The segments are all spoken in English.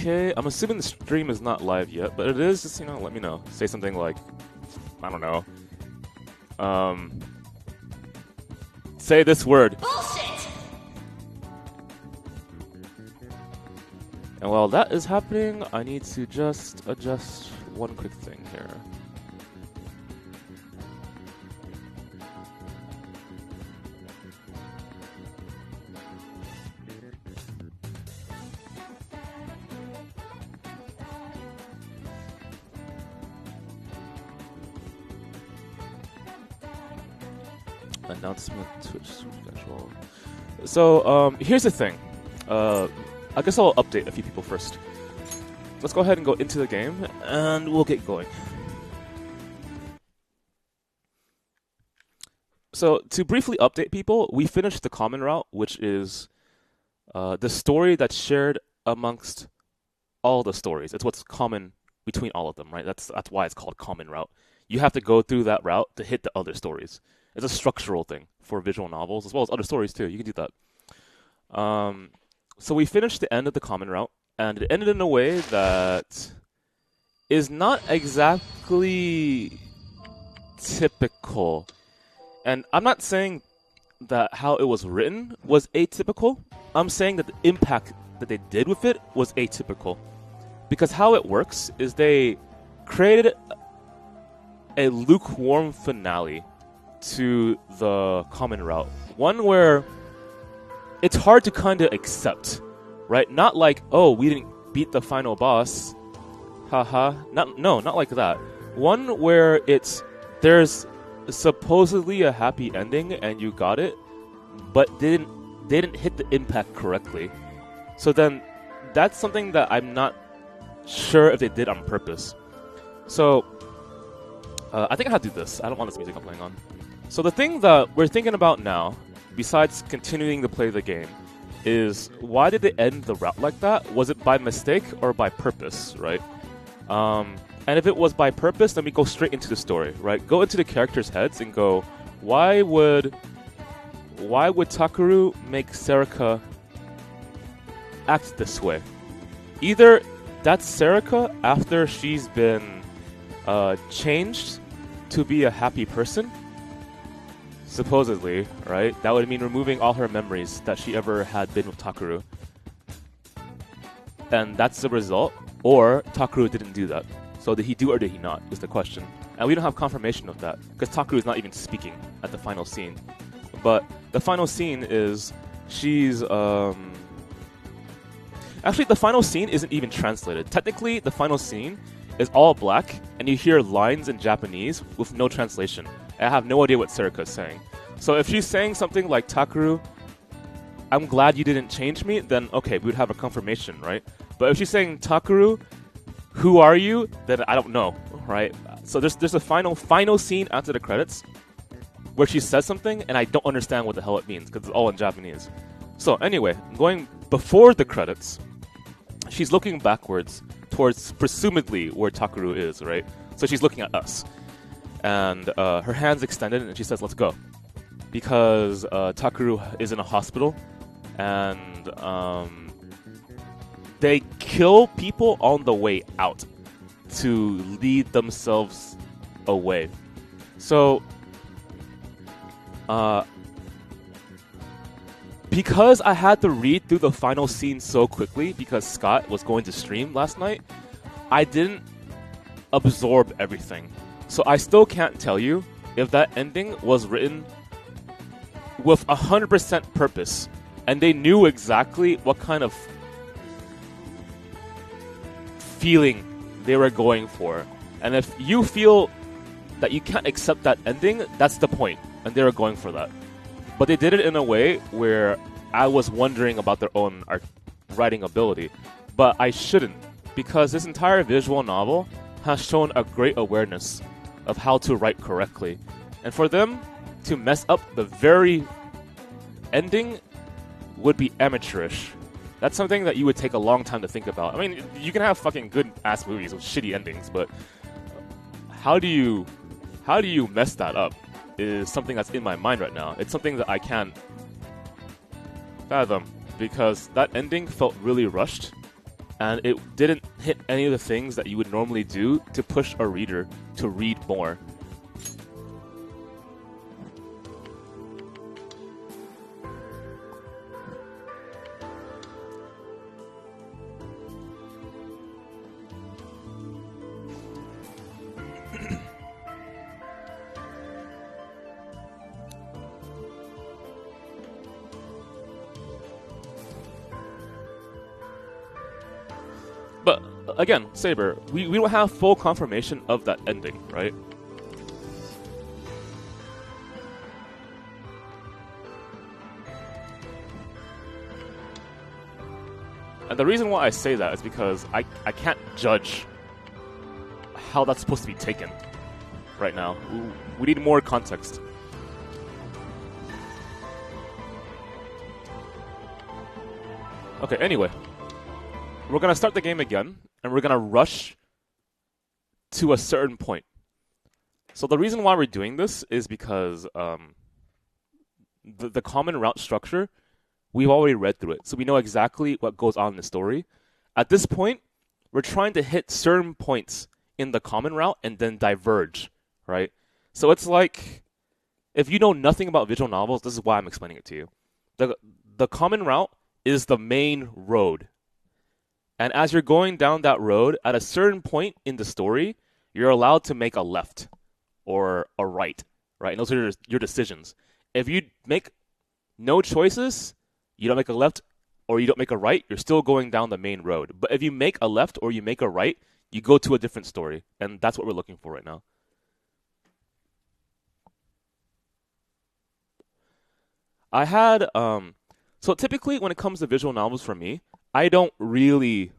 Okay, I'm assuming the stream is not live yet, but it is. Just, let me know. Say something like, I don't know. Say this word. Bullshit! And while that is happening, I need to just adjust one quick thing here. Announcement Twitch schedule. So here's the thing. I guess I'll update a few people first. Let's go ahead and go into the game, and we'll get going. So to briefly update people, we finished the common route, which is the story that's shared amongst all the stories. It's what's common between all of them, right? That's why it's called common route. You have to go through that route to hit the other stories. It's a structural thing for visual novels, as well as other stories too. You can do that. So we finished the end of the common route, and it ended in a way that is not exactly typical. And I'm not saying that how it was written was atypical. I'm saying that the impact that they did with it was atypical. Because how it works is they created a lukewarm finale to the common route. One where it's hard to kind of accept, right? Not like, oh, we didn't beat the final boss. Haha. Not like that. One where there's supposedly a happy ending and you got it, but they didn't hit the impact correctly. So then that's something that I'm not sure if they did on purpose. So I think I have to do this. I don't want this music I'm playing on. So the thing that we're thinking about now, besides continuing to play the game, is why did they end the route like that? Was it by mistake or by purpose, right? And if it was by purpose, then we go straight into the story, right? Go into the characters' heads and go, why would Takeru make Serika act this way? Either that's Serika after she's been changed to be a happy person, supposedly, right? That would mean removing all her memories that she ever had been with Takeru. And that's the result. Or Takeru didn't do that. So did he do or did he not, is the question. And we don't have confirmation of that, because Takeru is not even speaking at the final scene. But the final scene is she's... Actually, the final scene isn't even translated. Technically, the final scene is all black, and you hear lines in Japanese with no translation. I have no idea what Serika is saying. So if she's saying something like, Takeru, I'm glad you didn't change me, then okay, we would have a confirmation, right? But if she's saying, Takeru, who are you? Then I don't know, right? So there's a final scene after the credits where she says something, and I don't understand what the hell it means, because it's all in Japanese. So anyway, going before the credits, she's looking backwards towards presumably where Takeru is, right? So she's looking at us. And her hand's extended, and she says, let's go. Because Takeru is in a hospital, and they kill people on the way out to lead themselves away. So, because I had to read through the final scene so quickly, because Scott was going to stream last night, I didn't absorb everything. So I still can't tell you if that ending was written with 100% purpose, and they knew exactly what kind of feeling they were going for. And if you feel that you can't accept that ending, that's the point, and they were going for that. But they did it in a way where I was wondering about their own writing ability. But I shouldn't, because this entire visual novel has shown a great awareness of how to write correctly. And for them to mess up the very ending would be amateurish. That's something that you would take a long time to think about. I mean, you can have fucking good-ass movies with shitty endings, but how do you mess that up is something that's in my mind right now. It's something that I can't fathom, because that ending felt really rushed, and it didn't hit any of the things that you would normally do to push a reader to read more. But again, Saber, we don't have full confirmation of that ending, right? And the reason why I say that is because I can't judge how that's supposed to be taken right now. We need more context. Okay, anyway. We're going to start the game again, and we're going to rush to a certain point. So the reason why we're doing this is because the common route structure, we've already read through it, so we know exactly what goes on in the story. At this point, we're trying to hit certain points in the common route and then diverge, right? So it's like, if you know nothing about visual novels, this is why I'm explaining it to you. The common route is the main road. And as you're going down that road, at a certain point in the story, you're allowed to make a left or a right, right? And those are your decisions. If you make no choices, you don't make a left or you don't make a right, you're still going down the main road. But if you make a left or you make a right, you go to a different story. And that's what we're looking for right now. I had, so typically when it comes to visual novels for me, I don't want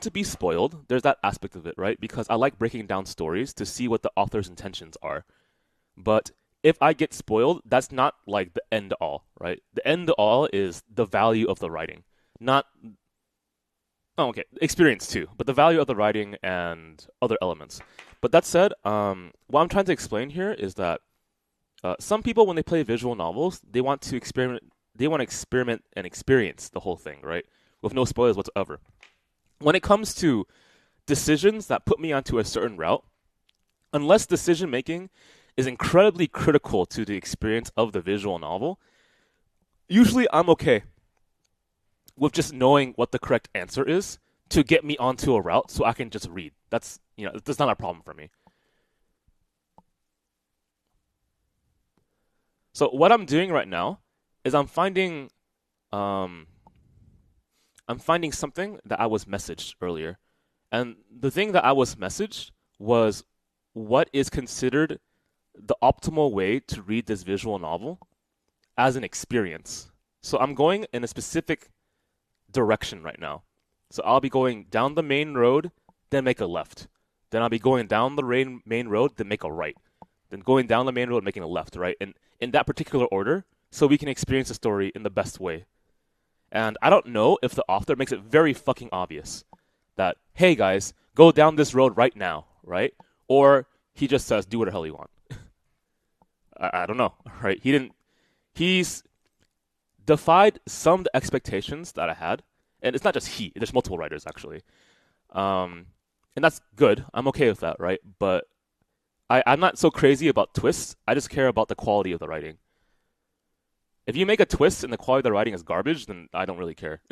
to be spoiled. There's that aspect of it, right? Because I like breaking down stories to see what the author's intentions are. But if I get spoiled, that's not like the end all, right? The end all is the value of the writing. Experience too, but the value of the writing and other elements. But that said, what I'm trying to explain here is that some people, when they play visual novels, they want to experiment and experience the whole thing, right? With no spoilers whatsoever. When it comes to decisions that put me onto a certain route, unless decision making is incredibly critical to the experience of the visual novel, usually I'm okay with just knowing what the correct answer is to get me onto a route so I can just read. That's not a problem for me. So what I'm doing right now is I'm finding something that I was messaged earlier. And the thing that I was messaged was what is considered the optimal way to read this visual novel as an experience. So I'm going in a specific direction right now. So I'll be going down the main road, then make a left. Then I'll be going down the main road, then make a right. Then going down the main road, making a left, right? And in that particular order, so we can experience the story in the best way. And I don't know if the author makes it very fucking obvious that, hey guys, go down this road right now, right? Or he just says, do what the hell you want. I don't know, right? He's defied some of the expectations that I had. And it's not just he, there's multiple writers actually. And that's good. I'm okay with that, right? But I'm not so crazy about twists. I just care about the quality of the writing. If you make a twist and the quality of the writing is garbage, then I don't really care.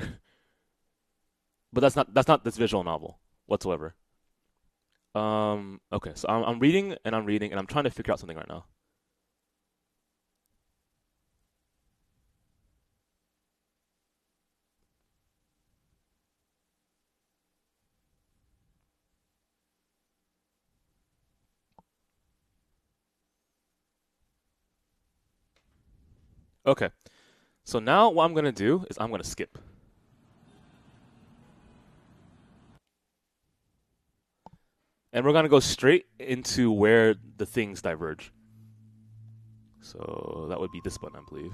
But that's not this visual novel whatsoever. Okay, so I'm reading and I'm trying to figure out something right now. Okay, so now what I'm going to do is I'm going to skip. And we're going to go straight into where the things diverge. So that would be this button, I believe.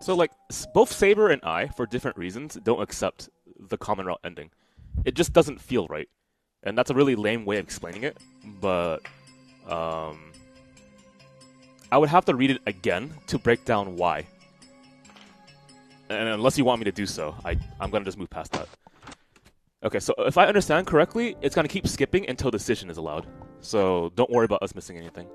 So like both Saber and I, for different reasons, don't accept the common route ending. It just doesn't feel right, and that's a really lame way of explaining it. But I would have to read it again to break down why. And unless you want me to do so, I'm gonna just move past that. Okay, so if I understand correctly, it's gonna keep skipping until decision is allowed. So don't worry about us missing anything.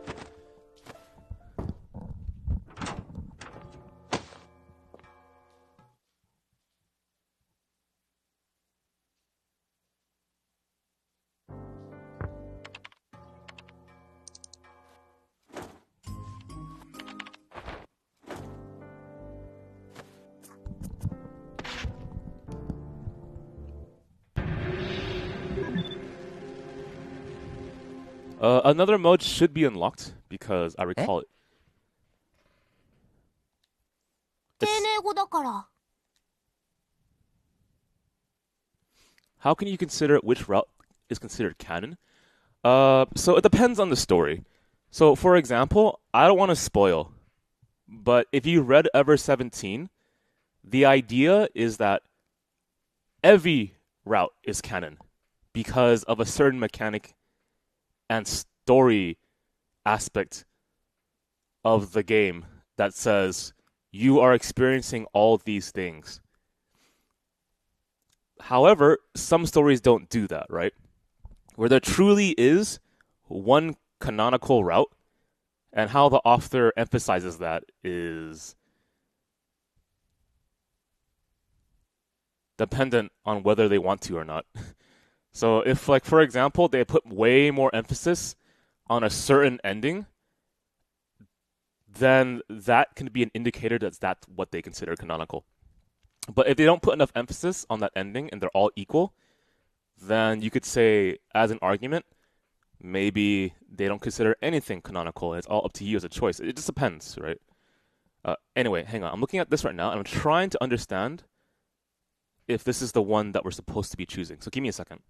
Another mode should be unlocked because I recall it. How can you consider which route is considered canon? So it depends on the story. So for example, I don't want to spoil, but if you read Ever 17, the idea is that every route is canon because of a certain mechanic and story aspect of the game that says you are experiencing all these things. However, some stories don't do that, right? Where there truly is one canonical route, and how the author emphasizes that is dependent on whether they want to or not. So if, like, for example, they put way more emphasis on a certain ending, then that can be an indicator that that's what they consider canonical. But if they don't put enough emphasis on that ending and they're all equal, then you could say, as an argument, maybe they don't consider anything canonical. It's all up to you as a choice. It just depends, right? Anyway, hang on. I'm looking at this right now, and I'm trying to understand if this is the one that we're supposed to be choosing. So give me a second.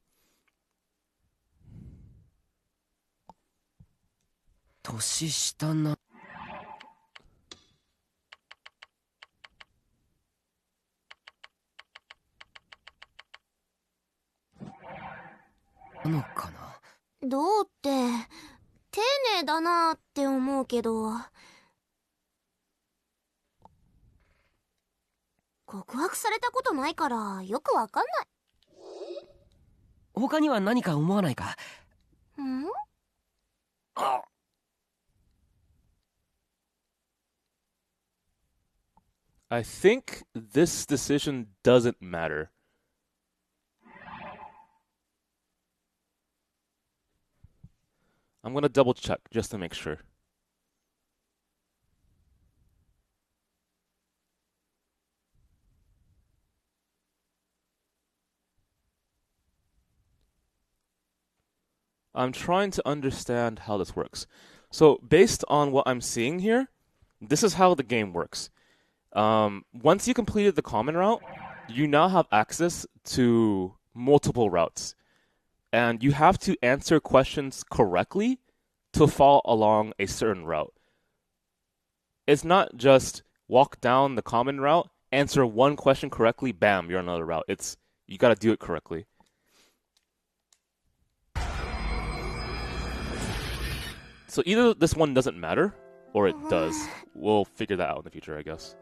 年下なのかな。どうって丁寧だなって思うけど、告白されたことないからよくわかんない。他には何か思わないか。ん？ I think this decision doesn't matter. I'm going to double check just to make sure. I'm trying to understand how this works. So based on what I'm seeing here, this is how the game works. Once you completed the common route, you now have access to multiple routes. And you have to answer questions correctly to follow along a certain route. It's not just walk down the common route, answer one question correctly, bam, you're on another route. It's you got to do it correctly. So either this one doesn't matter, or it does. We'll figure that out in the future, I guess.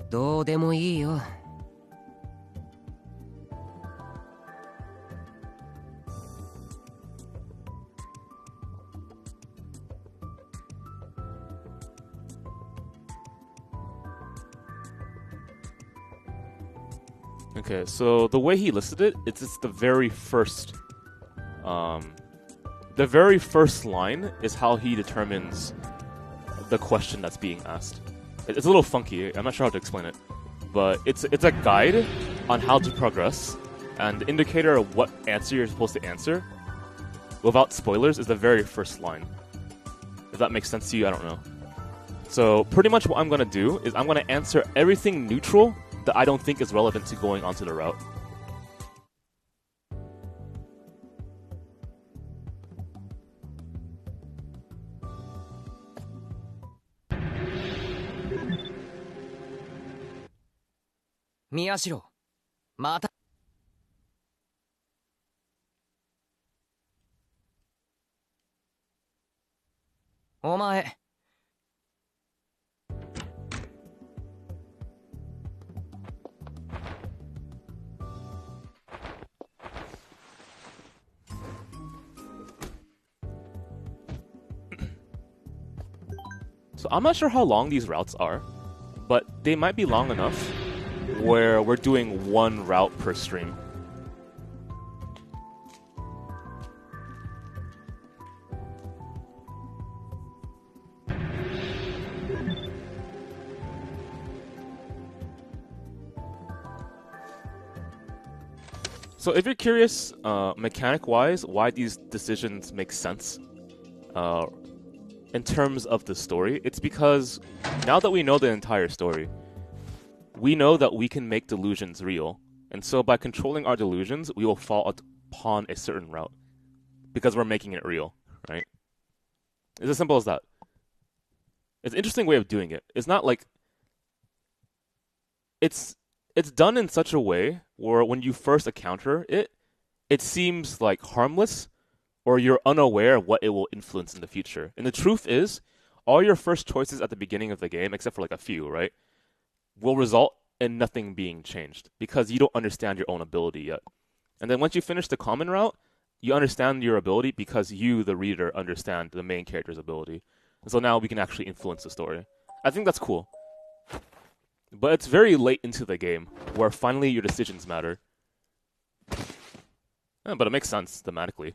どうでもいいよ。Okay, so the way he listed it, it's the very first line is how he determines the question that's being asked. It's a little funky. I'm not sure how to explain it, but it's a guide on how to progress, and the indicator of what answer you're supposed to answer, without spoilers, is the very first line. If that makes sense to you, I don't know. So pretty much what I'm gonna do is I'm gonna answer everything neutral that I don't think is relevant to going onto the route. Miyashiro, また。お前。So I'm not sure how long these routes are, but they might be long enough where we're doing one route per stream. So if you're curious, mechanic-wise, why these decisions make sense, in terms of the story, it's because now that we know the entire story, we know that we can make delusions real. And so by controlling our delusions, we will fall upon a certain route. Because we're making it real, right? It's as simple as that. It's an interesting way of doing it. It's not like... It's done in such a way where when you first encounter it, it seems like harmless, or you're unaware of what it will influence in the future. And the truth is, all your first choices at the beginning of the game, except for like a few, right, will result in nothing being changed because you don't understand your own ability yet. And then once you finish the common route, you understand your ability because you, the reader, understand the main character's ability. And so now we can actually influence the story. I think that's cool. But it's very late into the game where finally your decisions matter. Yeah, but it makes sense thematically.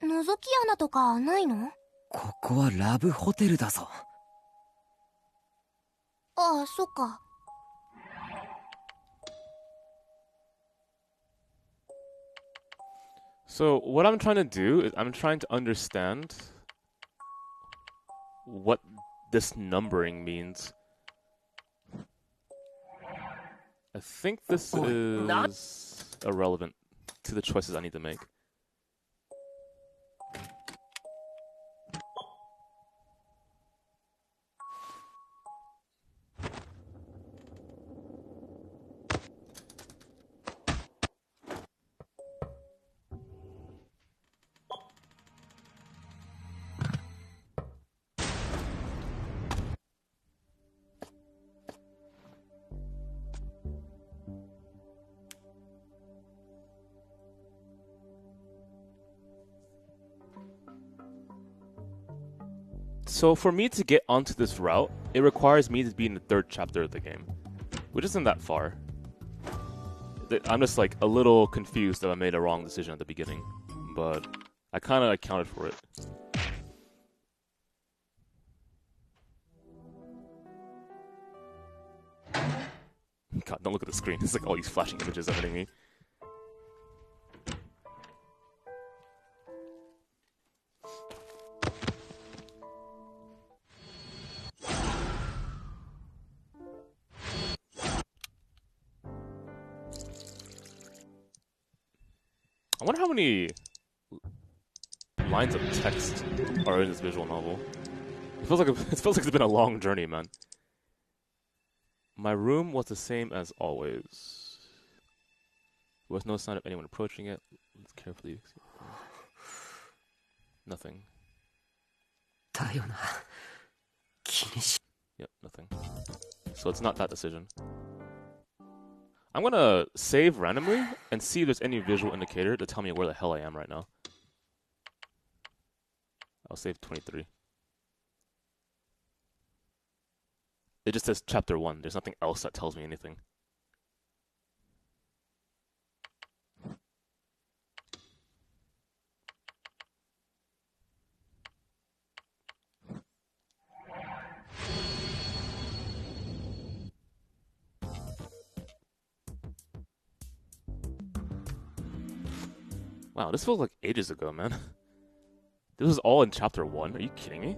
覗き穴とかないの？ここはラブホテルだぞ。ああ、そっか。So what I'm trying to do is I'm trying to understand what this numbering means. I think this is irrelevant to the choices I need to make. So for me to get onto this route, it requires me to be in the 3rd chapter of the game, which isn't that far. I'm just like a little confused that I made a wrong decision at the beginning, but I kind of accounted for it. God, don't look at the screen. It's like all these flashing images hitting me. I wonder how many lines of text are in this visual novel. It feels like it's been a long journey, man. My room was the same as always. There was no sign of anyone approaching it. Let's carefully. Nothing. Yep, nothing. So it's not that decision. I'm gonna save randomly and see if there's any visual indicator to tell me where the hell I am right now. I'll save 23. It just says chapter 1. There's nothing else that tells me anything. Wow, this feels like ages ago, man. This was all in chapter 1. Are you kidding me?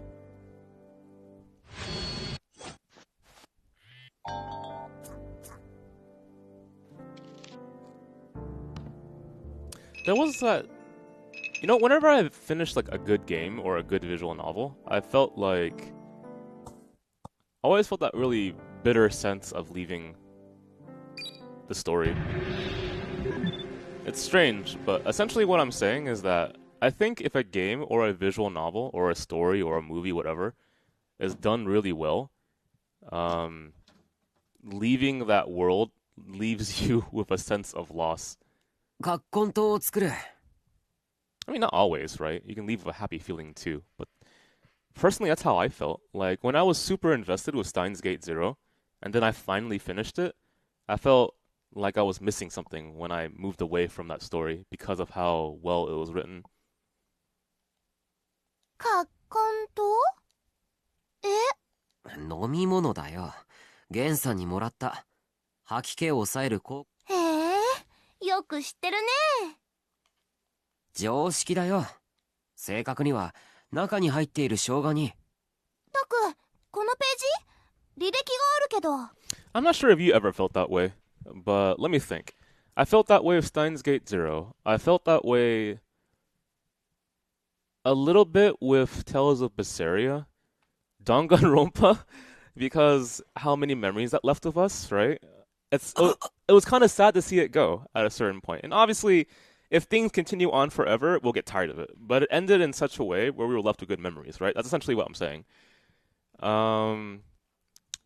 There was that... You know, whenever I finished like a good game or a good visual novel, I felt like... I always felt that really bitter sense of leaving the story. It's strange, but essentially what I'm saying is that I think if a game or a visual novel or a story or a movie, whatever, is done really well, leaving that world leaves you with a sense of loss. 葛根湯を作る。 I mean, not always, right? You can leave with a happy feeling too. But personally, that's how I felt. Like, when I was super invested with Steins Gate Zero, and then I finally finished it, I felt like I was missing something when I moved away from that story because of how well it was written. 葛根湯？飲み物だよ。ゲンさんにもらった。吐き気を抑える効果。へえ、よく知ってるね。常識だよ。正確には中に入っている生姜に。タク、このページ？履歴があるけど。I'm not sure if you ever felt that way, but let me think. I felt that way with Steins Gate Zero. I felt that way a little bit with Tales of Berseria, Danganronpa, because how many memories that left with us, right? It was kind of sad to see it go at a certain point. And obviously, if things continue on forever, we'll get tired of it. But it ended in such a way where we were left with good memories, right? That's essentially what I'm saying. God,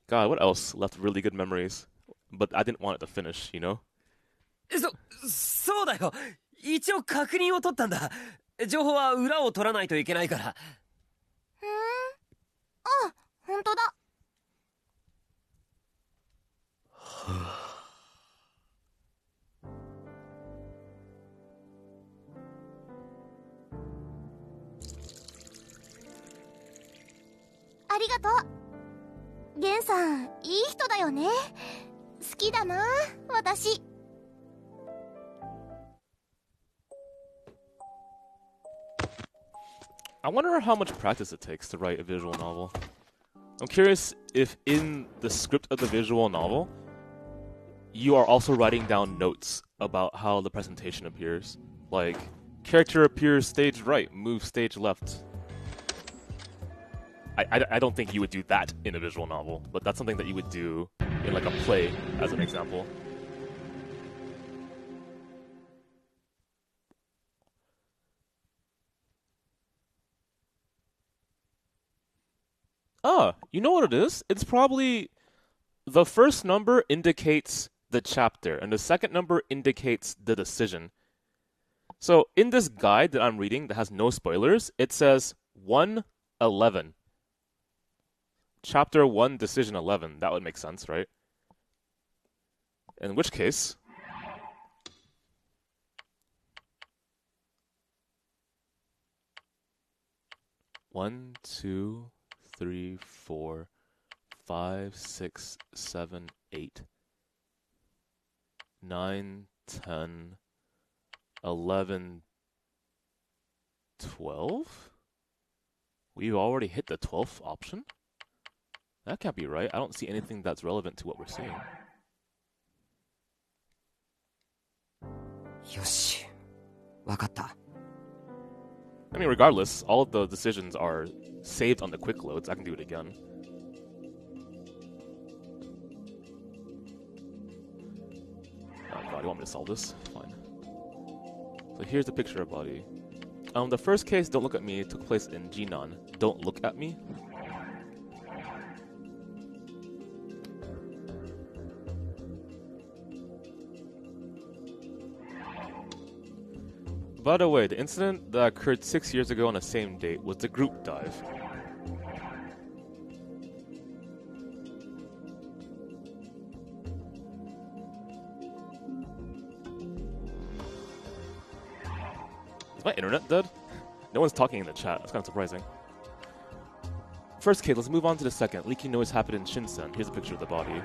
what else left really good memories? But I didn't want it to finish, you know? そうだよ。一応確認を取ったんだ。情報は裏を取らないといけないから。あ、本当だ。ありがとう。ゲンさん、いい人だよね。好きだな、私。I wonder how much practice it takes to write a visual novel. I'm curious if in the script of the visual novel, you are also writing down notes about how the presentation appears. Like, character appears stage right, move stage left. I don't think you would do that in a visual novel, but that's something that you would do in like a play, as an example. You know what it is? It's probably the first number indicates the chapter, and the second number indicates the decision. So in this guide that I'm reading that has no spoilers, it says 1:11. Chapter 1, Decision 11. That would make sense, right? In which case... One, two, 3, 4, 5, 6, 7, 8, 9, 10, 11, 12? We've already hit the 12th option? That can't be right. I don't see anything that's relevant to what we're seeing. よし。わかった。I mean, regardless, all of the decisions are saved on the quick loads. I can do it again. Oh god, you want me to solve this? Fine. So here's the picture of body. The first case, Don't Look at Me, took place in Jinan. Don't Look at Me. By the way, the incident that occurred 6 years ago on the same date was the group dive. Is my internet dead? No one's talking in the chat. That's kind of surprising. First case, let's move on to the second. Leaking noise happened in Shinsen. Here's a picture of the body.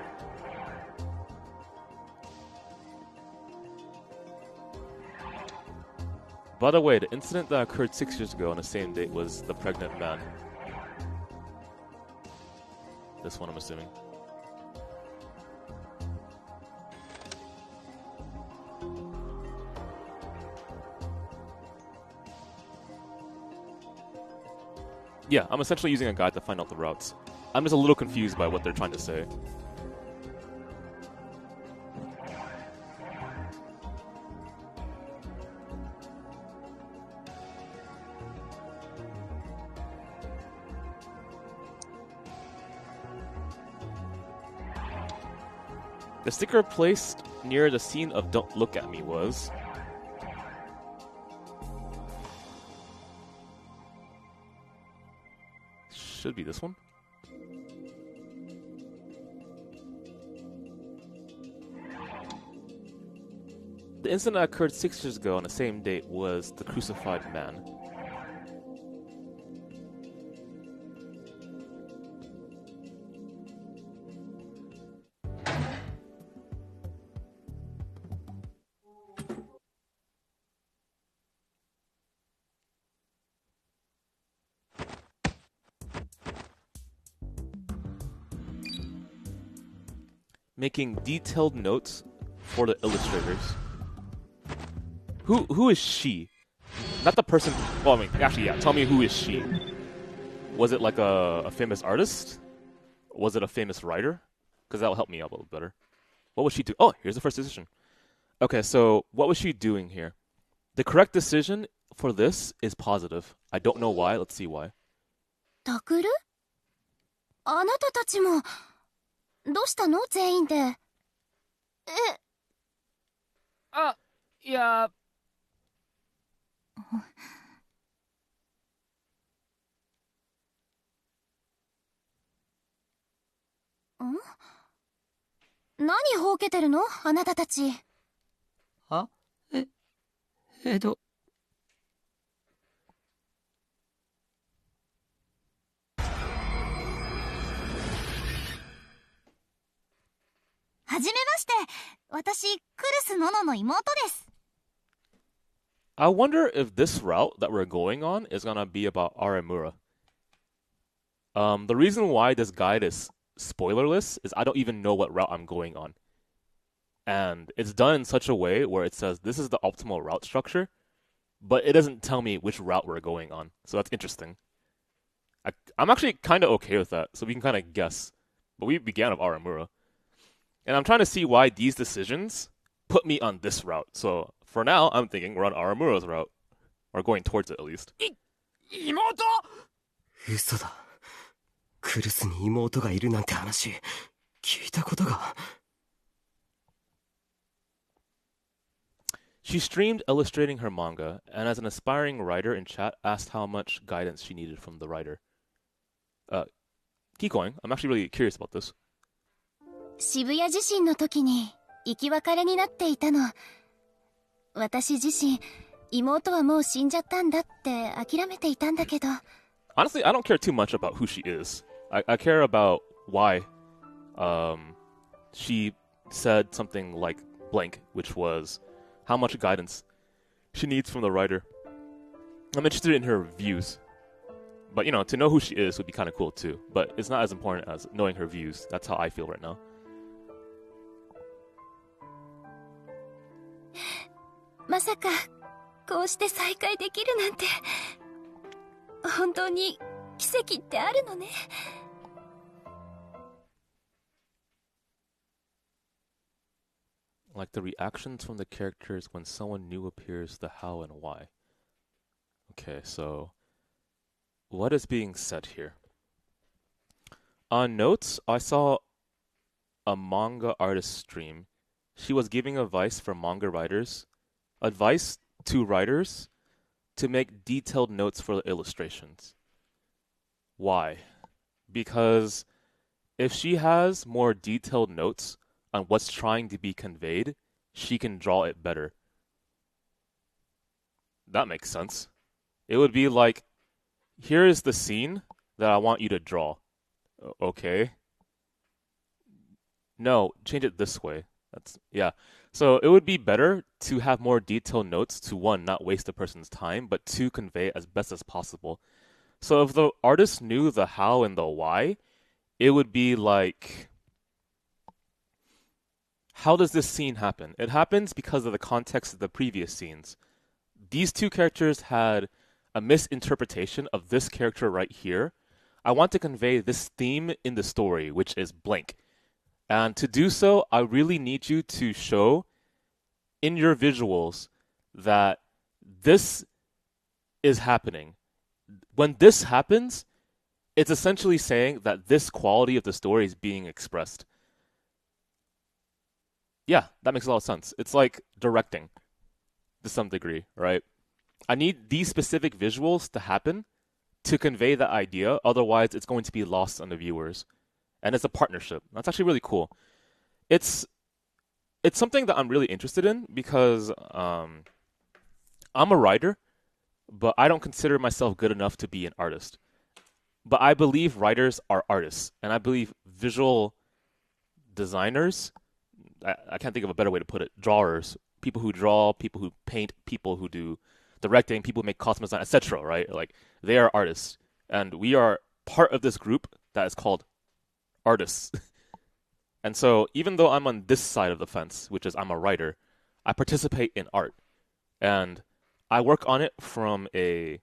By the way, the incident that occurred 6 years ago on the same date was the pregnant man. This one, I'm assuming. Yeah, I'm essentially using a guide to find out the routes. I'm just a little confused by what they're trying to say. The sticker placed near the scene of Don't Look At Me was... Should be this one. The incident that occurred 6 years ago on the same date was the crucified man. Making detailed notes for the illustrators. Who is she? Not the person. Well, I mean, actually, yeah. Tell me, who is she? Was it like a famous artist? Was it a famous writer? Because that'll help me out a little better. What was she doing? Oh, here's the first decision. Okay, so what was she doing here? The correct decision for this is positive. I don't know why. Let's see why. タクル？あなたたちもどうしたの全員で。あ、いや。何ほうけてるのあなたたち。あ？はじめまして。私、クルスノノの妹です。I wonder if this route that we're going on is gonna be about Aramura. The reason why this guide is spoilerless is I don't even know what route I'm going on. And it's done in such a way where it says this is the optimal route structure, but it doesn't tell me which route we're going on. So that's interesting. I'm actually kind of okay with that, so we can kind of guess. But we began with Aramura. And I'm trying to see why these decisions put me on this route. So for now, I'm thinking we're on Aramura's route. Or going towards it, at least. 妹？嘘だ。クルスに妹がいるなんて話、聞いたことが。She streamed illustrating her manga, and as an aspiring writer in chat, asked how much guidance she needed from the writer. Keep going. I'm actually really curious about this. 渋谷地震の時に生き別れになっていたの。私自身、妹はもう死んじゃったんだって諦めていたんだけど。Honestly, I don't care too much about who she is. I care about why she said something like blank, which was how much guidance she needs from the writer. I'm interested in her views. But, you know, to know who she is would be kind of cool too. But it's not as important as knowing her views. That's how I feel right now. まさかこうして再会できるなんて本当に奇跡ってあるのね。Like the reactions from the characters when someone new appears, the how and why. Okay, so what is being said here? On notes, I saw a manga artist stream. She was giving advice for manga writers. Advice to writers to make detailed notes for the illustrations. Why? Because if she has more detailed notes on what's trying to be conveyed, she can draw it better. That makes sense. It would be like, here is the scene that I want you to draw. Okay. No, change it this way. Yeah. So it would be better to have more detailed notes to, one, not waste the person's time, but two, convey as best as possible. So if the artist knew the how and the why, it would be like, how does this scene happen? It happens because of the context of the previous scenes. These two characters had a misinterpretation of this character right here. I want to convey this theme in the story, which is blank. And to do so, I really need you to show in your visuals that this is happening. When this happens, it's essentially saying that this quality of the story is being expressed. Yeah, that makes a lot of sense. It's like directing to some degree, right? I need these specific visuals to happen to convey that idea. Otherwise, it's going to be lost on the viewers. And it's a partnership. That's actually really cool. It's something that I'm really interested in because I'm a writer, but I don't consider myself good enough to be an artist. But I believe writers are artists, and I believe visual designers, I can't think of a better way to put it, drawers, people who draw, people who paint, people who do directing, people who make costume design, etc., right? Like, they are artists. And we are part of this group that is called artists. And so even though I'm on this side of the fence, which is I'm a writer, I participate in art. And I work on it from a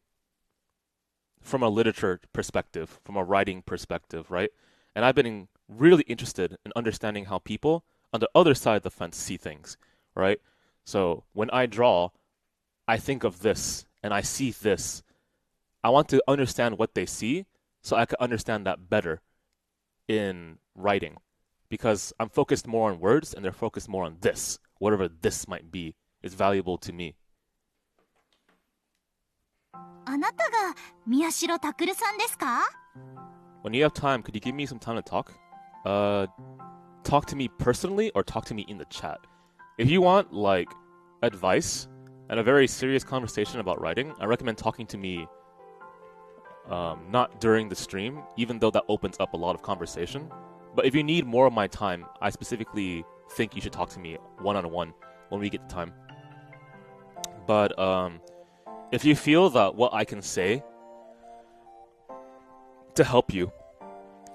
literature perspective, from a writing perspective, right? And I've been really interested in understanding how people on the other side of the fence see things, right? So when I draw, I think of this and I see this. I want to understand what they see so I can understand that better in writing, because I'm focused more on words and they're focused more on this. Whatever this might be is valuable to me. あなたが宮代拓さんですか? When you have time, could you give me some time to talk? Talk to me personally or talk to me in the chat. If you want, like, advice and a very serious conversation about writing, I recommend talking to me not during the stream, even though that opens up a lot of conversation. But if you need more of my time, I specifically think you should talk to me one-on-one when we get the time. But if you feel that what I can say to help you,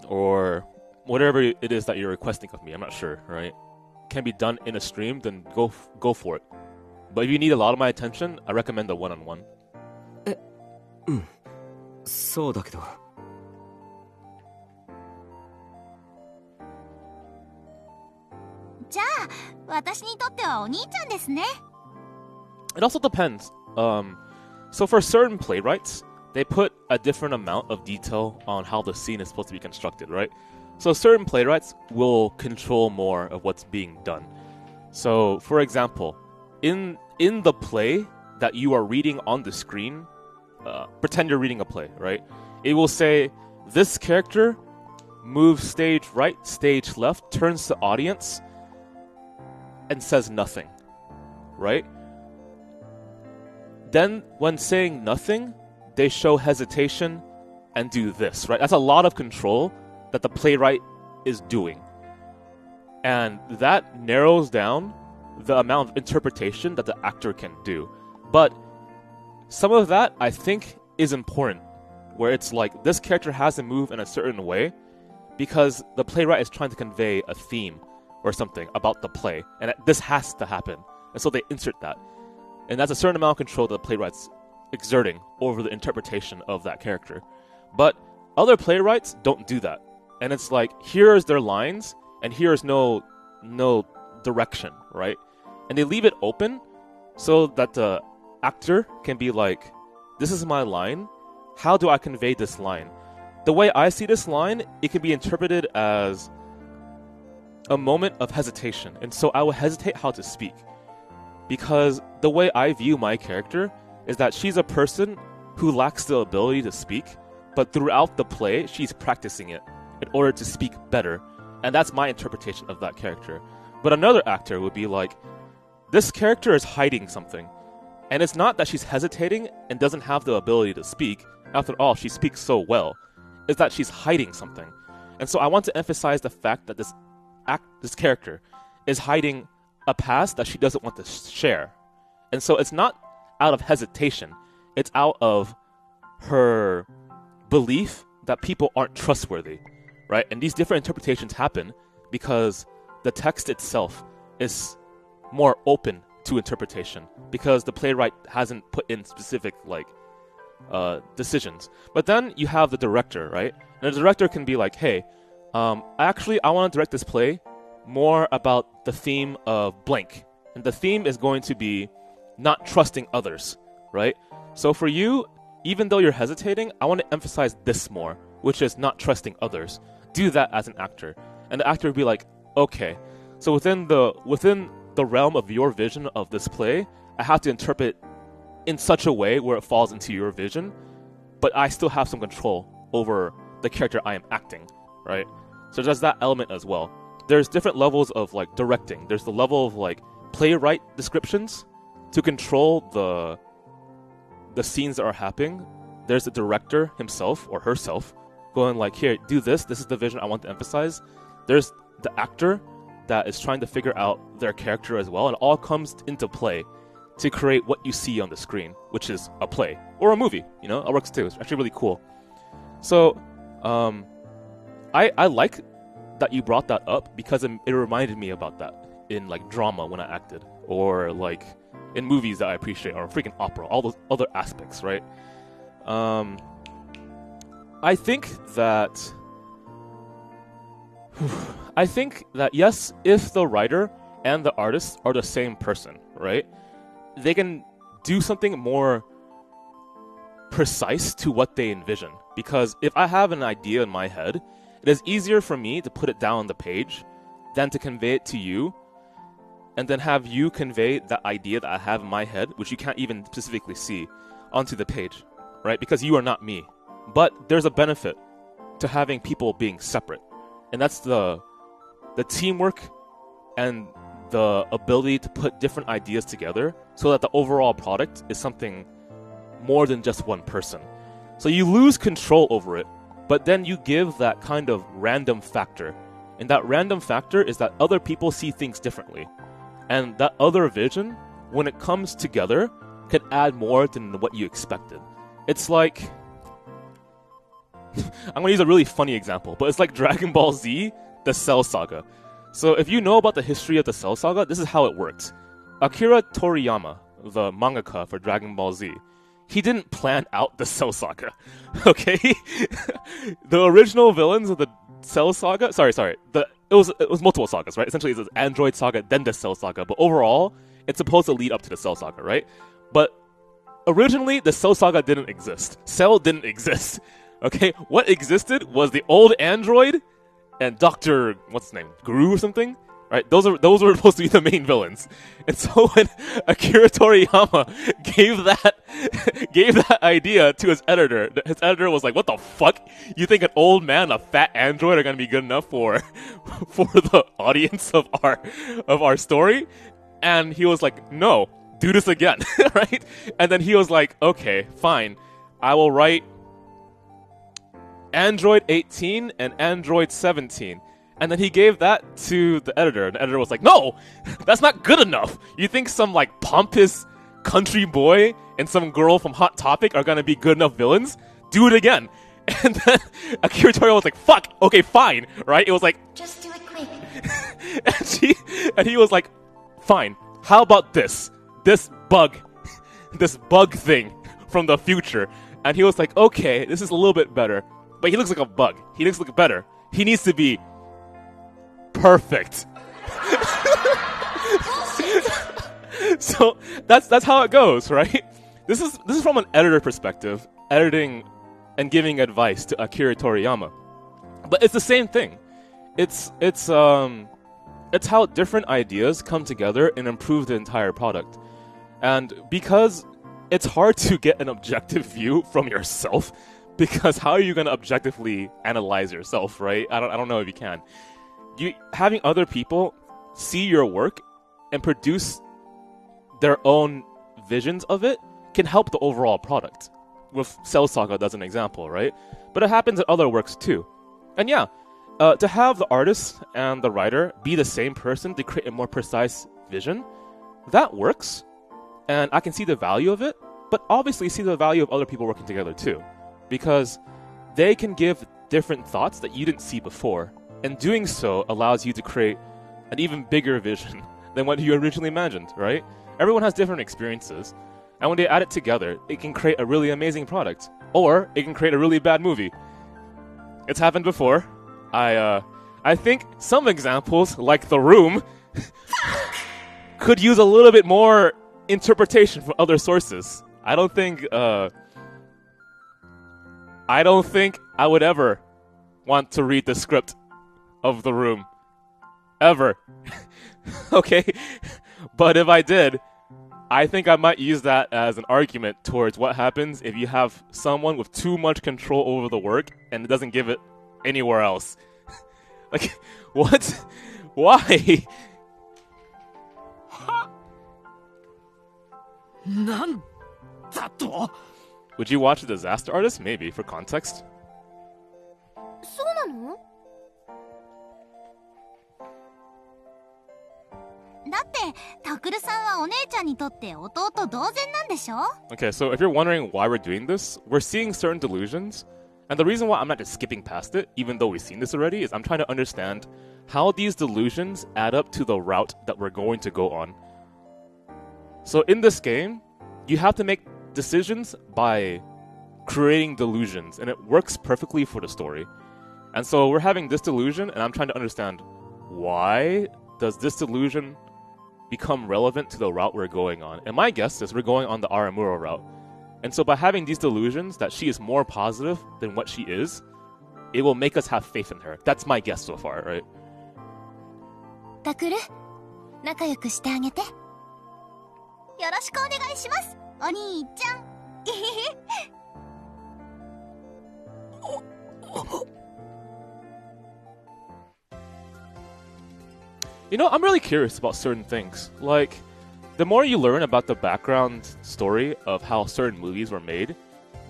or whatever it is that you're requesting of me, I'm not sure, right, can be done in a stream, then go for it. But if you need a lot of my attention, I recommend a one-on-one. そうだけど。じゃあ、私にとってはお兄ちゃんですね。It also depends. So for certain playwrights, they put a different amount of detail on how the scene is supposed to be constructed, right? So certain playwrights will control more of what's being done. So, for example, in the play that you are reading on the screen, pretend you're reading a play, right? It will say, this character moves stage right, stage left, turns to audience, and says nothing, right? Then, when saying nothing, they show hesitation and do this, right? That's a lot of control that the playwright is doing. And that narrows down the amount of interpretation that the actor can do. But some of that, I think, is important, where it's like, this character has to move in a certain way because the playwright is trying to convey a theme or something about the play, and this has to happen. And so they insert that. And that's a certain amount of control that the playwright's exerting over the interpretation of that character. But other playwrights don't do that. And it's like, here's their lines, and here's no direction, right? And they leave it open so that the actor can be like, this is my line. How do I convey this line? The way I see this line, it can be interpreted as a moment of hesitation. And so I will hesitate how to speak. because the way I view my character is that she's a person who lacks the ability to speak, but throughout the play, she's practicing it in order to speak better. And that's my interpretation of that character. But another actor would be like, this character is hiding something. And it's not that she's hesitating and doesn't have the ability to speak. After all, she speaks so well. It's that she's hiding something. And so I want to emphasize the fact that this character is hiding a past that she doesn't want to share. And so it's not out of hesitation. It's out of her belief that people aren't trustworthy, right? And these different interpretations happen because the text itself is more open to interpretation because the playwright hasn't put in specific decisions. But then you have the director, right? And the director can be like, hey, I want to direct this play more about the theme of blank. And the theme is going to be not trusting others, right? So for you, even though you're hesitating, I want to emphasize this more, which is not trusting others. Do that as an actor. And the actor would be like, okay, so within the realm of your vision of this play, I have to interpret in such a way where it falls into your vision, but I still have some control over the character I am acting, right? So there's that element as well. There's different levels of directing. There's the level of playwright descriptions to control the scenes that are happening. There's the director himself or herself going here, do this. This is the vision I want to emphasize. There's the actor that is trying to figure out their character as well, and it all comes into play to create what you see on the screen, which is a play or a movie. It works too. It's actually really cool. So, I like that you brought that up because it reminded me about that in drama when I acted, or in movies that I appreciate, or freaking opera, all those other aspects, right? I think that yes, if the writer and the artist are the same person, right, they can do something more precise to what they envision. Because if I have an idea in my head, it is easier for me to put it down on the page than to convey it to you, and then have you convey that idea that I have in my head, which you can't even specifically see, onto the page, right? Because you are not me. But there's a benefit to having people being separate, and that's the teamwork and the ability to put different ideas together so that the overall product is something more than just one person. So you lose control over it, but then you give that kind of random factor. And that random factor is that other people see things differently. And that other vision, when it comes together, can add more than what you expected. It's like... I'm going to use a really funny example, but it's like Dragon Ball Z, the Cell Saga. So if you know about the history of the Cell Saga, this is how it worked. Akira Toriyama, the mangaka for Dragon Ball Z, he didn't plan out the Cell Saga, okay? The original villains of the Cell Saga... Sorry. It was multiple sagas, right? Essentially, it's an Android Saga, then the Cell Saga. But overall, it's supposed to lead up to the Cell Saga, right? But originally, the Cell Saga didn't exist. Cell didn't exist, okay? What existed was the old android and Dr. what's his name? Guru or something? Right? Those were supposed to be the main villains. And so when Akira Toriyama gave that idea to his editor was like, what the fuck? You think an old man and a fat android are gonna be good enough for the audience of our story? And he was like, no, do this again, right? And then he was like, okay, fine. I will write Android 18 and Android 17. And then he gave that to the editor. And the editor was like, no, that's not good enough. You think some pompous country boy and some girl from Hot Topic are gonna be good enough villains? Do it again. And then Akira Toriyama was like, fuck, okay, fine, right? It was like, just do it quick. and he was like, fine, how about this bug thing from the future? And he was like, okay, this is a little bit better. But he looks like a bug. He looks like better. He needs to be perfect. So that's how it goes, right? This is from an editor perspective, editing and giving advice to Akira Toriyama. But it's the same thing. It's It's how different ideas come together and improve the entire product. And because it's hard to get an objective view from yourself, because how are you going to objectively analyze yourself, right? I don't know if you can. Having other people see your work and produce their own visions of it can help the overall product. With Cell Saga as an example, right? But it happens in other works too. And yeah, to have the artist and the writer be the same person to create a more precise vision, that works. And I can see the value of it, but obviously see the value of other people working together too. Because they can give different thoughts that you didn't see before. And doing so allows you to create an even bigger vision than what you originally imagined, right? Everyone has different experiences. And when they add it together, it can create a really amazing product. Or it can create a really bad movie. It's happened before. I think some examples, like The Room, could use a little bit more interpretation from other sources. I don't think I would ever want to read the script of The Room. Ever. Okay? But if I did, I think I might use that as an argument towards what happens if you have someone with too much control over the work and it doesn't give it anywhere else. Like, what? Why? Would you watch The Disaster Artist? Maybe, for context. そうなの？だってタクルさんはお姉ちゃんにとって弟同然なんでしょ? Okay, so if you're wondering why we're doing this, we're seeing certain delusions. And the reason why I'm not just skipping past it, even though we've seen this already, is I'm trying to understand how these delusions add up to the route that we're going to go on. So in this game, you have to make decisions by creating delusions, and it works perfectly for the story. And so we're having this delusion, and I'm trying to understand why does this delusion become relevant to the route we're going on. And my guess is we're going on the Aramuro route. And so by having these delusions that she is more positive than what she is, it will make us have faith in her. That's my guess so far, right? タクル、仲良くしてあげて。よろしくお願いします、お兄ちゃん。You know, I'm really curious about certain things. Like, the more you learn about the background story of how certain movies were made,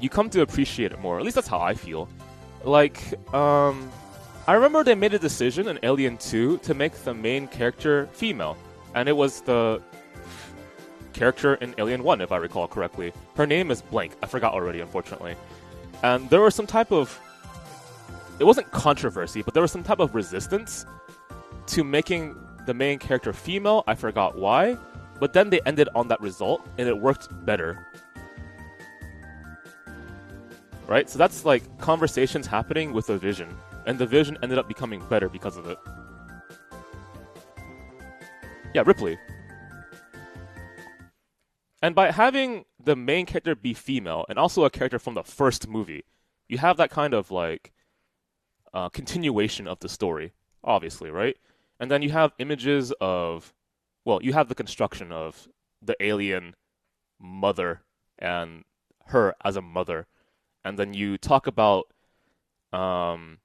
you come to appreciate it more. At least that's how I feel. Like, I remember they made a decision in Alien 2 to make the main character female. And it was the character in Alien 1, if I recall correctly. Her name is blank. I forgot already, unfortunately. And there was some type of... It wasn't controversy, but there was some type of resistance to making the main character female. I forgot why. But then they ended on that result, and it worked better. Right? So that's like conversations happening with a vision. And the vision ended up becoming better because of it. Yeah, Ripley. And by having the main character be female, and also a character from the first movie, you have that kind of like continuation of the story, obviously, right? And then you have images of, well, you have the construction of the alien mother and her as a mother. And then you talk about the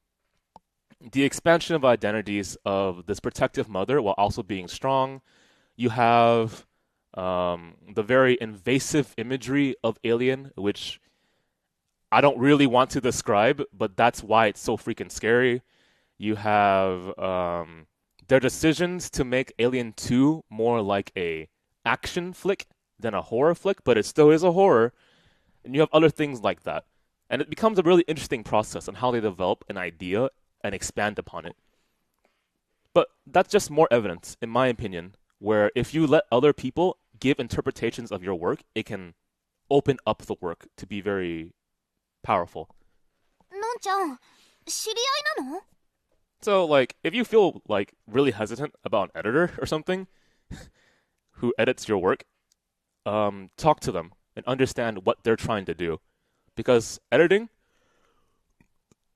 expansion of identities of this protective mother while also being strong. You have the very invasive imagery of Alien, which I don't really want to describe, but that's why it's so freaking scary. You have their decisions to make Alien 2 more like a action flick than a horror flick, but it still is a horror. And you have other things like that. And it becomes a really interesting process on how they develop an idea and expand upon it. But that's just more evidence, in my opinion, where if you let other people give interpretations of your work, it can open up the work to be very powerful. のんちゃん、知り合いなの? So, like, if you feel, like, really hesitant about an editor or something who edits your work, talk to them and understand what they're trying to do. Because editing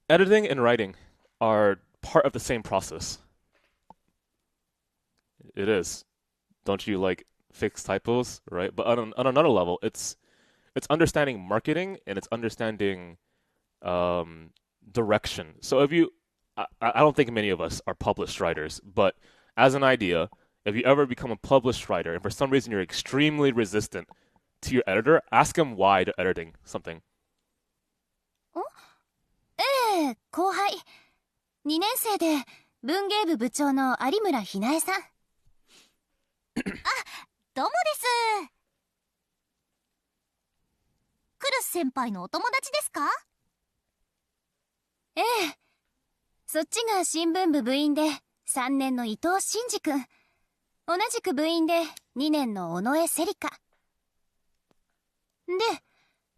and writing are part of the same process. It is. Don't you like fix typos, right? But on another level, it's understanding marketing and it's understanding direction. So if you, I don't think many of us are published writers, but as an idea, if you ever become a published writer and for some reason you're extremely resistant to your editor, ask him why they're editing something. ええ、後輩。2年生で文芸部部長の有村ひなえさん。あ、どうもです。クルス先輩のお友達ですか？ええ。そっちが新聞部部員で3年の伊藤真二君。同じく部員で2年の尾上セリカ。で、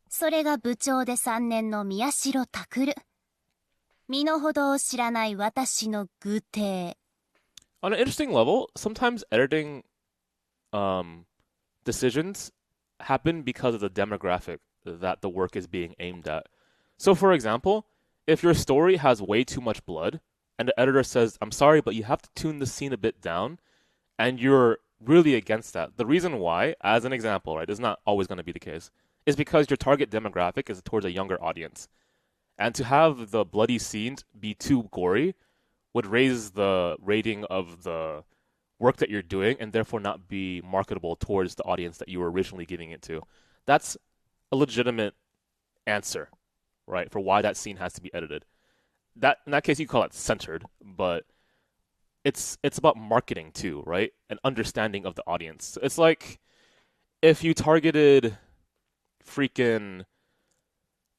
それが部長で3年の宮代拓。身の程を知らない私の愚邸。On an interesting level, sometimes editing decisions happen because of the demographic that the work is being aimed at. So, for example, if your story has way too much blood, and the editor says, I'm sorry, but you have to tune the scene a bit down, and you're really against that. The reason why, as an example, right, this is not always going to be the case, is because your target demographic is towards a younger audience. And to have the bloody scenes be too gory would raise the rating of the work that you're doing and therefore not be marketable towards the audience that you were originally giving it to. That's a legitimate answer, right, for why that scene has to be edited. That in that case, you call it censored, but it's about marketing too, right, and understanding of the audience. It's like if you targeted freaking...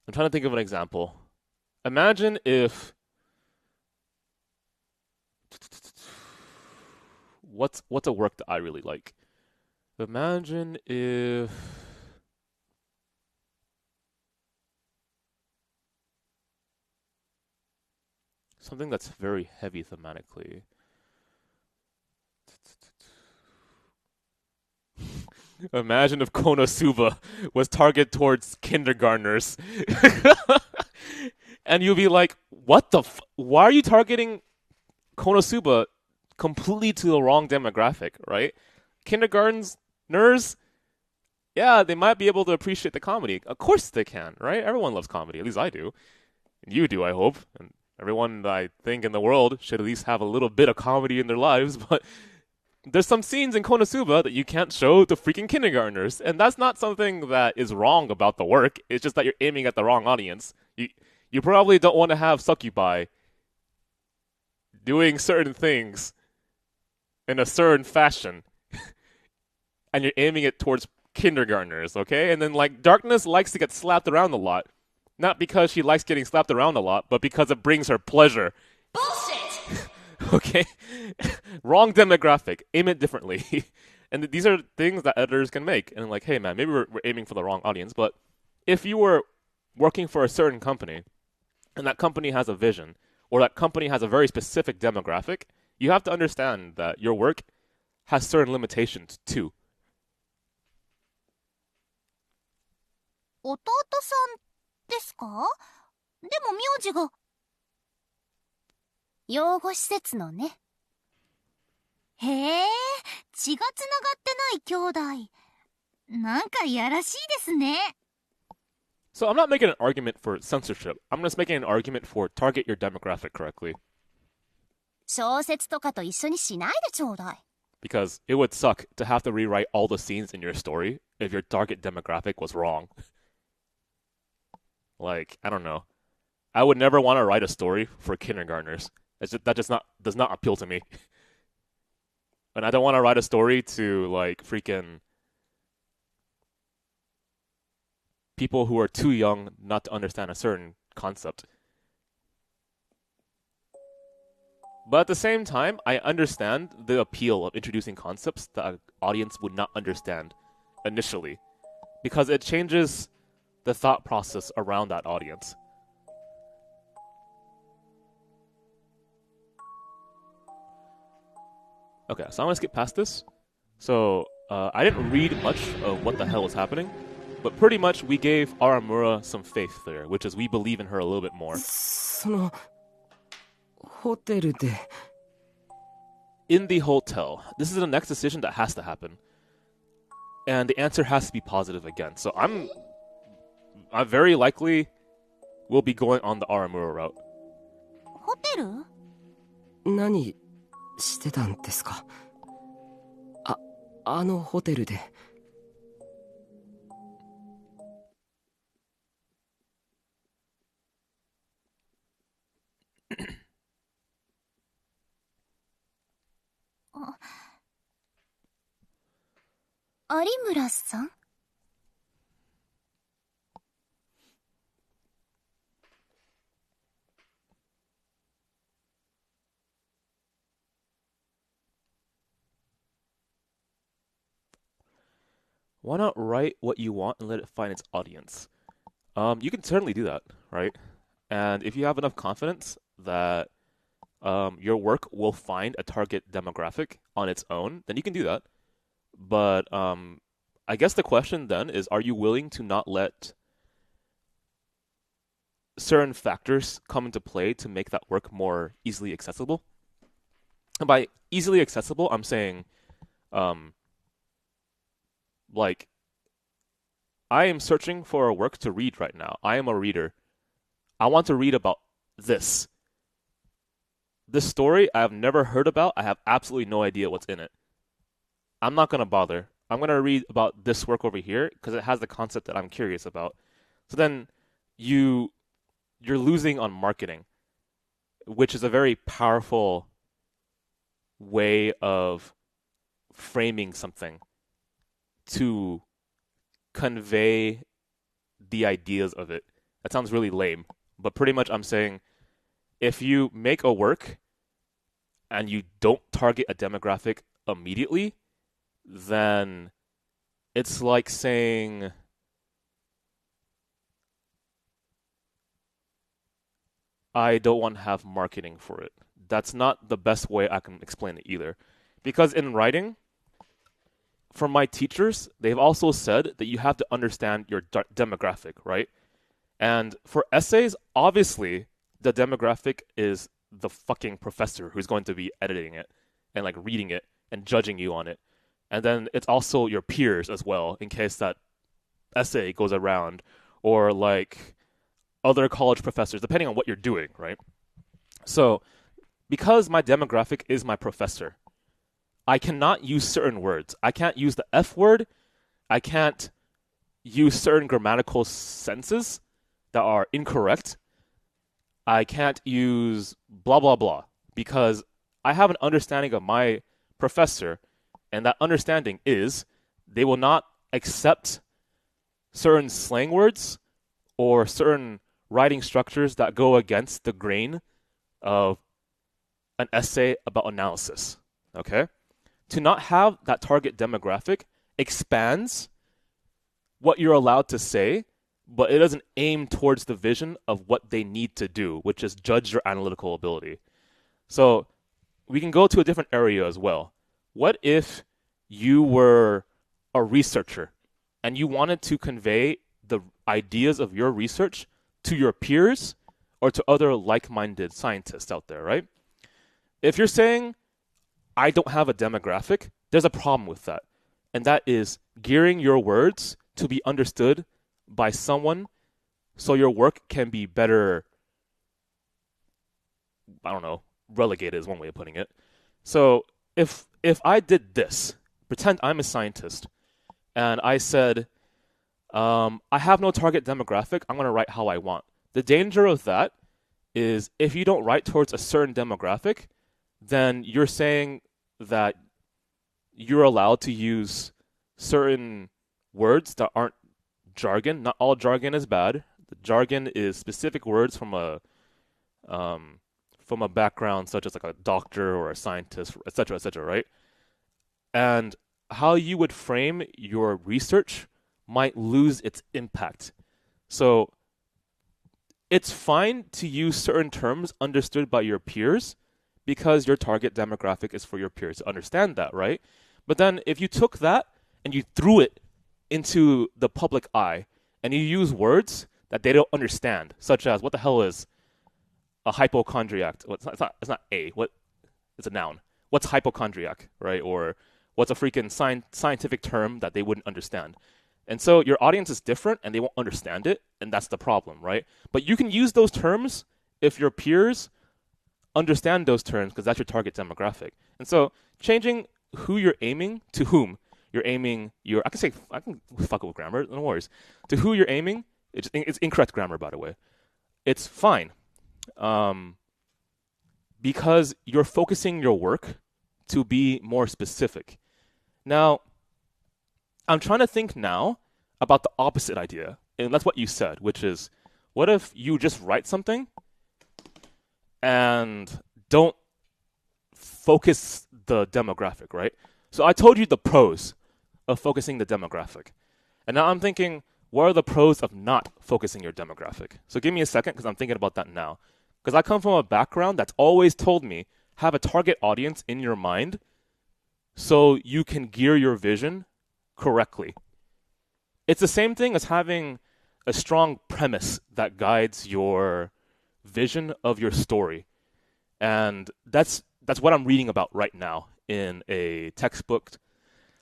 I'm trying to think of an example. Imagine if... What's a work that I really like? Imagine if... Something that's very heavy thematically. Imagine if Konosuba was targeted towards kindergartners. And you'll be like, what the why are you targeting Konosuba completely to the wrong demographic, right? Kindergartners, yeah, they might be able to appreciate the comedy. Of course they can, right? Everyone loves comedy. At least I do. And you do, I hope. And everyone, I think, in the world should at least have a little bit of comedy in their lives. But there's some scenes in Konosuba that you can't show to freaking kindergartners. And that's not something that is wrong about the work. It's just that you're aiming at the wrong audience. You probably don't want to have succubi doing certain things in a certain fashion. And you're aiming it towards kindergartners, okay? And then, like, Darkness likes to get slapped around a lot. Not because she likes getting slapped around a lot, but because it brings her pleasure. Bullshit! Okay? Wrong demographic. Aim it differently. And these are things that editors can make. And like, hey, man, maybe we're aiming for the wrong audience. But if you were working for a certain company, and that company has a vision, or that company has a very specific demographic, you have to understand that your work has certain limitations too. 弟さんですか？でも名字が養護施設のね。へえ、血がつながってない兄弟。なんかやらしいですね。So I'm not making an argument for censorship. I'm just making an argument for target your demographic correctly. 小説とかと一緒にしないでちょうだい。Because it would suck to have to rewrite all the scenes in your story if your target demographic was wrong. Like, I don't know. I would never want to write a story for kindergartners. That just does not appeal to me. And I don't want to write a story to, like, freaking people who are too young not to understand a certain concept. But at the same time, I understand the appeal of introducing concepts that an audience would not understand initially. Because it changes the thought process around that audience. Okay, so I'm going to skip past this. So, I didn't read much of what the hell was happening, but pretty much we gave Aramura some faith there, which is we believe in her a little bit more. そのホテルで in the hotel. This is the next decision that has to happen. And the answer has to be positive again. So I very likely will be going on the Aramura route. ホテル？何してたんですか？あのホテルで。有村さん？Why not write what you want and let it find its audience? You can certainly do that, right? And if you have enough confidence that your work will find a target demographic on its own, then you can do that. But I guess the question then is, are you willing to not let certain factors come into play to make that work more easily accessible? And by easily accessible, I'm saying, like, I am searching for a work to read right now. I am a reader. I want to read about this. This story I have never heard about. I have absolutely no idea what's in it. I'm not going to bother. I'm going to read about this work over here because it has the concept that I'm curious about. So then you're losing on marketing, which is a very powerful way of framing something to convey the ideas of it. That sounds really lame, but pretty much I'm saying if you make a work and you don't target a demographic immediately, then it's like saying I don't want to have marketing for it. That's not the best way I can explain it either. Because in writing, from my teachers, they've also said that you have to understand your demographic, right? And for essays, obviously, the demographic is the fucking professor who's going to be editing it and like reading it and judging you on it. And then it's also your peers as well, in case that essay goes around, or like other college professors, depending on what you're doing, right? So, because my demographic is my professor, I cannot use certain words. I can't use the F word. I can't use certain grammatical senses that are incorrect. I can't use blah, blah, blah, because I have an understanding of my professor, and that understanding is they will not accept certain slang words or certain writing structures that go against the grain of an essay about analysis, okay? To not have that target demographic expands what you're allowed to say, but it doesn't aim towards the vision of what they need to do, which is judge your analytical ability. So we can go to a different area as well. What if you were a researcher and you wanted to convey the ideas of your research to your peers or to other like-minded scientists out there, right? If you're saying, I don't have a demographic, there's a problem with that. And that is gearing your words to be understood by someone so your work can be better, I don't know, relegated is one way of putting it. So if I did this, pretend I'm a scientist, and I said, I have no target demographic, I'm going to write how I want. The danger of that is if you don't write towards a certain demographic, then you're saying that you're allowed to use certain words that aren't jargon. Not all jargon is bad. The jargon is specific words from a background such as like a doctor or a scientist, etc., right? And how you would frame your research might lose its impact. So it's fine to use certain terms understood by your peers because your target demographic is for your peers to understand that, right? But then if you took that and you threw it into the public eye and you use words that they don't understand, such as what the hell is a hypochondriac? Well, it's not a. What? It's a noun. what's hypochondriac, right? Or what's a freaking scientific term that they wouldn't understand. And so your audience is different and they won't understand it, and that's the problem, right? But you can use those terms if your peers understand those terms because that's your target demographic. And so changing who you're aiming to whom you're aiming I can fuck with grammar, no worries. To who you're aiming, it's incorrect grammar, by the way. It's fine. Because you're focusing your work to be more specific. Now, I'm trying to think now about the opposite idea, and that's what you said, which is, what if you just write something and don't focus the demographic, right? So I told you the pros of focusing the demographic. And now I'm thinking, what are the pros of not focusing your demographic? So give me a second because I'm thinking about that now. Because I come from a background that's always told me, have a target audience in your mind so you can gear your vision correctly. It's the same thing as having a strong premise that guides your vision of your story. And that's what I'm reading about right now in a textbook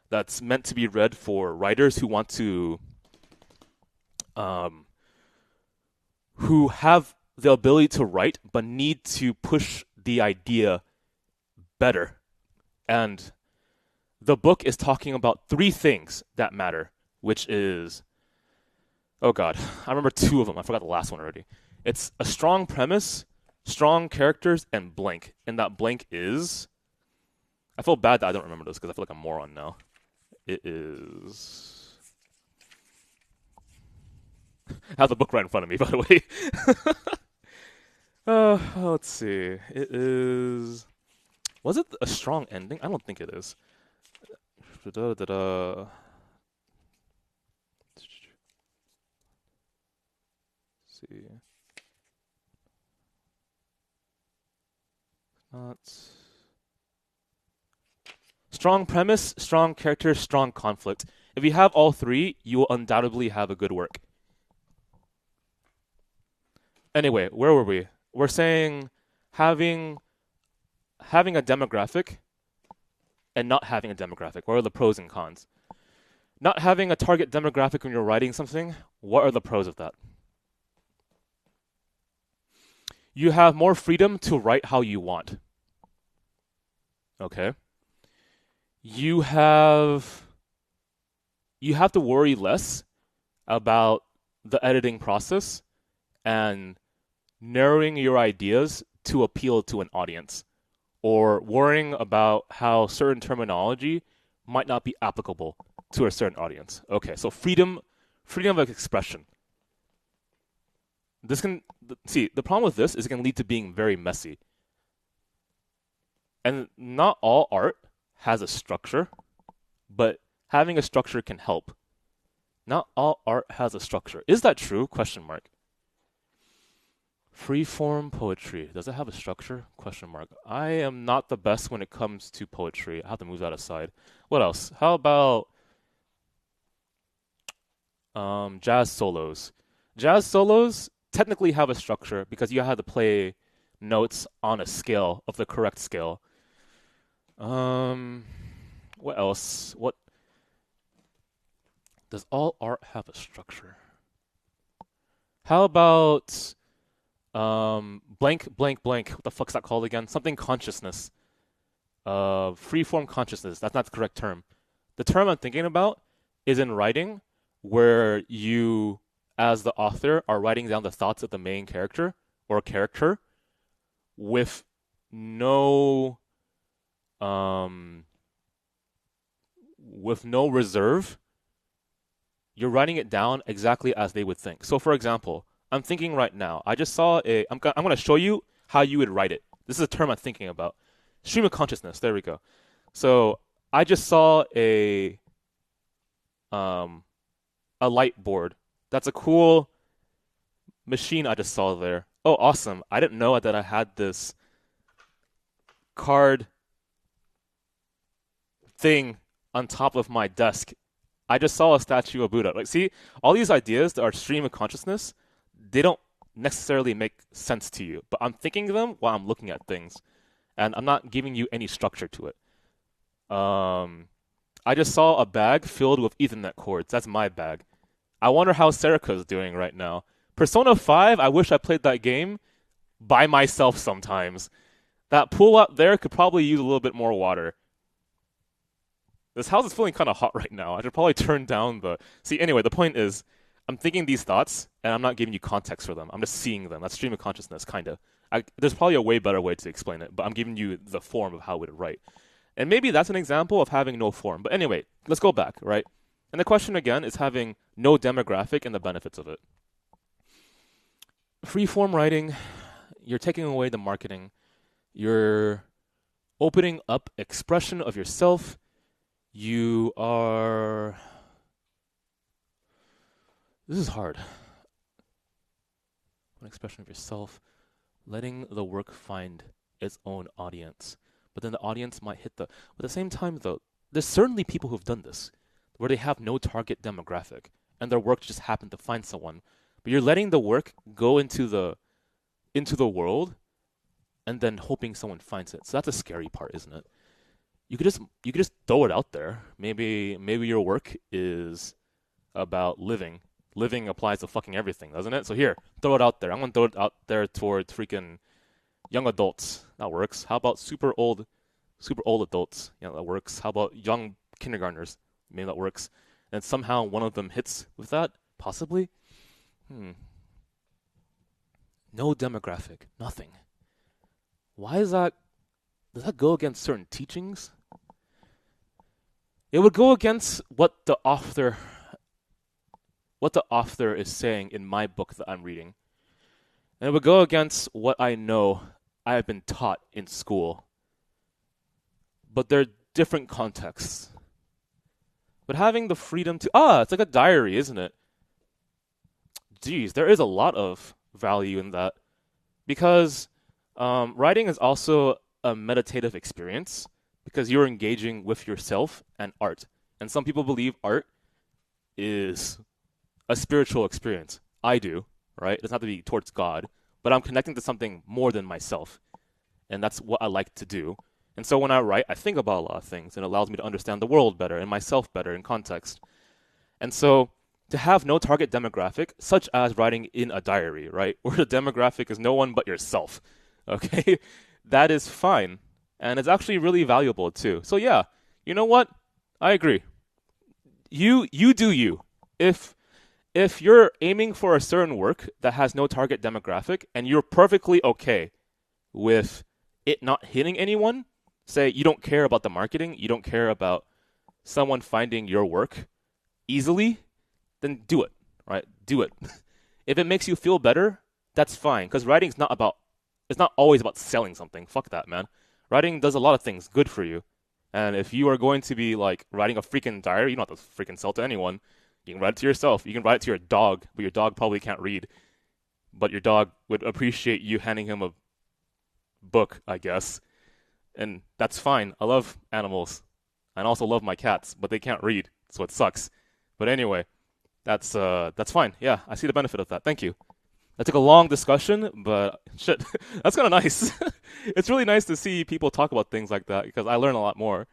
that's meant to be read for writers who want to who have the ability to write but need to push the idea better. And the book is talking about 3 things that matter, which is, oh God, I remember 2 of them. I forgot the last one already. It's a strong premise, strong characters, and blank. And that blank is, I feel bad that I don't remember this because I feel like I'm a moron now. It is, I have the book right in front of me, by the way. Let's see. It is, was it a strong ending? I don't think it is. See. Not strong premise, strong character, strong conflict. If you have all 3, you will undoubtedly have a good work. Anyway, where were we? We're saying having a demographic and not having a demographic. What are the pros and cons? Not having a target demographic when you're writing something, what are the pros of that? You have more freedom to write how you want. Okay. You have to worry less about the editing process and narrowing your ideas to appeal to an audience, or worrying about how certain terminology might not be applicable to a certain audience. Okay, so freedom of expression. This can, see, the problem with this is it can lead to being very messy. And not all art has a structure, but having a structure can help. Not all art has a structure. Is that true? Question mark. Freeform poetry. Does it have a structure? Question mark. I am not the best when it comes to poetry. I have to move that aside. What else? How about jazz solos? Jazz solos technically have a structure because you have to play notes on a scale of the correct scale. What else? What does all art have a structure? How about blank blank blank? What the fuck's that called again? Something consciousness. Freeform consciousness. That's not the correct term. The term I'm thinking about is in writing, where you, as the author, are writing down the thoughts of the main character or character with no reserve. You're writing it down exactly as they would think. So, for example, I'm thinking right now. I just saw I'm going to show you how you would write it. This is a term I'm thinking about. Stream of consciousness. There we go. So I just saw a light board. That's a cool machine I just saw there. Oh, awesome. I didn't know that I had this card thing on top of my desk. I just saw a statue of Buddha. Like, see, all these ideas that are stream of consciousness, they don't necessarily make sense to you, but I'm thinking of them while I'm looking at things. and I'm not giving you any structure to it. I just saw a bag filled with Ethernet cords. That's my bag. I wonder how Serica's doing right now. Persona 5, I wish I played that game by myself sometimes. That pool out there could probably use a little bit more water. This house is feeling kind of hot right now. I should probably turn down the... See, anyway, the point is, I'm thinking these thoughts, and I'm not giving you context for them. I'm just seeing them. That's stream of consciousness, kind of. There's probably a way better way to explain it, but I'm giving you the form of how it would write. And maybe that's an example of having no form. But anyway, let's go back, right? And the question again is having no demographic and the benefits of it. Free-form writing, you're taking away the marketing. You're opening up expression of yourself. You are... This is hard. An expression of yourself. Letting the work find its own audience. But then the audience might hit the... But at the same time, though, there's certainly people who've done this, where they have no target demographic, and their work just happened to find someone. But you're letting the work go into the world, and then hoping someone finds it. So that's a scary part, isn't it? You could just throw it out there. Maybe your work is about living. Living applies to fucking everything, doesn't it? So here, throw it out there. I'm gonna throw it out there towards freaking young adults. That works. How about super old adults? Yeah, that works. How about young kindergartners? Maybe that works. And somehow one of them hits with that? Possibly? No demographic. Nothing. Why is that? Does that go against certain teachings? It would go against what the author is saying in my book that I'm reading. And it would go against what I know I have been taught in school. But they're different contexts. But having the freedom to... it's like a diary, isn't it? Geez, there is a lot of value in that. Because writing is also a meditative experience. Because you're engaging with yourself and art. And some people believe art is a spiritual experience. I do, right? It doesn't have to be towards God. But I'm connecting to something more than myself. And that's what I like to do. And so when I write, I think about a lot of things. And it allows me to understand the world better and myself better in context. And so to have no target demographic, such as writing in a diary, right? Where the demographic is no one but yourself. Okay? That is fine. And it's actually really valuable too. So yeah, you know what? I agree. You do you. If you're aiming for a certain work that has no target demographic and you're perfectly okay with it not hitting anyone, say you don't care about the marketing, you don't care about someone finding your work easily, then do it, right? Do it. If it makes you feel better, that's fine. Because writing's it's not always about selling something. Fuck that, man. Writing does a lot of things good for you. And if you are going to be like writing a freaking diary, you don't have to freaking sell to anyone. You can write it to yourself. You can write it to your dog, but your dog probably can't read. But your dog would appreciate you handing him a book, I guess. And that's fine. I love animals. I also love my cats, but they can't read, so it sucks. But anyway, that's fine. Yeah, I see the benefit of that. Thank you. That took a long discussion, but shit, that's kind of nice. It's really nice to see people talk about things like that because I learn a lot more.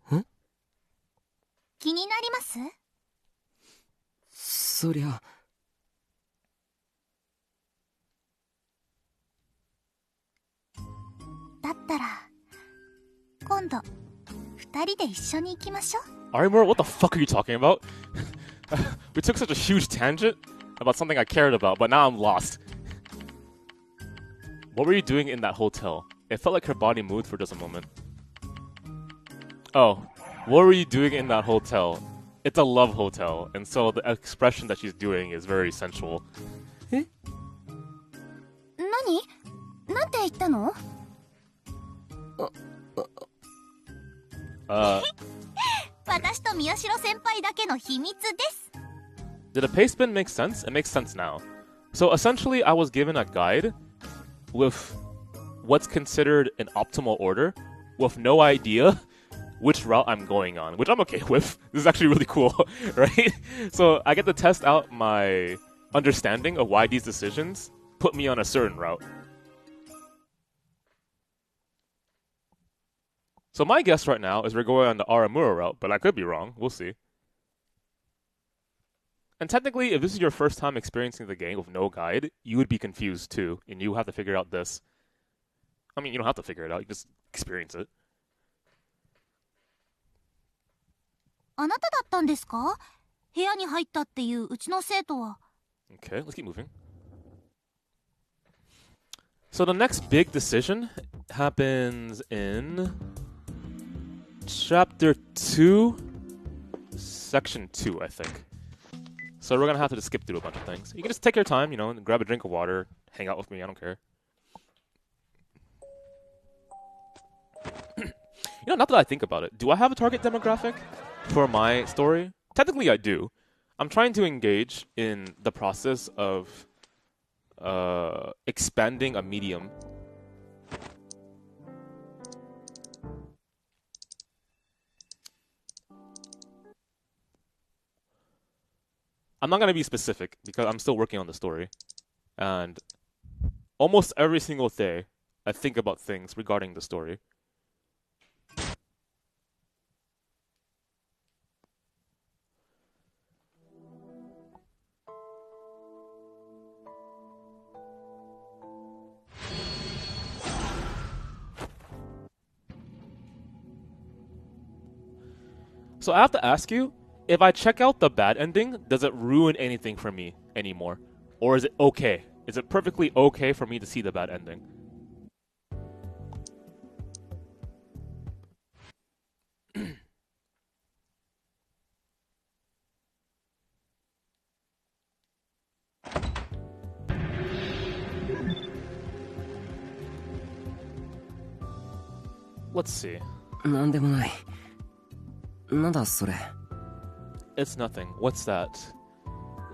Huh? 気になります?そりゃ。だったら今度二人で一緒に行きましょう。 Armor, what the fuck are you talking about? We took such a huge tangent about something I cared about, but now I'm lost. What were you doing in that hotel? It felt like her body moved for just a moment. Oh, what were you doing in that hotel? It's a love hotel, and so the expression that she's doing is very sensual. 何?なんて言ったの?私と宮代先輩だけの秘密です。 Did a paste bin make sense? It makes sense now. So essentially, I was given a guide with what's considered an optimal order with no idea which route I'm going on, which I'm okay with. This is actually really cool, right? So I get to test out my understanding of why these decisions put me on a certain route. So my guess right now is we're going on the Aramura route, but I could be wrong. We'll see. And technically, if this is your first time experiencing the game with no guide, you would be confused too, and you have to figure out this. I mean, you don't have to figure it out, you just experience it. あなただったんですか？部屋に入ったっていううちの生徒は。 Okay, let's keep moving. So the next big decision happens in Chapter 2, Section 2, I think. So we're gonna have to just skip through a bunch of things. You can just take your time, and grab a drink of water, hang out with me, I don't care. Now that I think about it, do I have a target demographic for my story? Technically, I do. I'm trying to engage in the process of expanding a medium. I'm not going to be specific because I'm still working on the story. And almost every single day, I think about things regarding the story. So I have to ask you, if I check out the bad ending, does it ruin anything for me anymore? Or is it okay? Is it perfectly okay for me to see the bad ending? Let's see. なんでもない。なんだそれ。 It's nothing. What's that?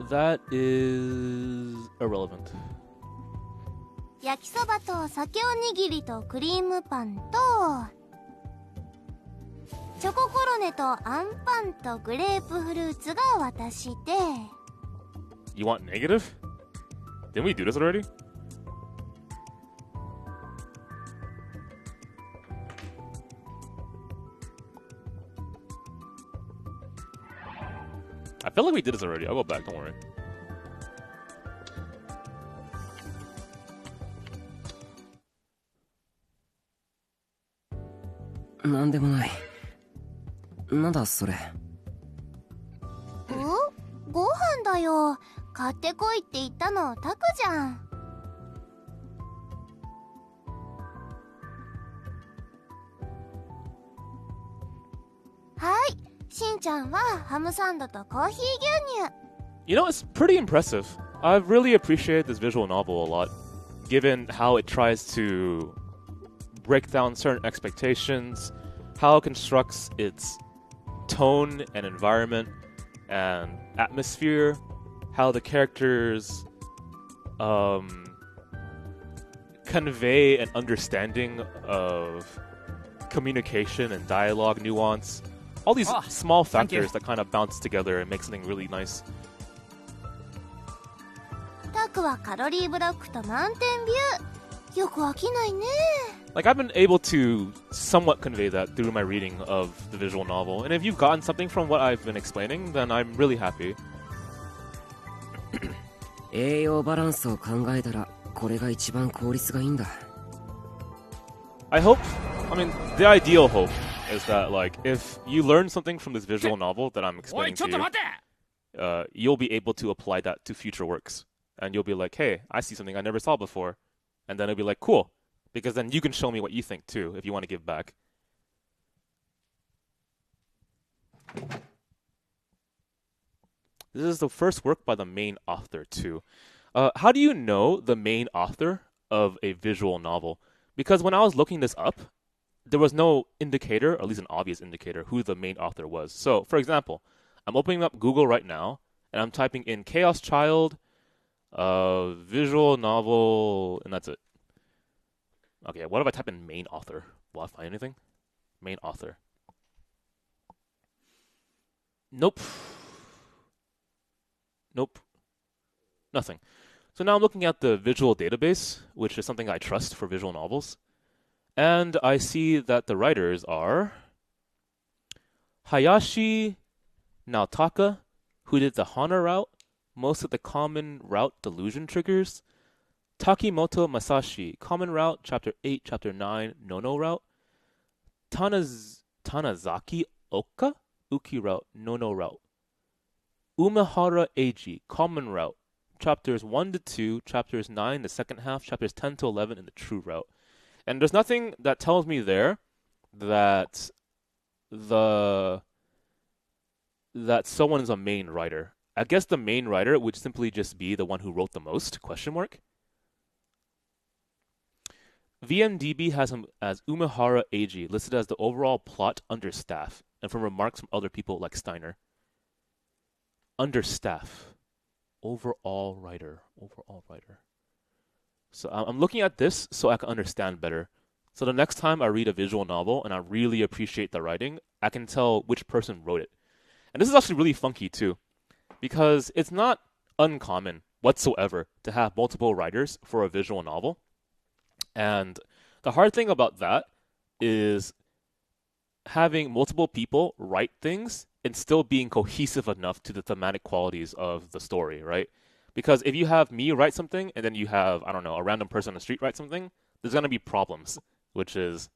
That is irrelevant. 焼きそばと酒おにぎりとクリームパンとチョココロネとアンパンとグレープフルーツが私で You want negative? Didn't we do this already? I feel like we did this already. I'll go back, don't worry. Oh? ご飯だよ。買ってこいって言ったのタクじゃん。はい。しんちゃんはハムサンドとコーヒー牛乳。You know, it's pretty impressive. I really appreciate this visual novel a lot, given how it tries to break down certain expectations, how it constructs its tone and environment and atmosphere, how the characters convey an understanding of communication and dialogue nuance. All these small factors that kind of bounce together and make something really nice. タクはカロリーブロックとマウンテンビュー。よく飽きないね。Like, I've been able to somewhat convey that through my reading of the visual novel. And if you've gotten something from what I've been explaining, then I'm really happy. 栄養バランスを考えたらこれが一番効率がいいんだ。I mean, the ideal hope is that, like, if you learn something from this visual novel that I'm explaining to you, you'll be able to apply that to future works. And you'll be like, hey, I see something I never saw before. And then it'll be like, cool. Because then you can show me what you think, too, if you want to give back. This is the first work by the main author, too. How do you know the main author of a visual novel? Because when I was looking this up, there was no indicator, or at least an obvious indicator, who the main author was. So, for example, I'm opening up Google right now, and I'm typing in Chaos Child, visual novel, and that's it. Okay, what if I type in main author? Will I find anything? Main author. Nope. Nope. Nothing. So now I'm looking at the visual database, which is something I trust for visual novels. And I see that the writers are Hayashi Naotaka, who did the Hana route, most of the common route delusion triggers. Takimoto Masashi, common route, chapter 8, chapter 9, Nono route. Tanazaki Oka, Uki route, Nono route. Umehara Eiji, common route, chapters 1 to 2, chapters 9, the second half, chapters 10 to 11 in the true route. And there's nothing that tells me there that someone is a main writer. I guess the main writer would simply just be the one who wrote the most, question mark. VMDB has him as Umehara Eiji, listed as the overall plot under staff, and from remarks from other people like Steiner. Under staff. Overall writer. So I'm looking at this so I can understand better. So the next time I read a visual novel and I really appreciate the writing, I can tell which person wrote it. And this is actually really funky too, because it's not uncommon whatsoever to have multiple writers for a visual novel. And the hard thing about that is having multiple people write things and still being cohesive enough to the thematic qualities of the story, right? Because if you have me write something and then you have, I don't know, a random person on the street write something, there's going to be problems, which is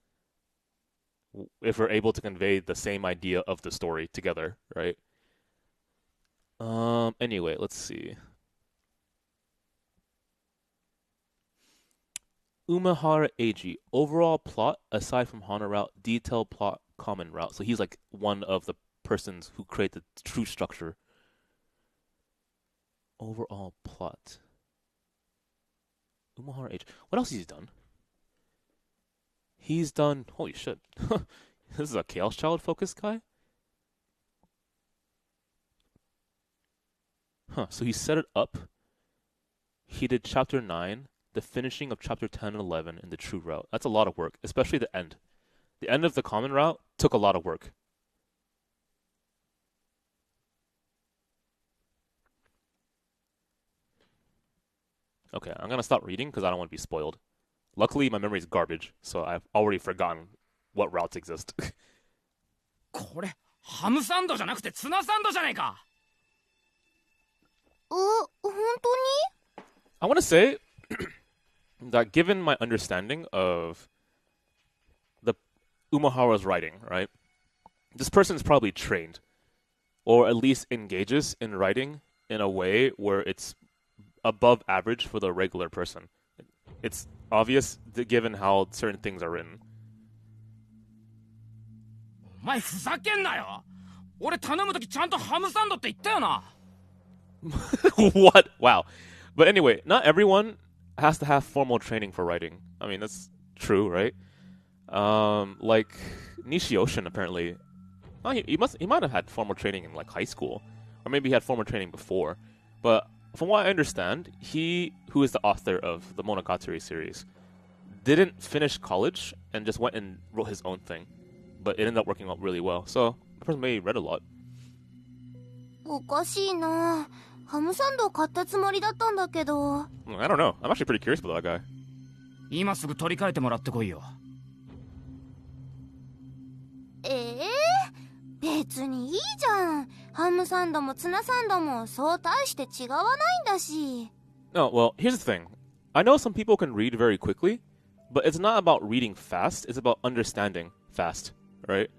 if we're able to convey the same idea of the story together, right? Anyway, let's see. Umehara Eiji, overall plot aside from Hana route, detailed plot, common route. So he's like one of the persons who create the true structure. Overall plot. Umehara Eiji. What else has he done? He's done. Holy shit! This is a Chaos Child focused guy. Huh. So he set it up. He did chapter 9. The finishing of chapter 10 and 11 in the true route. That's a lot of work, especially the end. The end of the common route took a lot of work. Okay, I'm going to stop reading because I don't want to be spoiled. Luckily, my memory is garbage, so I've already forgotten what routes exist. これハムサンドじゃなくてツナサンドじゃないか。本当に？ I want to say that given my understanding of the Umehara's writing, right? This person is probably trained, or at least engages in writing in a way where it's above average for the regular person. It's obvious given how certain things are written. お前ふざけんなよ。俺頼むときちゃんとハムサンドって言ったよな。What? Wow. But anyway, not everyone has to have formal training for writing. I mean, that's true, right? Like Nishi Ocean apparently. Oh, he might have had formal training in like high school, or maybe he had formal training before. But from what I understand, he, who is the author of the Monogatari series, didn't finish college and just went and wrote his own thing. But it ended up working out really well. So the person may have read a lot. おかしいな。ハムサンドを買ったつもりだったんだけど。I don't know. I'm actually pretty curious about that guy. 今すぐ取り替えてもらってこいよ。別にいいじゃん。ハムサンドもツナサンドもそう大して違わないんだし。No, well, here's the thing. I know some people can read very quickly, but it's not about reading fast. It's about understanding fast, right?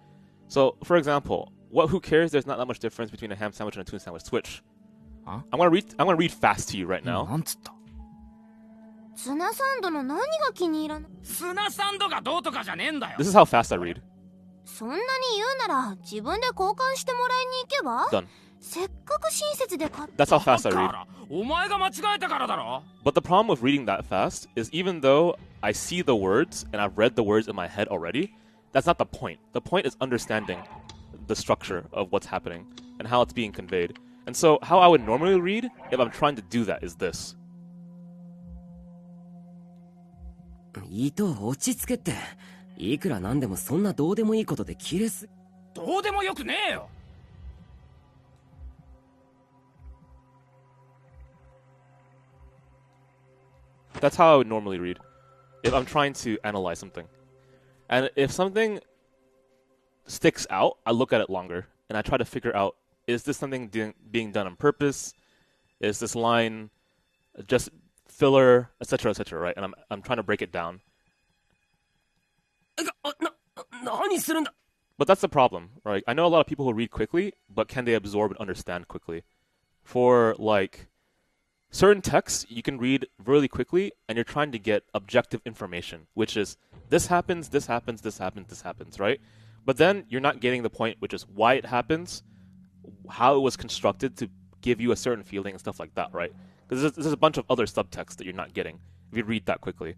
So, for example, who cares? There's not that much difference between a ham sandwich and a tuna sandwich. Switch. Huh? I'm gonna read fast to you right now. なんつった？ツナサンドの何が気に入らない？ツナサンドがどうとかじゃねえんだよ。 This is how fast I read. そんなに言うなら自分で交換してもらいに行けば？ Done. せっかく親切で買っ That's how fast I だ read. からお前が間違えたからだろ。 But the problem with reading that fast is even though I see the words and I've read the words in my head already, that's not the point. The point is understanding the structure of what's happening and how it's being conveyed. And so how I would normally read if I'm trying to do that is this. 糸を落ち着けって。いくらなんでもそんなどうでもいいことでキレす。どうでもよくねえよ。That's how I would normally read if I'm trying to analyze something. And if something sticks out, I look at it longer and I try to figure out, is this something being done on purpose? Is this line just filler, etc., etc., right? And I'm trying to break it down. But that's the problem, right? I know a lot of people who read quickly, but can they absorb and understand quickly? For like certain texts, you can read really quickly and you're trying to get objective information, which is this happens, this happens, this happens, this happens, right? But then you're not getting the point, which is why it happens, how it was constructed to give you a certain feeling and stuff like that, right? Because there's a bunch of other subtext that you're not getting if you read that quickly.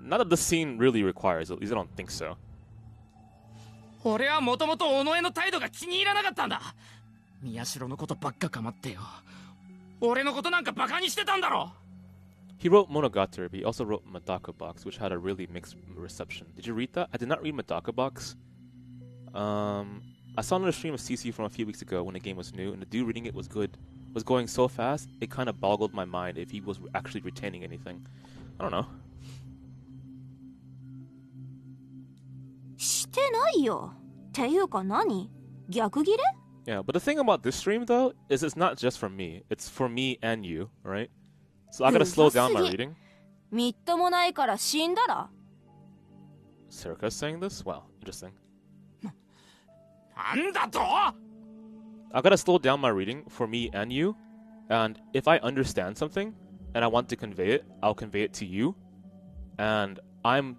Not that the scene really requires, at least I don't think so. 俺はもともと尾上の態度が気に入らなかったんだ。宮代のことばっか構ってよ。俺のことなんかバカにしてたんだろ。He wrote Monogatari, but he also wrote Medaka Box, which had a really mixed reception. Did you read that? I did not read Medaka Box. I saw another stream of CC from a few weeks ago when the game was new, and the dude reading it was good. Was going so fast, it kind of boggled my mind if he was actually retaining anything. I don't know. してないよ。っていうか何？逆ギレ？ Yeah, but the thing about this stream though is it's not just for me. It's for me and you, right? So I gotta slow down my reading. みっともないから死んだら。Serica's saying this? Wow, interesting. なんだと？ I gotta slow down my reading for me and you. And if I understand something and I want to convey it, I'll convey it to you. And I'm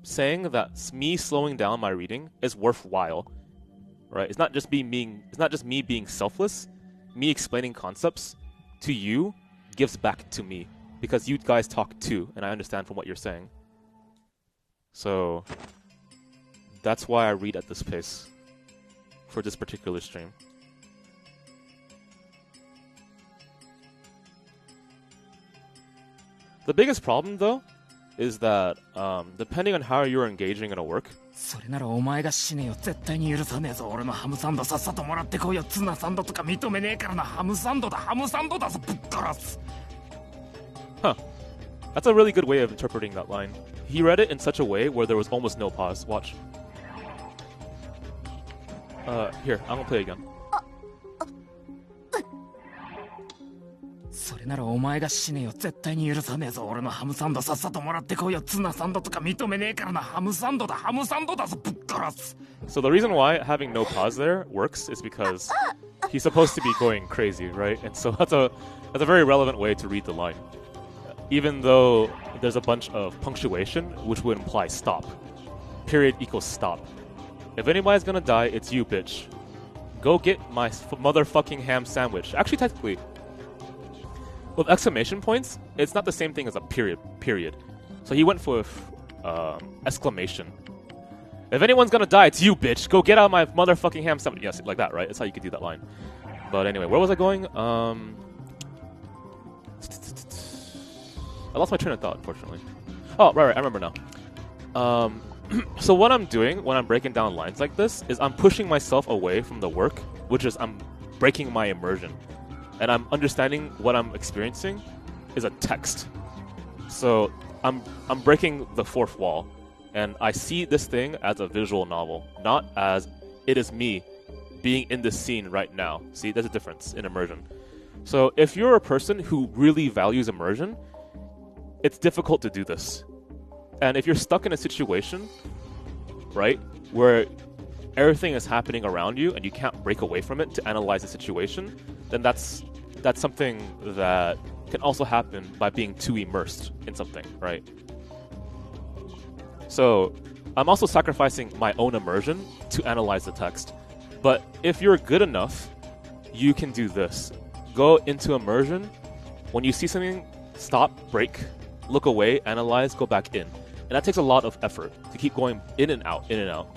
saying that me slowing down my reading is worthwhile, right? It's not just me being selfless. Me explaining concepts to you gives back to me because you guys talk too, and I understand from what you're saying. So that's why I read at this pace for this particular stream. The biggest problem, though, is that depending on how you're engaging in a work, それならお前が死ねよ。絶対に許さねえぞ。俺のハムサンドさっさともらってこいよ。ツナサンドとか認めねえからな。ハムサンドだ、ハムサンドだぞ。ぶっ殺す。 Huh. That's a really good way of interpreting that line. He read it in such a way where there was almost no pause. Watch. Here, I'm gonna play again. それならお前が死ねよ。絶対に許さねえぞ。俺のハムサンドさっさともらってこいよ。ツナサンドとか認めねえからな。ハムサンドだ、ハムサンドだぞ。ぶっ殺す。 So the reason why having no pause there works is because he's supposed to be going crazy, right? And so that's a very relevant way to read the line. Even though there's a bunch of punctuation, which would imply stop. Period equals stop. If anybody's gonna die, it's you, bitch. Go get my motherfucking ham sandwich. Actually, technically, with exclamation points, it's not the same thing as a period. So he went with exclamation. If anyone's gonna die, it's you, bitch. Go get out my motherfucking ham sandwich. Yes, like that, right? That's how you could do that line. But anyway, where was I going? I lost my train of thought, unfortunately. Oh, right, I remember now. So what I'm doing when I'm breaking down lines like this is I'm pushing myself away from the work, which is I'm breaking my immersion. And I'm understanding what I'm experiencing is a text. So I'm breaking the fourth wall. And I see this thing as a visual novel, not as it is me being in this scene right now. See, there's a difference in immersion. So if you're a person who really values immersion, it's difficult to do this. And if you're stuck in a situation, right, where everything is happening around you and you can't break away from it to analyze the situation, then that's something that can also happen by being too immersed in something, right? So I'm also sacrificing my own immersion to analyze the text. But if you're good enough, you can do this. Go into immersion. When you see something, stop, break, look away, analyze, go back in. And that takes a lot of effort to keep going in and out, in and out.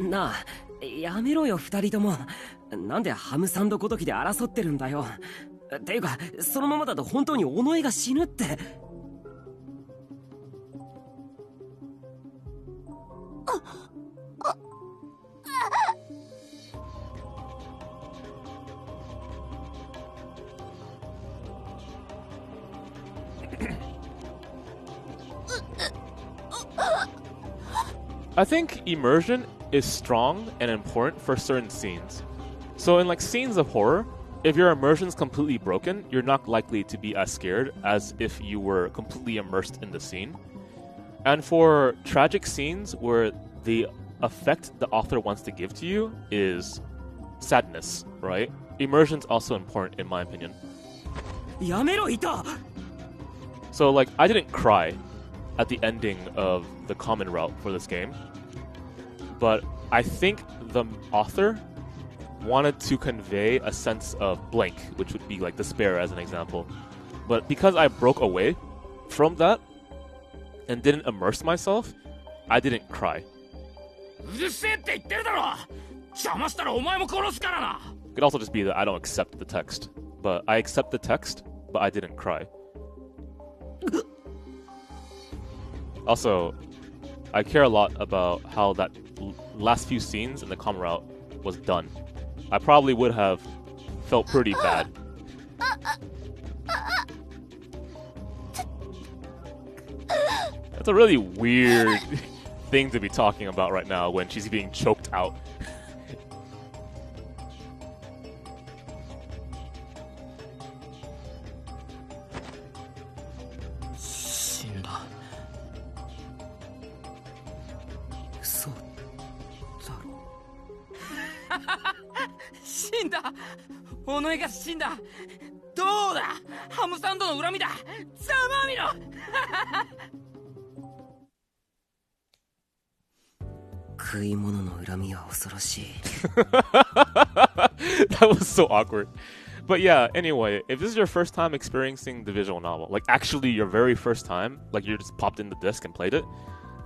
なあ、やめろよ二人とも。なんでハムサンドごときで争ってるんだよ。っていうか、そのままだと本当に尾上が死ぬって。I think immersion is strong and important for certain scenes. So in like scenes of horror, if your immersion's completely broken, you're not likely to be as scared as if you were completely immersed in the scene. And for tragic scenes where the effect the author wants to give to you is sadness, right? Immersion's also important in my opinion. So like I didn't cry at the ending of the common route for this game, but I think the author wanted to convey a sense of blank, which would be like despair as an example. But because I broke away from that and didn't immerse myself, I didn't cry. It could also just be that I don't accept the text. But I accept the text, but I didn't cry. Also, I care a lot about how that last few scenes in the common route was done. I probably would have felt pretty bad. That's a really weird thing to be talking about right now when she's being choked out. That was so awkward. But yeah, anyway, if this is your first time experiencing the visual novel, like actually your very first time, like you just popped in the disc and played it,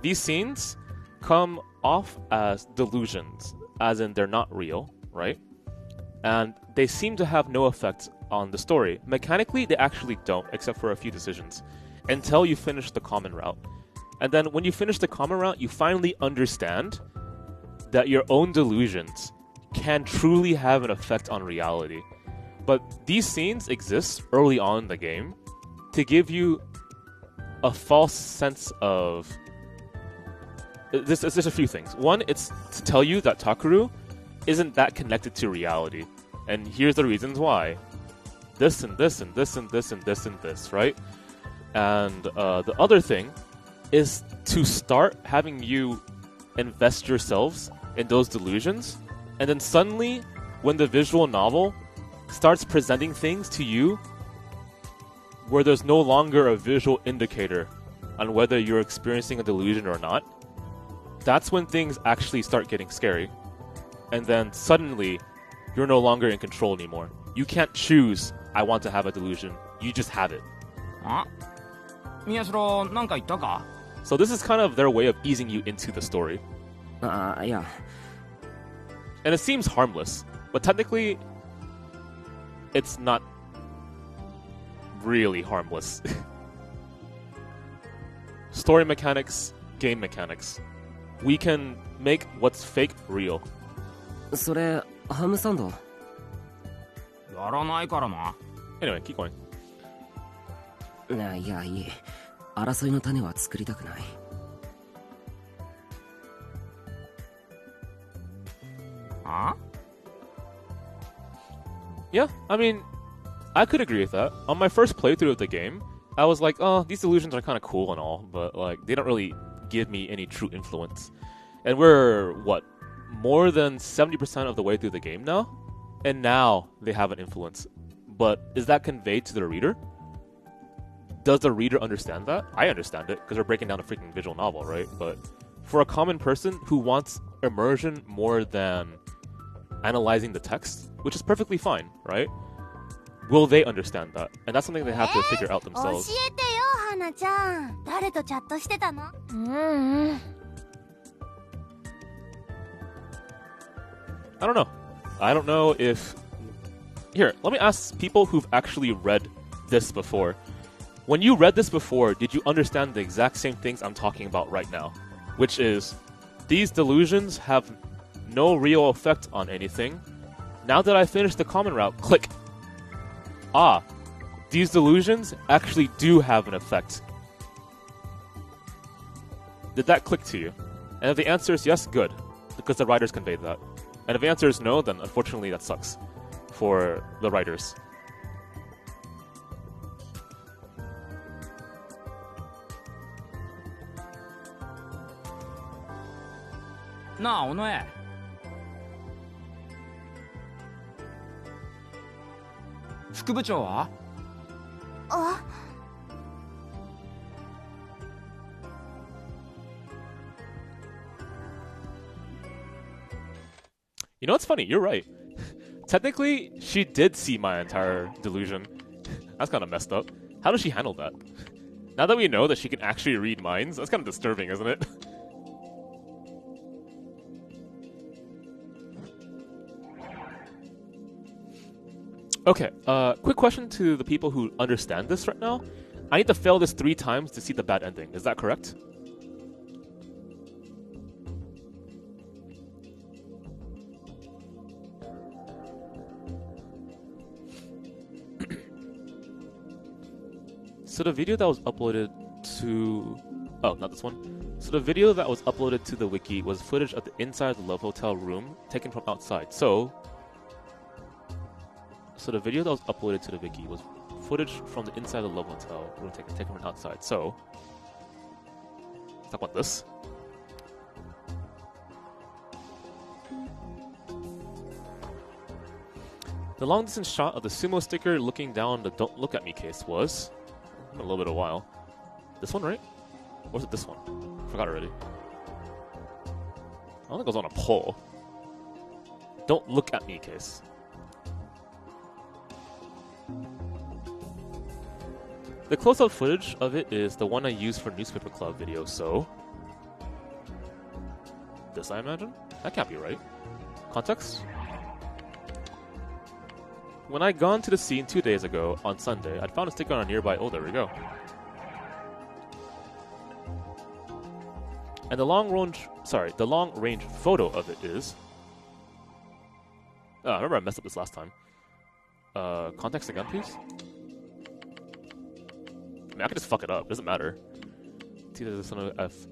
these scenes come off as delusions, as in they're not real, right? And they seem to have no effect on the story. Mechanically, they actually don't, except for a few decisions, until you finish the common route. And then when you finish the common route, you finally understand that your own delusions can truly have an effect on reality. But these scenes exist early on in the game to give you a false sense of... There's a few things. One, it's to tell you that Takeru isn't that connected to reality. And here's the reasons why. This and this and this and this and this and this, right? And the other thing is to start having you invest yourselves in those delusions, and then suddenly, when the visual novel starts presenting things to you where there's no longer a visual indicator on whether you're experiencing a delusion or not, that's when things actually start getting scary. And then suddenly, you're no longer in control anymore. You can't choose, I want to have a delusion. You just have it. So this is kind of their way of easing you into the story. Yeah. And it seems harmless, but technically, it's not really harmless. Story mechanics, game mechanics. We can make what's fake real. それ、ハムサンド。やらないからな。Anyway, keep going. いや、いい。争いの種は作りたくない。Yeah, I mean, I could agree with that. On my first playthrough of the game, I was like, oh, these illusions are kind of cool and all, but like they don't really give me any true influence. And we're, what, more than 70% of the way through the game now? And now they have an influence. But is that conveyed to the reader? Does the reader understand that? I understand it, because we're breaking down a freaking visual novel, right? But for a common person who wants immersion more than analyzing the text, which is perfectly fine, right? Will they understand that? And that's something they have to figure out themselves. I don't know. I don't know if... Here, let me ask people who've actually read this before. When you read this before, did you understand the exact same things I'm talking about right now? Which is, these delusions have no real effect on anything. Now that I finished the common route, click. Ah, these delusions actually do have an effect. Did that click to you? And if the answer is yes, good, because the writers conveyed that. And if the answer is no, then unfortunately that sucks for the writers. Na, 尾上。副部長は？あ、You know what's funny? You're right. Technically, she did see my entire delusion. That's kind of messed up. How does she handle that? Now that we know that she can actually read minds, that's kind of disturbing, isn't it? Okay, quick question to the people who understand this right now. I need to fail this 3 times to see the bad ending. Is that correct? So the video that was uploaded to... Oh, not this one. So the video that was uploaded to the wiki was footage of the inside of the Love Hotel room taken from outside. So the video that was uploaded to the wiki was footage from the inside of the Love Hotel room taken from outside. So let's talk about this. The long distance shot of the sumo sticker looking down the "Don't Look at Me" case was... a little bit of a while. This one, right? Or was it this one? Forgot already. I don't think it was on a poll. Don't look at me case. The close-up footage of it is the one I used for Newspaper Club video, so... This, I imagine? That can't be right. Context? When I'd gone to the scene 2 days ago, on Sunday, I'd found a sticker on a nearby... Oh, there we go. And the long-range photo of it is... Oh, I remember I messed up this last time. Context again, please? I mean, I can just fuck it up. Doesn't matter.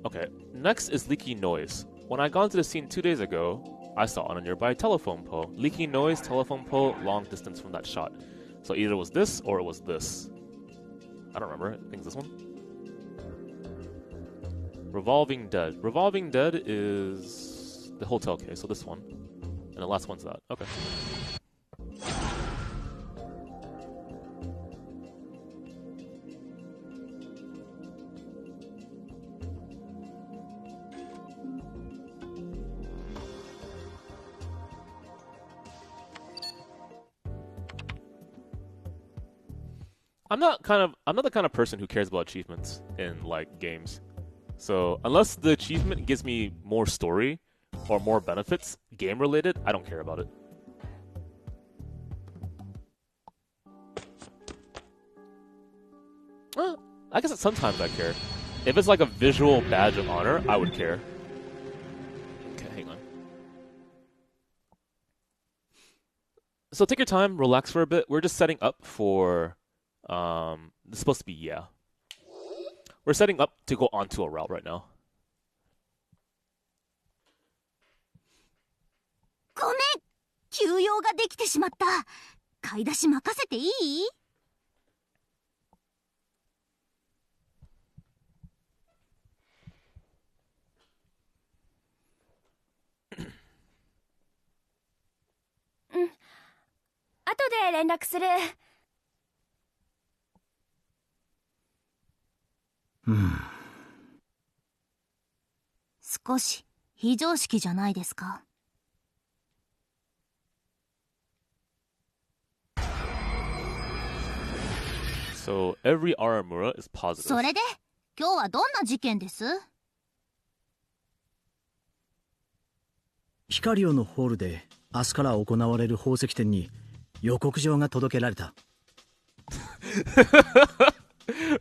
Okay. Next is leaky noise. When I'd gone to the scene 2 days ago, I saw on a nearby telephone pole. Leaky noise, telephone pole, long distance from that shot. So either it was this or it was this. I don't remember. I think it's this one. Revolving Dead. Revolving Dead is the hotel case, so this one. And the last one's that. Okay. I'm not the kind of person who cares about achievements in like games. So unless the achievement gives me more story or more benefits, game related, I don't care about it. I guess sometimes I care. If it's like a visual badge of honor, I would care. Okay, hang on. So take your time, relax for a bit. We're just setting up for this is supposed to be yeah. We're setting up to go onto a route right now. ごめん、休養ができてしまった。買い出し任せていい？うん。後で連絡する。少し非常識じゃないですか。So every Aramura is positive. それで今日はどんな事件です？ヒカリオのホールで明日から行われる宝石店に予告状が届けられた。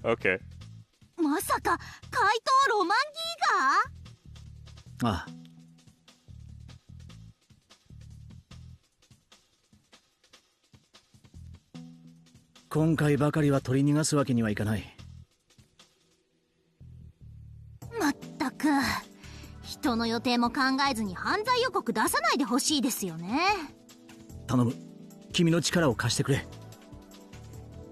Okay. まさか怪盗ロマンギーガー？ああ。今回ばかりは取り逃がすわけにはいかない。まったく、人の予定も考えずに犯罪予告出さないでほしいですよね。頼む、君の力を貸してくれ。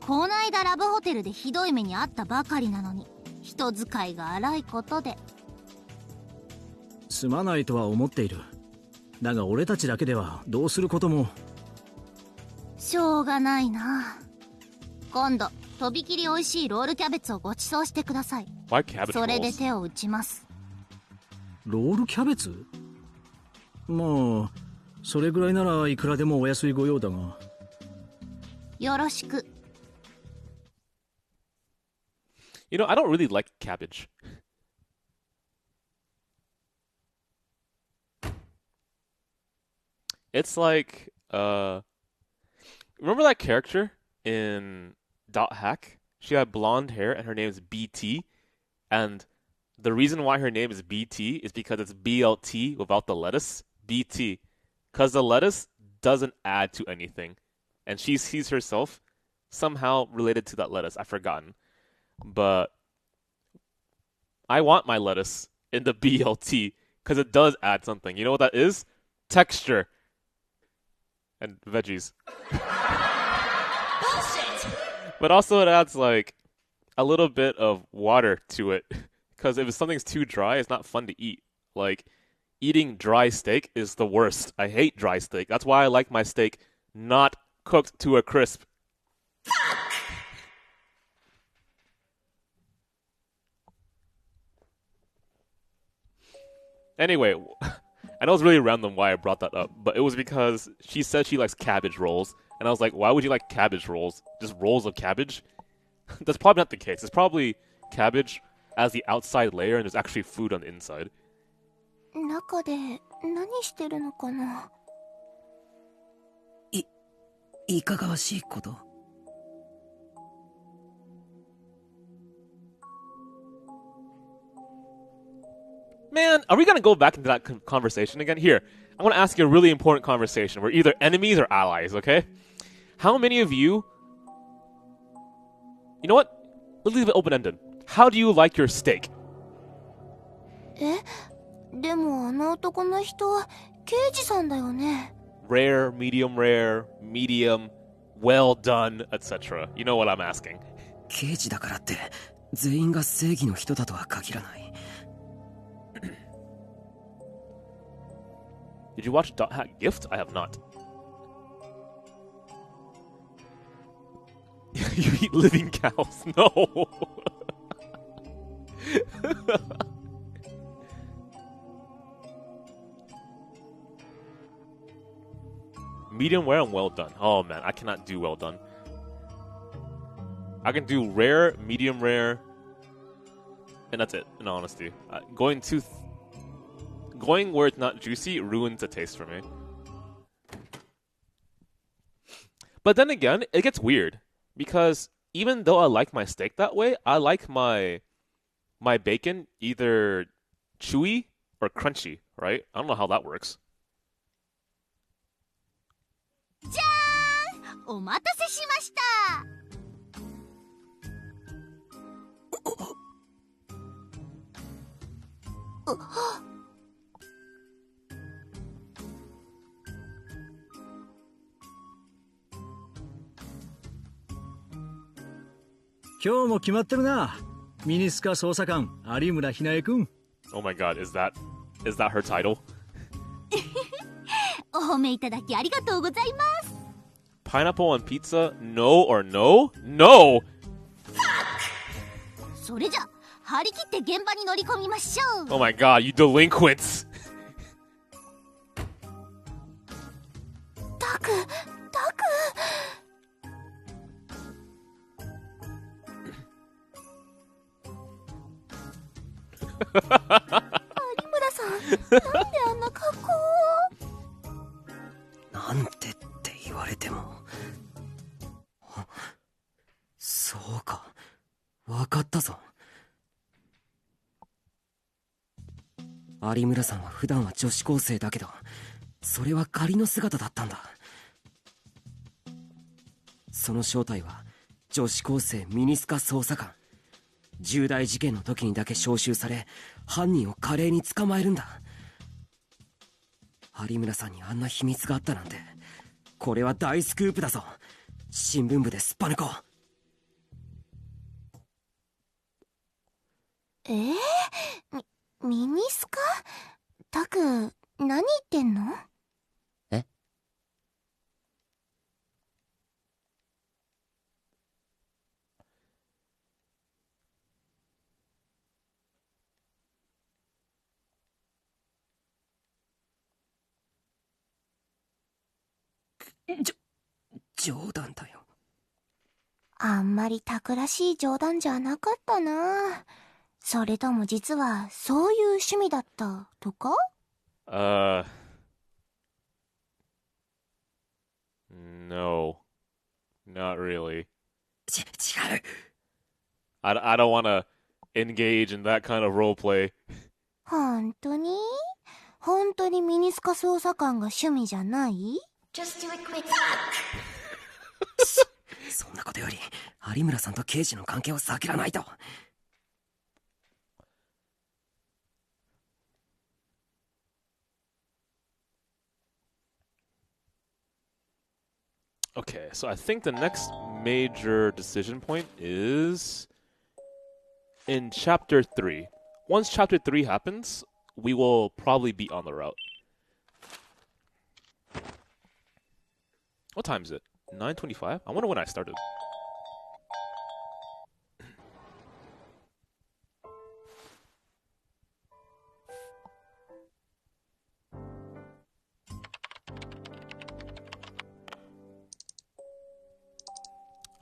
こないだラブホテルでひどい目に遭ったばかりなのに、人使いが荒いことで。すまないとは思っている。だが俺たちだけではどうすることも。しょうがないな。今度とびきり美味しいロールキャベツをご馳走してください。 Why cabbage それで rolls? 手を打ちます。ロールキャベツ？まあそれぐらいならいくらでもお安いご用だが。よろしく。 You know, I don't really like cabbage. It's like, remember that character in Dot Hack? She had blonde hair and her name is BT. And the reason why her name is BT is because it's BLT without the lettuce. BT. Because the lettuce doesn't add to anything. And she sees herself somehow related to that lettuce. I've forgotten. But I want my lettuce in the BLT because it does add something. You know what that is? Texture. And veggies. But also it adds like a little bit of water to it. Because if something's too dry, it's not fun to eat. Like, eating dry steak is the worst. I hate dry steak. That's why I like my steak not cooked to a crisp. Anyway, I know it's really random why I brought that up, but it was because she said she likes cabbage rolls, and I was like, why would you like cabbage rolls? Just rolls of cabbage? That's probably not the case. It's probably cabbage as the outside layer, and there's actually food on the inside. 中で何してるのかな。いかがわしいこと？ Man, are we gonna go back into that conversation again? Here, I want to ask you a really important conversation. We're either enemies or allies, okay? How many of you... You know what? Let's leave it open-ended. How do you like your steak? でもあの男の人は刑事さんだよね。 Rare, medium, well done, etc. You know what I'm asking. 刑事だからって全員が正義の人だとは限らない。 Did you watch Dot Hack Gift? I have not. You eat living cows? No! Medium rare and well done. Oh man, I cannot do well done. I can do rare, medium rare, and that's it, in honesty. Going where it's not juicy ruins the taste for me. But then again, it gets weird. Because even though I like my steak that way, I like my bacon either chewy or crunchy, right? I don't know how that works. じゃーん、お待たせしました。今日も決まってるな。ミニスカ捜査官有村ひなえくん。 Oh my god, is that her title? お褒めいただきありがとうございます。 Pineapple on pizza? No or no? No! それじゃ張り切って現場に乗り込みましょう。 Oh my god, you delinquents! タク。有村さん、なんであんな格好を。そうか。わかったぞ。有村さんは普段は女子高生だけど、それは仮の姿だったんだ。その正体は女子高生ミニスカ捜査官。重大事件の時にだけ招集され、犯人を華麗に捕まえるんだ。有村さんにあんな秘密があったなんて、これは大スクープだぞ。新聞部ですっぱ抜こう。ミニスカ？タク、何言ってんの？え？冗談だよ。あんまりタクらしい冗談じゃなかったな。それとも実はそういう趣味だったとか？ No. Not really. 違う。I don't want to engage in that kind of role play. 本当にミニスカ捜査官が趣味じゃない？ そんなことより、有村さんと刑事の関係を避けらないと。Okay, so I think the next major decision point is in Chapter 3. Once Chapter 3 happens, we will probably be on the route. What time is it? 9:25? I wonder when I started.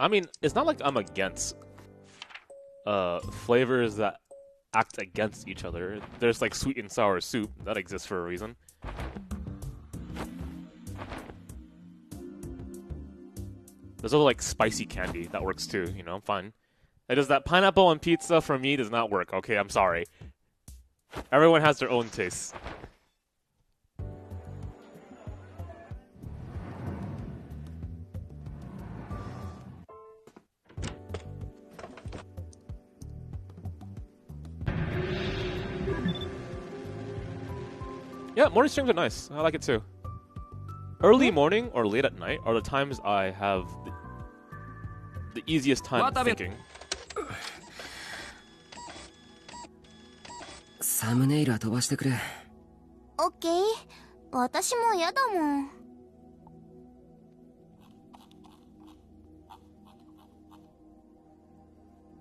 I mean, it's not like I'm against flavors that act against each other. There's like sweet and sour soup that exists for a reason. There's also like spicy candy that works too, you know, I'm fine. It does that pineapple on pizza for me does not work, okay, I'm sorry. Everyone has their own tastes. Yeah, morning streams are nice. I like it too. Early morning or late at night are the times I have the easiest time thinking. サムネイルは飛ばしてくれ。オッケー。私も嫌だもん。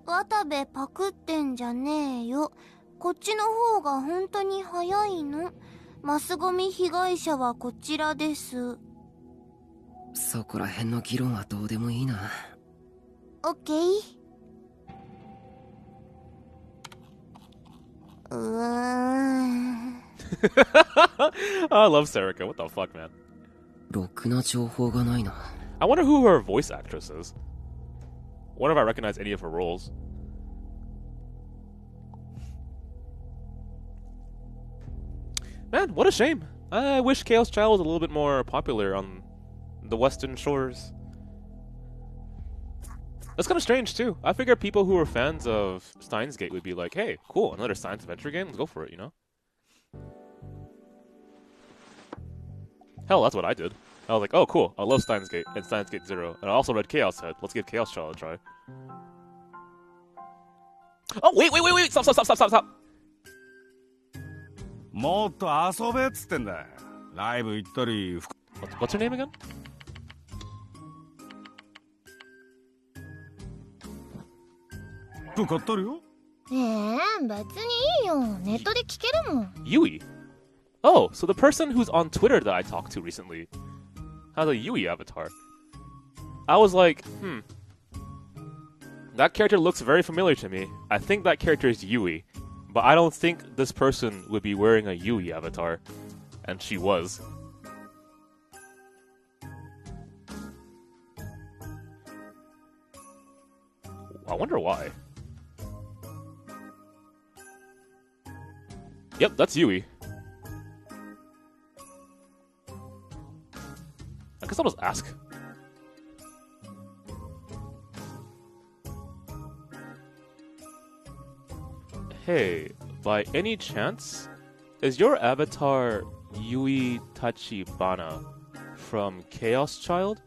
渡部パクってんじゃねえよ。こっちの方が本当に早いの。マスゴミ被害者はこちらです。そこら辺の議論はどうでもいいな。オッケー。I love Serica. What the fuck, man? ろくな情報がないな。I wonder who her voice actress is. Wonder if I recognize any of her roles. Man, what a shame. I wish Chaos Child was a little bit more popular on the Western Shores. That's kind of strange, too. I figured people who were fans of Steins Gate would be like, hey, cool, another science adventure game? Let's go for it, you know? Hell, that's what I did. I was like, oh, cool, I love Steins Gate and Steins Gate 0. And I also read Chaos Head. Let's give Chaos Child a try. Oh, wait! Stop! もっと遊べっつってんだ。ライブ行ったり。What's her name again? 服買ったるよ。別にいいよ。ネットで聞けるもん。Yui? Oh, so the person who's on Twitter that I talked to recently has a Yui avatar. I was like, that character looks very familiar to me. I think that character is Yui. But I don't think this person would be wearing a Yui avatar. And she was. I wonder why. Yep, that's Yui. I guess I'll just ask. Hey, by any chance, is your avatar Yui Tachibana from Chaos Child?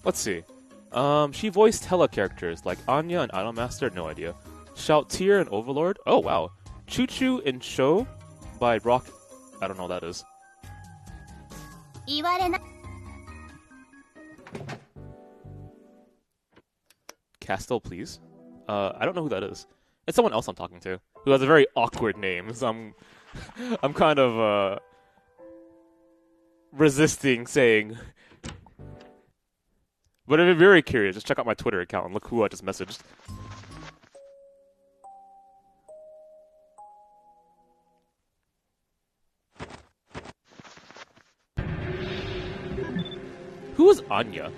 Let's see. She voiced hella characters like Anya and Idolmaster, no idea. Shoutier and Overlord, oh wow. Choo Choo and Show by Rock, I don't know what that is. 言われな Castle, please. I don't know who that is. It's someone else I'm talking to who has a very awkward name. So I'm kind of resisting saying. But if you're very curious, just check out my Twitter account and look who I just messaged. Who is Anya?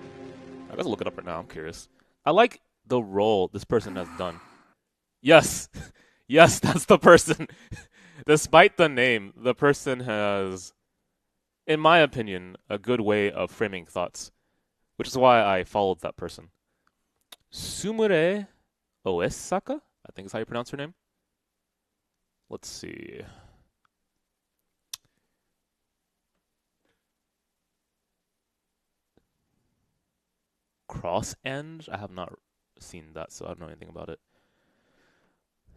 I gotta look it up right now. I'm curious. I like the role this person has done. Yes, yes, that's the person. Despite the name, the person has, in my opinion, a good way of framing thoughts, which is why I followed that person. Sumire Oesaka, I think is how you pronounce her name. Let's see. Cross End? I have not seen that, so I don't know anything about it.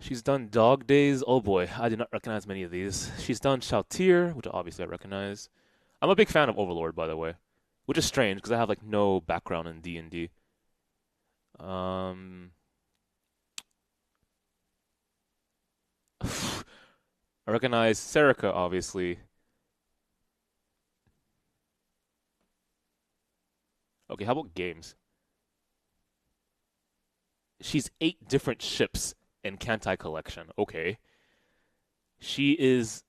She's done Dog Days. Oh boy, I did not recognize many of these. She's done Shoutier, which obviously I recognize. I'm a big fan of Overlord, by the way, which is strange because I have like no background in D&D. I recognize Serica, obviously. Okay, how about games? She's 8 different ships in Kantai Collection. Okay. She is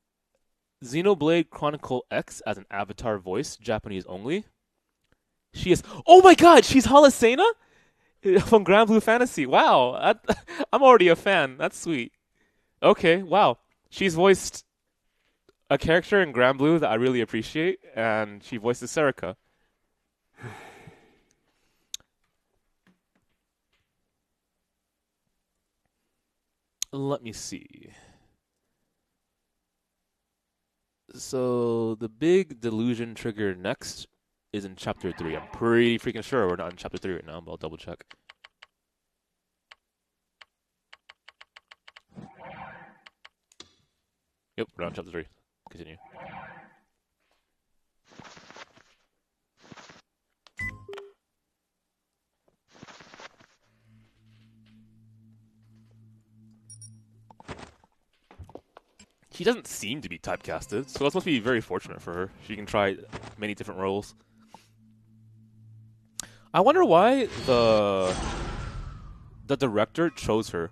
Xenoblade Chronicle X as an avatar voice, Japanese only. She is... Oh my god! She's Halasena? From Grand Blue Fantasy. Wow. I'm already a fan. That's sweet. Okay, wow. She's voiced a character in Grand Blue that I really appreciate, and she voices Serica. Let me see. So, the big delusion trigger next is in Chapter 3. I'm pretty freaking sure we're not in Chapter 3 right now, but I'll double check. Yep, we're on Chapter 3. Continue. She doesn't seem to be typecasted, so that must be very fortunate for her. She can try many different roles. I wonder why the director chose her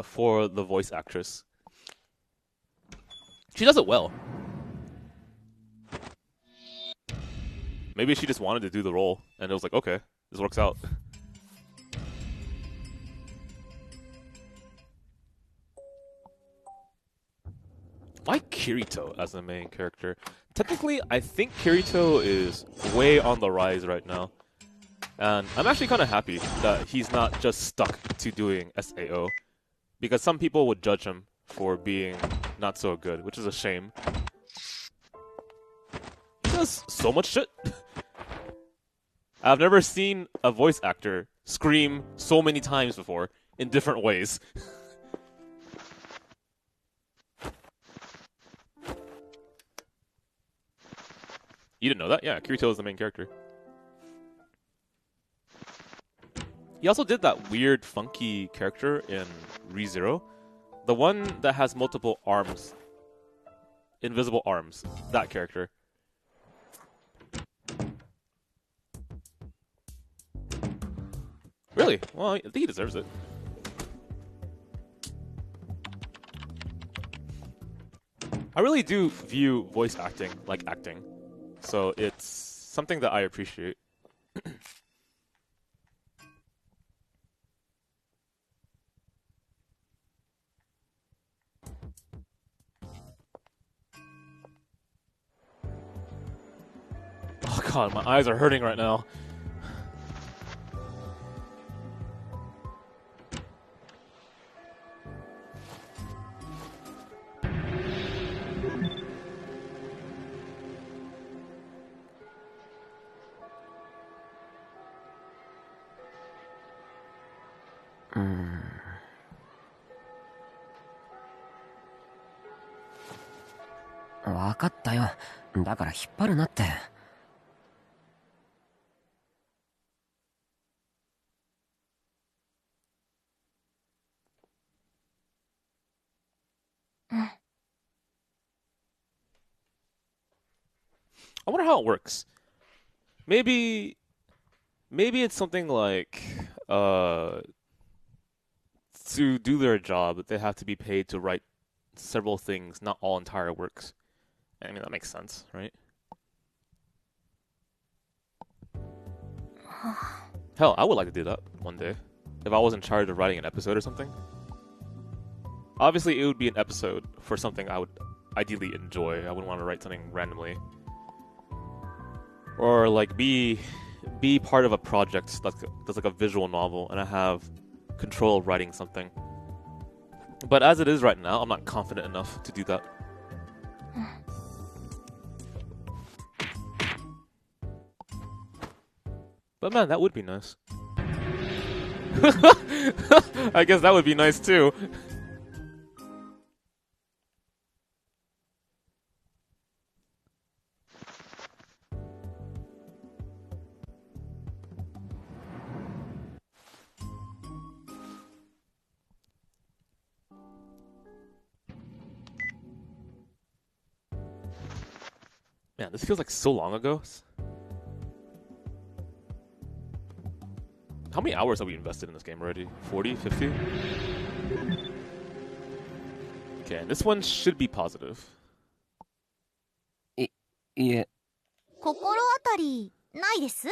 for the voice actress. She does it well. Maybe she just wanted to do the role, and it was like, okay, this works out. Why Kirito as the main character? Technically, I think Kirito is way on the rise right now. And I'm actually kind of happy that he's not just stuck to doing SAO. Because some people would judge him for being not so good, which is a shame. He does so much shit. I've never seen a voice actor scream so many times before in different ways. You didn't know that? Yeah, Kirito is the main character. He also did that weird, funky character in ReZero. The one that has multiple arms. Invisible arms. That character. Really? Well, I think he deserves it. I really do view voice acting like acting, so it's something that I appreciate. Oh god, my eyes are hurting right now. Hmm. わかったよ。だから引っ張るなって。I wonder how it works. Maybe it's something like to do their job, they have to be paid to write several things, not all entire works. I mean, that makes sense, right? Hell, I would like to do that one day. If I was in charge of writing an episode or something. Obviously, it would be an episode for something I would ideally enjoy. I wouldn't want to write something randomly. Or, like, be part of a project that's like a visual novel, and I have control of writing something. But as it is right now, I'm not confident enough to do that. But man, that would be nice. I guess that would be nice too. Man, this feels like so long ago. How many hours have we invested in this game already? 40? 50? Okay, and this one should be positive. いえ。心当たりないです?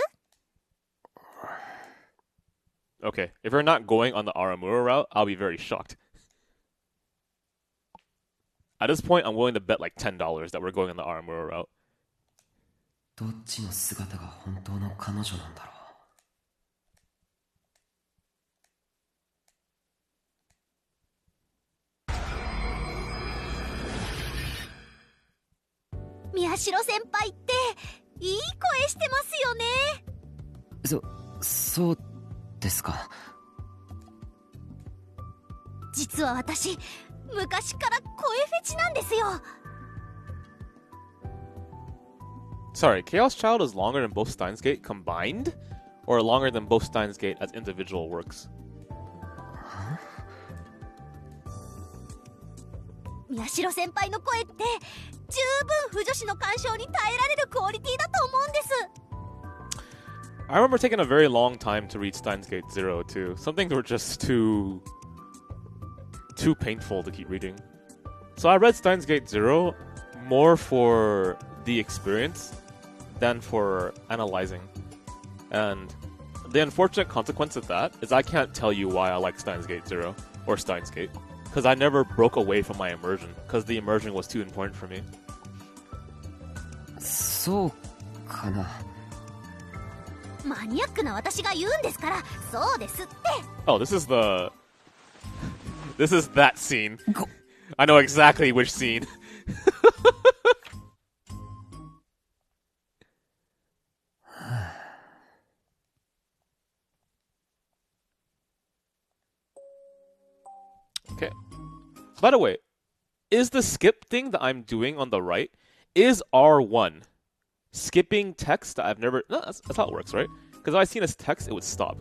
Okay, if we're not going on the Aramura route, I'll be very shocked. At this point, I'm willing to bet like $10 that we're going on the Aramura route. どっちの姿が本当の彼女なんだろう。宮代先輩っていい声してますよね。そうですか。実は私昔から声フェチなんですよ。Sorry, Chaos Child is longer than both Steins Gate combined? Or longer than both Steins Gate as individual works? 宮代先輩の声って十分腐女子の干渉に耐えられるクオリティだと思うんです。I remember taking a very long time to read Steins Gate 0 too. Some things were just too painful to keep reading. So I read Steins Gate 0 more for the experience than for analyzing. And the unfortunate consequence of that is I can't tell you why I like Steins Gate 0 or Steins Gate. Because I never broke away from my immersion, because the immersion was too important for me. そうかな。マニアックな私が言うんですから、そうですって。Oh, this is that scene. I know exactly which scene. Okay. By the way, is the skip thing that I'm doing on the right is R1 skipping text that I've never... No, that's how it works, right? Because if I seen as text, it would stop.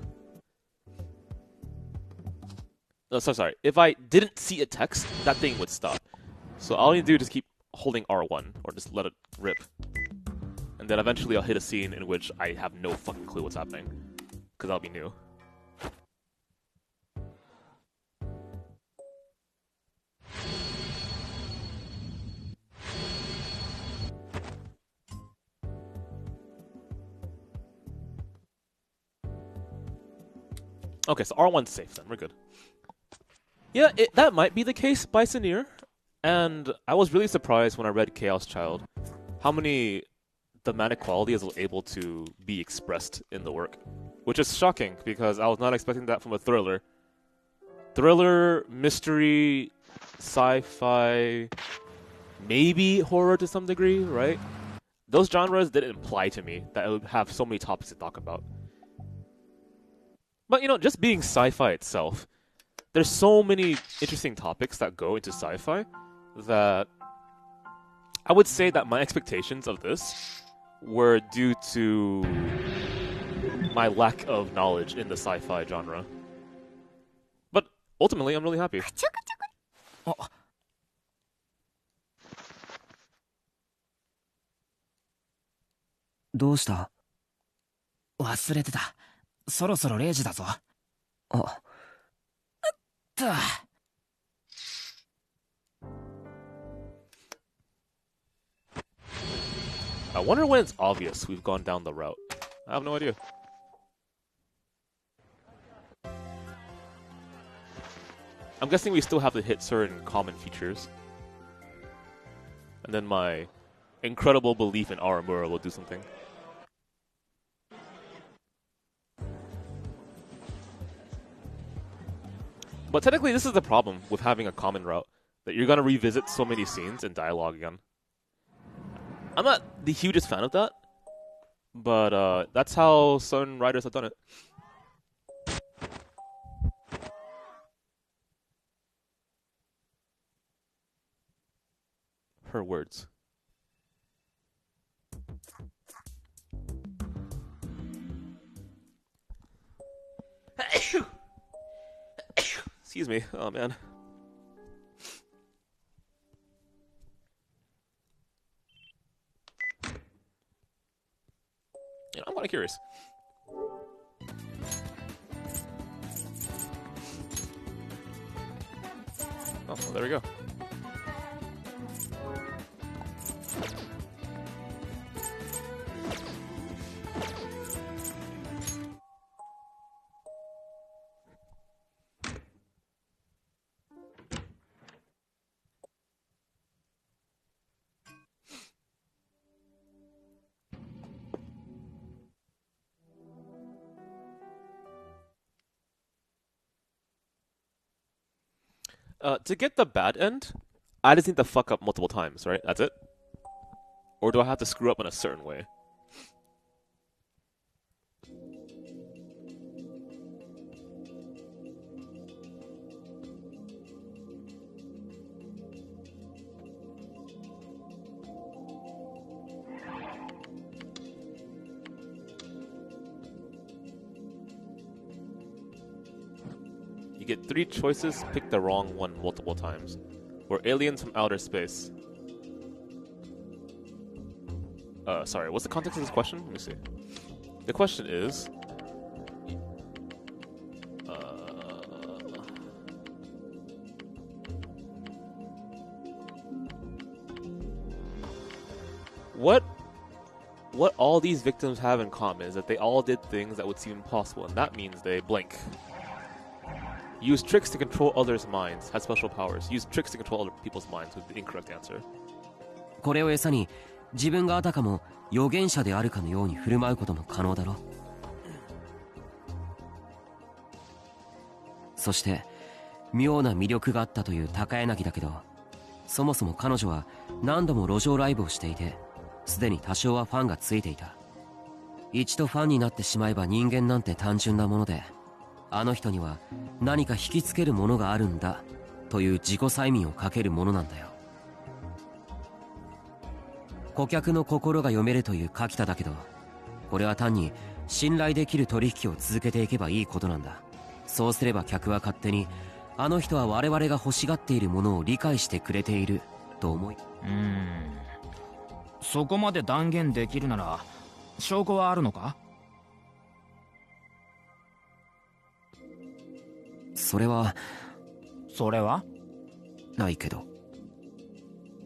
No, sorry. If I didn't see a text, that thing would stop. So all I need to do is just keep holding R1, or just let it rip. And then eventually I'll hit a scene in which I have no fucking clue what's happening. Because that'll be new. Okay, so R1's safe then. We're good. Yeah, that might be the case by Sinear. And I was really surprised when I read Chaos Child how many thematic qualities were able to be expressed in the work. Which is shocking, because I was not expecting that from a thriller. Thriller, mystery, sci-fi, maybe horror to some degree, right? Those genres didn't imply to me that it would have so many topics to talk about. But, just being sci-fi itself, there's so many interesting topics that go into sci-fi that I would say that my expectations of this were due to my lack of knowledge in the sci-fi genre. But ultimately, I'm really happy. どうした？忘れてた。そろそろ0時だぞ。あ。I wonder when it's obvious we've gone down the route. I have no idea. I'm guessing we still have to hit certain common features. And then my incredible belief in Aramura will do something. But technically this is the problem with having a common route, that you're going to revisit so many scenes and dialogue again. I'm not the hugest fan of that, but that's how certain writers have done it. Her words. Excuse me. Oh, man. I'm kind of curious. Oh, well, there we go. To get the bad end, I just need to fuck up multiple times, right? That's it? Or do I have to screw up in a certain way? You get 3 choices, pick the wrong one multiple times. We're aliens from outer space. Sorry, what's the context of this question? Let me see. The question is... What all these victims have in common is that they all did things that would seem impossible, and that means they blink. Use tricks to control others' minds. Had special powers. Use tricks to control other people's minds with the incorrect answer. これを餌に自分があたかも預言者であるかのように振る舞うことも可能だろ。そして妙な魅力があったという高柳だけど、そもそも彼女は何度も路上ライブをしていて、すでに多少はファンがついていた。一度ファンになってしまえば人間なんて単純なもので、あの人には何か引きつけるものがあるんだという自己催眠をかけるものなんだよ。顧客の心が読めるという柿田だけど、これは単に信頼できる取引を続けていけばいいことなんだ。そうすれば客は勝手にあの人は我々が欲しがっているものを理解してくれていると思い。そこまで断言できるなら証拠はあるのか？それはないけど。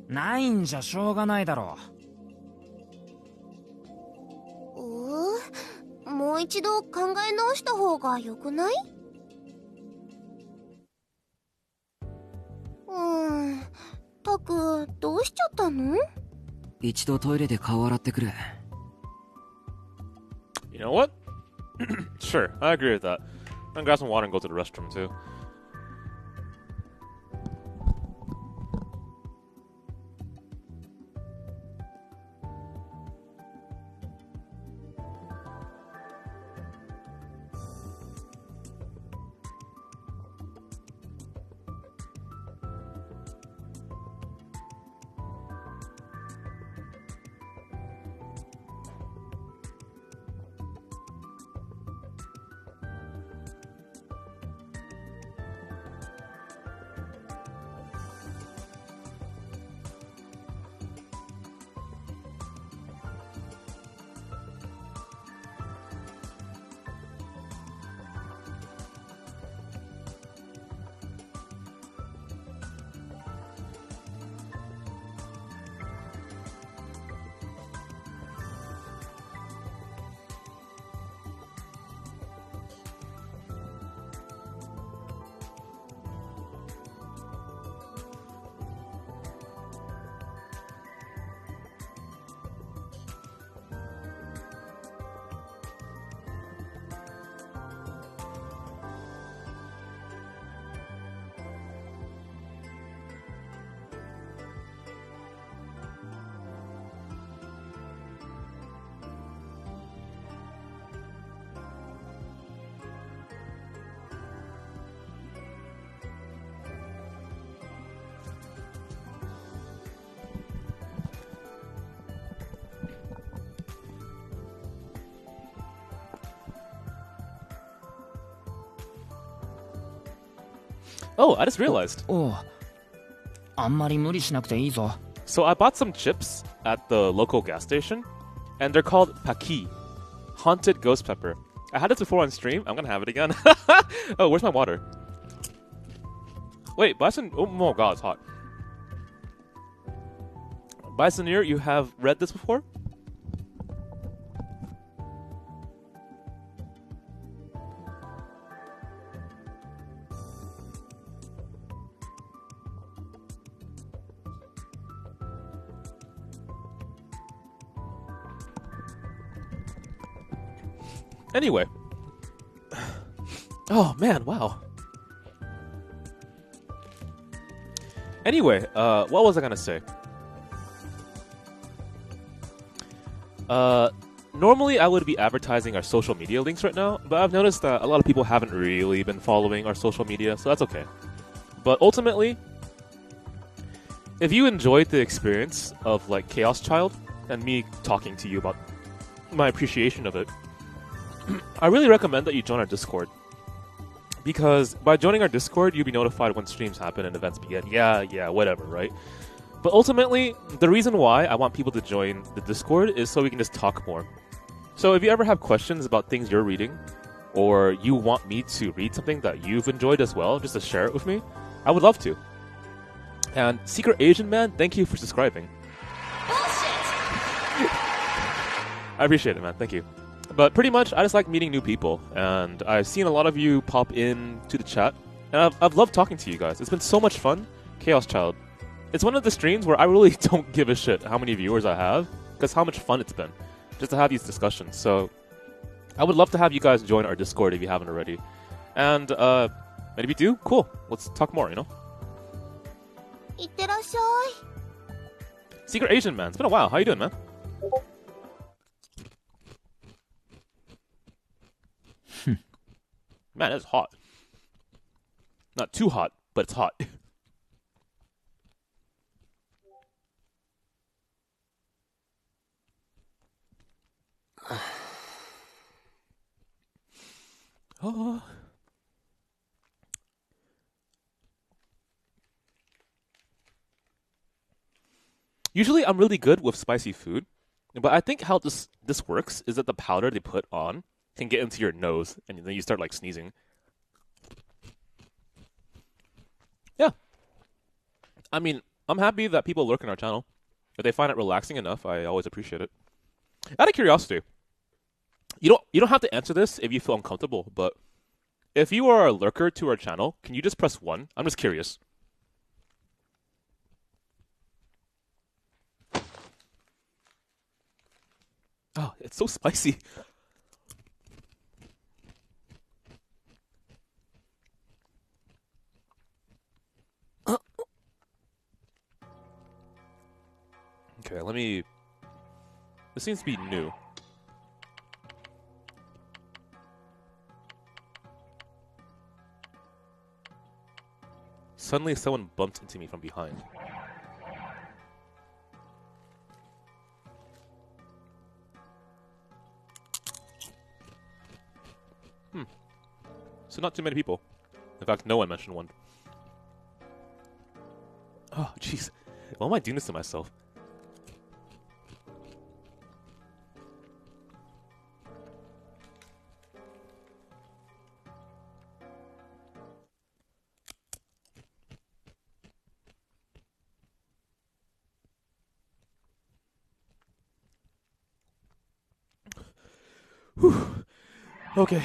ないんじゃしょうがないだろもう一度考え直した方がよくない？ったの？一度トイレで顔洗ってくる。 You know what? Sure, I agree with that. I'm gonna grab some water and go to the restroom too. Oh, I just realized. おう。あんまり無理しなくていいぞ。 So I bought some chips at the local gas station, and they're called Paki, haunted ghost pepper. I had this before on stream. I'm gonna have it again. Oh, where's my water? Wait, Bison. Oh my god, it's hot. Bisoneer, you have read this before? Anyway. Oh man, wow. Anyway, what was I gonna say? Normally I would be advertising our social media links right now, but I've noticed that a lot of people haven't really been following our social media, so that's okay. But ultimately, if you enjoyed the experience of like Chaos Child and me talking to you about my appreciation of it, I really recommend that you join our Discord. Because by joining our Discord, you'll be notified when streams happen and events begin. Yeah, whatever, right? But ultimately, the reason why I want people to join the Discord is so we can just talk more. So if you ever have questions about things you're reading, or you want me to read something that you've enjoyed as well, just to share it with me, I would love to. And Secret Asian Man, thank you for subscribing. Bullshit! I appreciate it, man. Thank you. But pretty much, I just like meeting new people, and I've seen a lot of you pop in to the chat, and I've loved talking to you guys. It's been so much fun. Chaos Child. It's one of the streams where I really don't give a shit how many viewers I have, because how much fun it's been just to have these discussions. So I would love to have you guys join our Discord if you haven't already. And if you do, cool. Let's talk more, you know? いってらっしゃい。 Secret Asian Man, it's been a while. How you doing, man? Man, it's hot. Not too hot, but it's hot. Oh. Usually I'm really good with spicy food, but I think how this works is that the powder they put on can get into your nose, and then you start like sneezing. Yeah. I mean, I'm happy that people lurk in our channel. If they find it relaxing enough, I always appreciate it. Out of curiosity, you don't have to answer this if you feel uncomfortable, but if you are a lurker to our channel, can you just press 1? I'm just curious. Oh, it's so spicy. Okay, let me... This seems to be new. Suddenly someone bumped into me from behind. So not too many people. In fact, no one mentioned one. Oh, jeez. Why am I doing this to myself? Whew. Okay.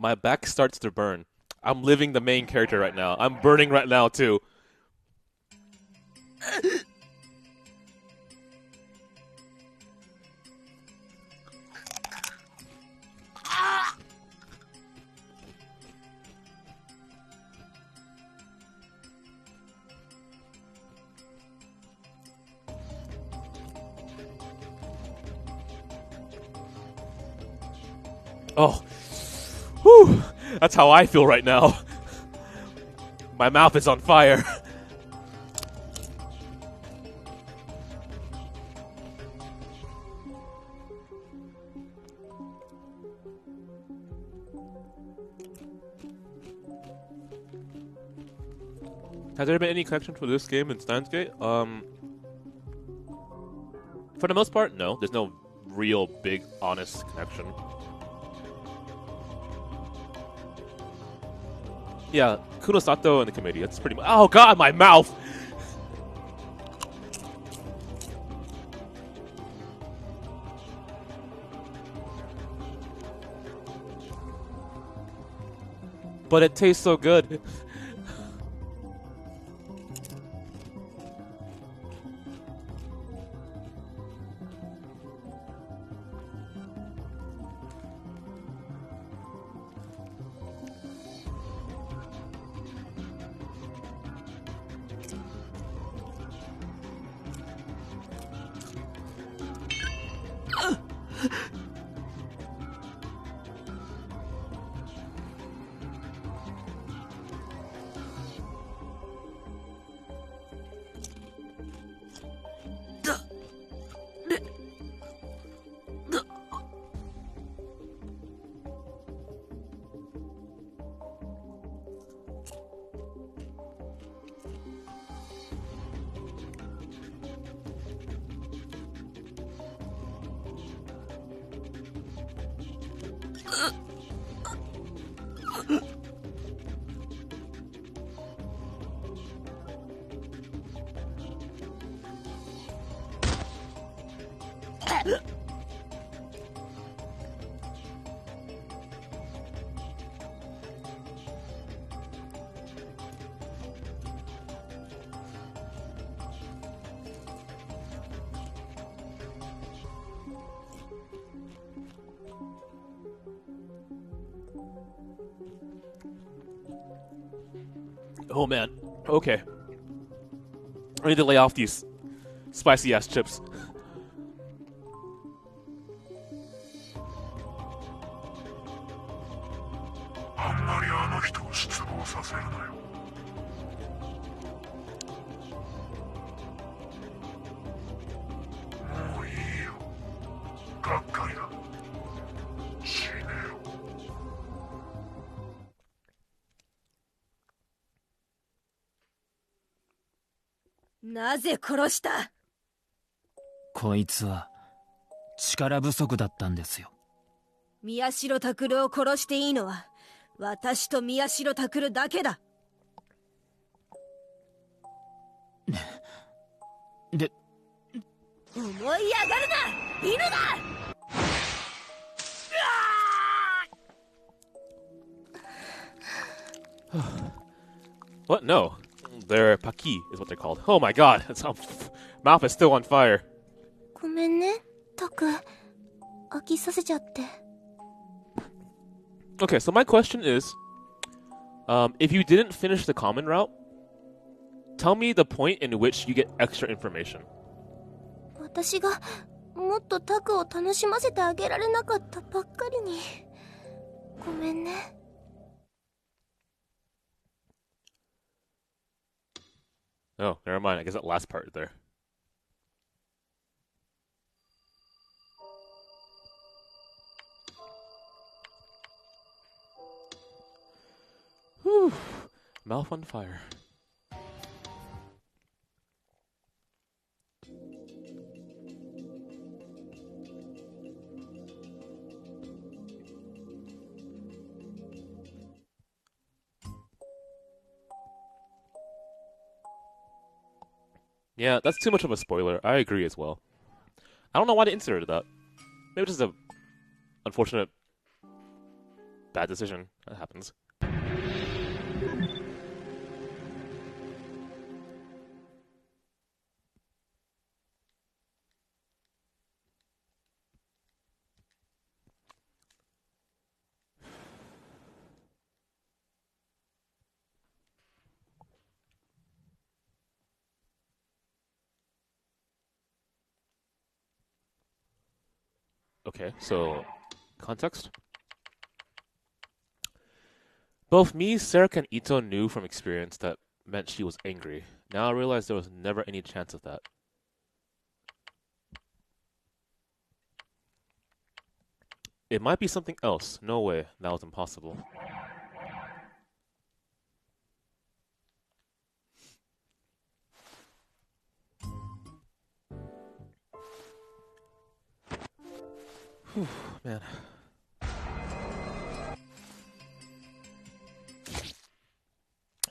My back starts to burn. I'm living the main character right now. I'm burning right now, too. Oh. Whew. That's how I feel right now. My mouth is on fire. Has there been any connection for this game in Steins Gate? For the most part, no. There's no real big, honest connection. Yeah, Kunosato and the committee. That's pretty much. Oh god, my mouth! But it tastes so good. Oh man. Okay. I need to lay off these spicy ass chips. あんまりあの人を失望させるなよ。もういいよ。がっかりだ。死ねよ。なぜ殺した？こいつは力不足だったんですよ。宮代拓を殺していいのは私と宮代拓だけだ。で、思い上がるな、犬だWhat? No. They're paki is what they're called. Oh my god. Mouth is still on fire. めんね、タク。飽きさせちゃって。Okay, so my question is, if you didn't finish the common route, tell me the point in which you get extra information. 私がもっとタクを楽しませてあげられなかったばっかりに。ごめんね。Oh, never mind. I guess that last part there. Whew. Mouth on fire. Yeah, that's too much of a spoiler. I agree as well. I don't know why they inserted that. Maybe it's just a unfortunate bad decision. That happens. Okay, so context. Both me, Serek, and Ito knew from experience that meant she was angry. Now I realize there was never any chance of that. It might be something else. No way. That was impossible. Whew, man.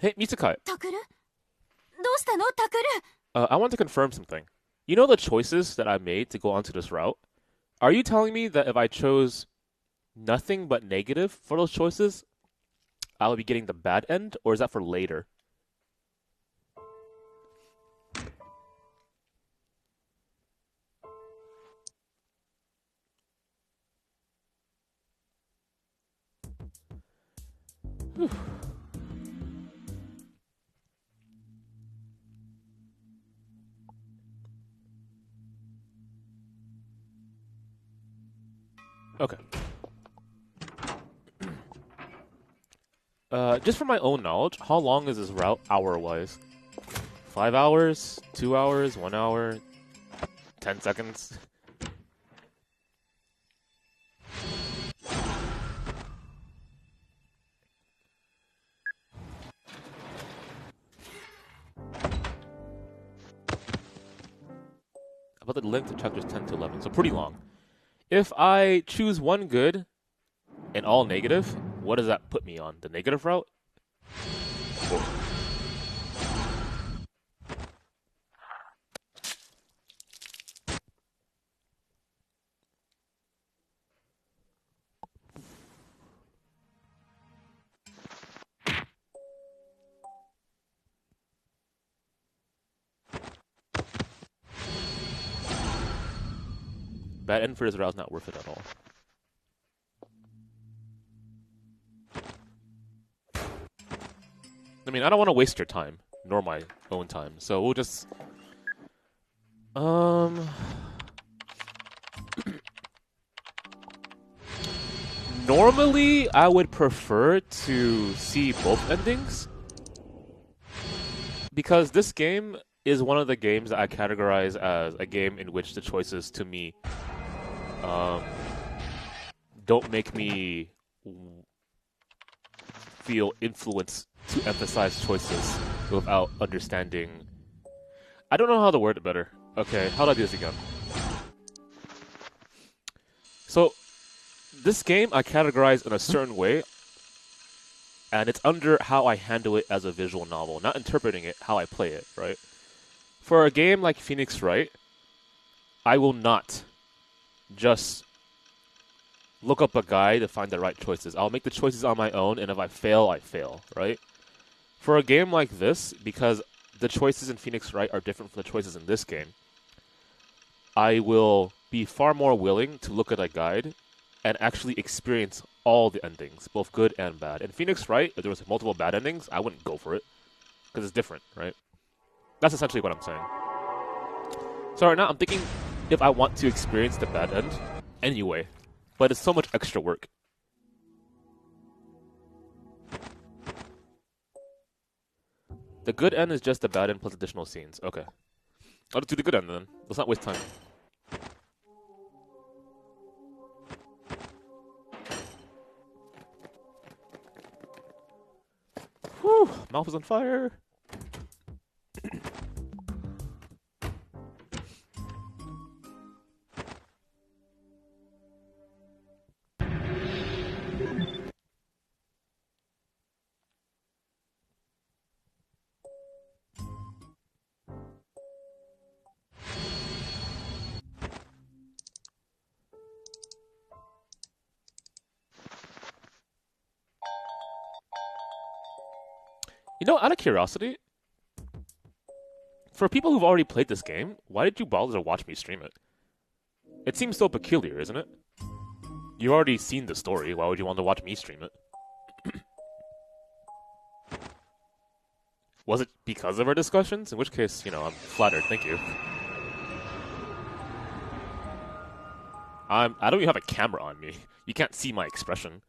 Hey, Mitsukai. タクル？どうしたの、タクル？ I want to confirm something. You know the choices that I made to go onto this route? Are you telling me that if I chose nothing but negative for those choices, I would be getting the bad end, or is that for later? Whew. Okay. Just for my own knowledge, how long is this route hour-wise? 5 hours? 2 hours? 1 hour? 10 seconds? About the length of chapters 10 to 11, so pretty long. If I choose one good and all negative, what does that put me on? The negative route? Or bad end for this route is not worth it at all. I mean, I don't want to waste your time, nor my own time, so we'll just... Normally, I would prefer to see both endings, because this game is one of the games that I categorize as a game in which the choices, to me, don't make me feel influenced to emphasize choices without understanding. I don't know how to word it better. Okay, how do I do this again? So, this game I categorize in a certain way, and it's under how I handle it as a visual novel, not interpreting it, how I play it, right? For a game like Phoenix Wright, I will not just look up a guide to find the right choices. I'll make the choices on my own, and if I fail, I fail, right? For a game like this, because the choices in Phoenix Wright are different from the choices in this game, I will be far more willing to look at a guide and actually experience all the endings, both good and bad. In Phoenix Wright, if there was multiple bad endings, I wouldn't go for it because it's different, right? That's essentially what I'm saying. So right now, I'm thinking if I want to experience the bad end anyway, but it's so much extra work. The good end is just the bad end plus additional scenes. Okay. I'll just do the good end then. Let's not waste time. Whew, mouth is on fire. You know, out of curiosity, for people who've already played this game, why did you bother to watch me stream it? It seems so peculiar, isn't it? You've already seen the story, why would you want to watch me stream it? Was it because of our discussions? In which case, you know, I'm flattered, thank you. I don't even have a camera on me. You can't see my expression.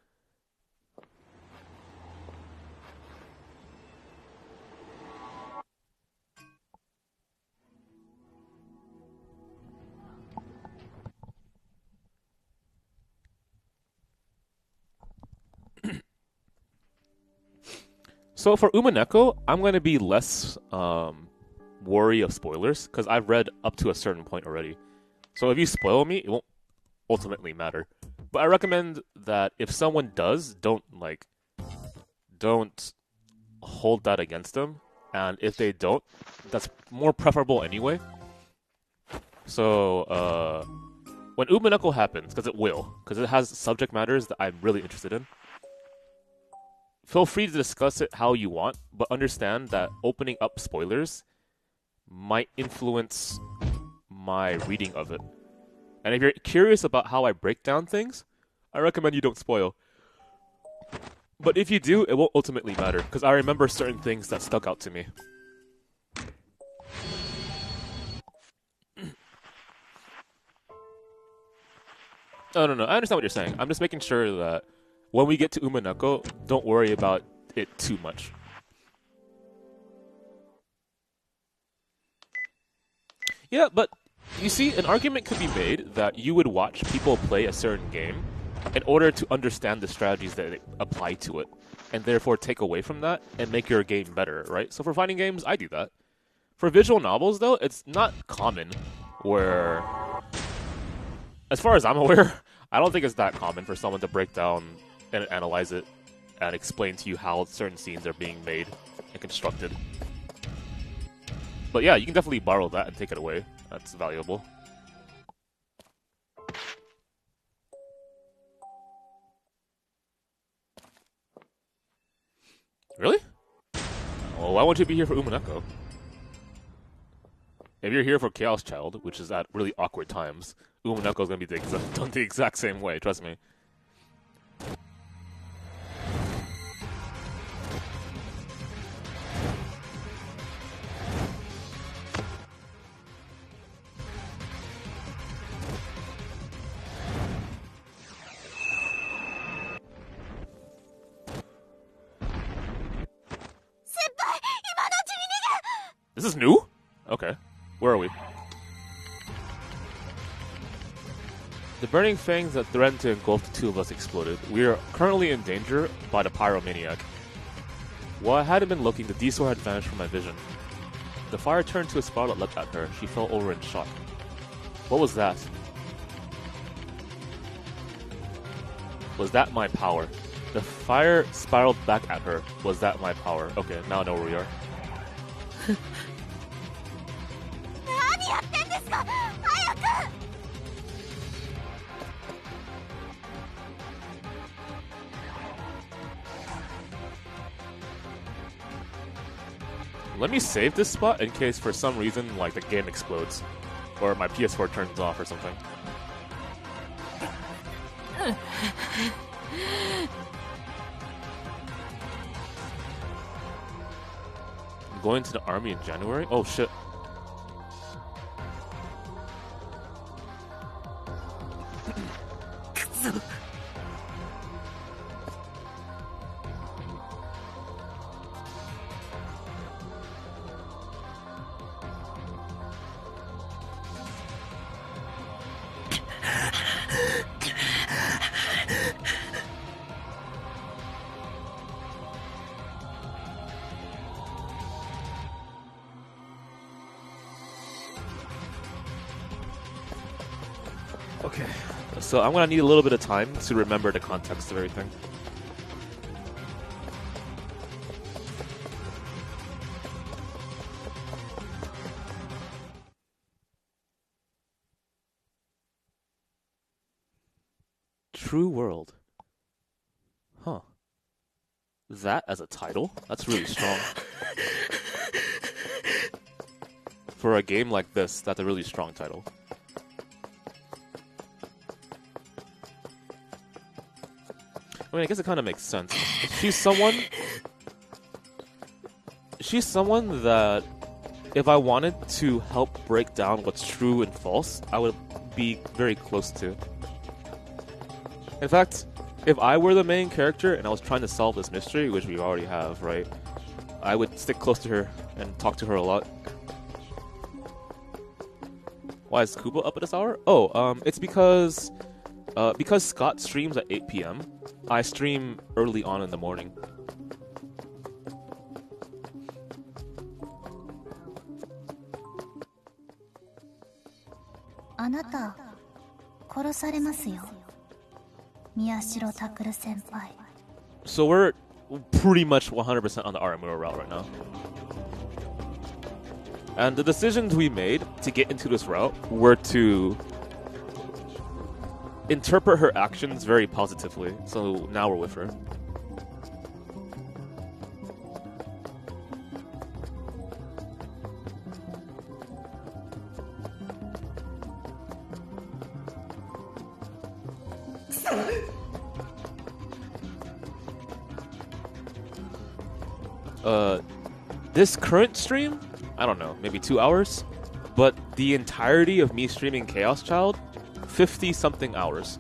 So for Umineko, I'm going to be less worry of spoilers, because I've read up to a certain point already. So if you spoil me, it won't ultimately matter. But I recommend that if someone does, don't hold that against them. And if they don't, that's more preferable anyway. So when Umineko happens, because it has subject matters that I'm really interested in, feel free to discuss it how you want, but understand that opening up spoilers might influence my reading of it. And if you're curious about how I break down things, I recommend you don't spoil. But if you do, it won't ultimately matter, because I remember certain things that stuck out to me. No, I understand what you're saying. I'm just making sure that when we get to Umineko, don't worry about it too much. Yeah, but you see, an argument could be made that you would watch people play a certain game in order to understand the strategies that apply to it, and therefore take away from that and make your game better, right? So for fighting games, I do that. For visual novels, though, it's not common where, as far as I'm aware, I don't think it's that common for someone to break down and analyze it and explain to you how certain scenes are being made and constructed. But yeah, you can definitely borrow that and take it away. That's valuable. Really? Well, why won't you be here for Umineko? If you're here for Chaos Child, which is at really awkward times, Umineko is going to be done the exact same way, trust me. This is new? Okay. Where are we? The burning fangs that threatened to engulf the two of us exploded. We are currently in danger by the pyromaniac. While I hadn't been looking, the diesel had vanished from my vision. The fire turned to a spiral that leapt at her. She fell over in shock. What was that? Was that my power? The fire spiraled back at her. Was that my power? Okay, now I know where we are. Let me save this spot in case for some reason, like, the game explodes. or my PS4 turns off or something. I'm going to the army in January? Oh shit. Okay, so I'm gonna need a little bit of time to remember the context of everything. True World. Huh. That as a title? That's really strong. For a game like this, that's a really strong title. I mean, I guess it kind of makes sense. She's someone that if I wanted to help break down what's true and false, I would be very close to. In fact, if I were the main character and I was trying to solve this mystery, which we already have, right, I would stick close to her and talk to her a lot. Why is Kubo up at this hour? Oh, it's because Scott streams at 8 p.m., I stream early on in the morning. So we're pretty much 100% on the Aramura route right now. And the decisions we made to get into this route were to interpret her actions very positively, so now we're with her. This current stream, I don't know, maybe 2 hours, but the entirety of me streaming Chaos Child, 50-something hours.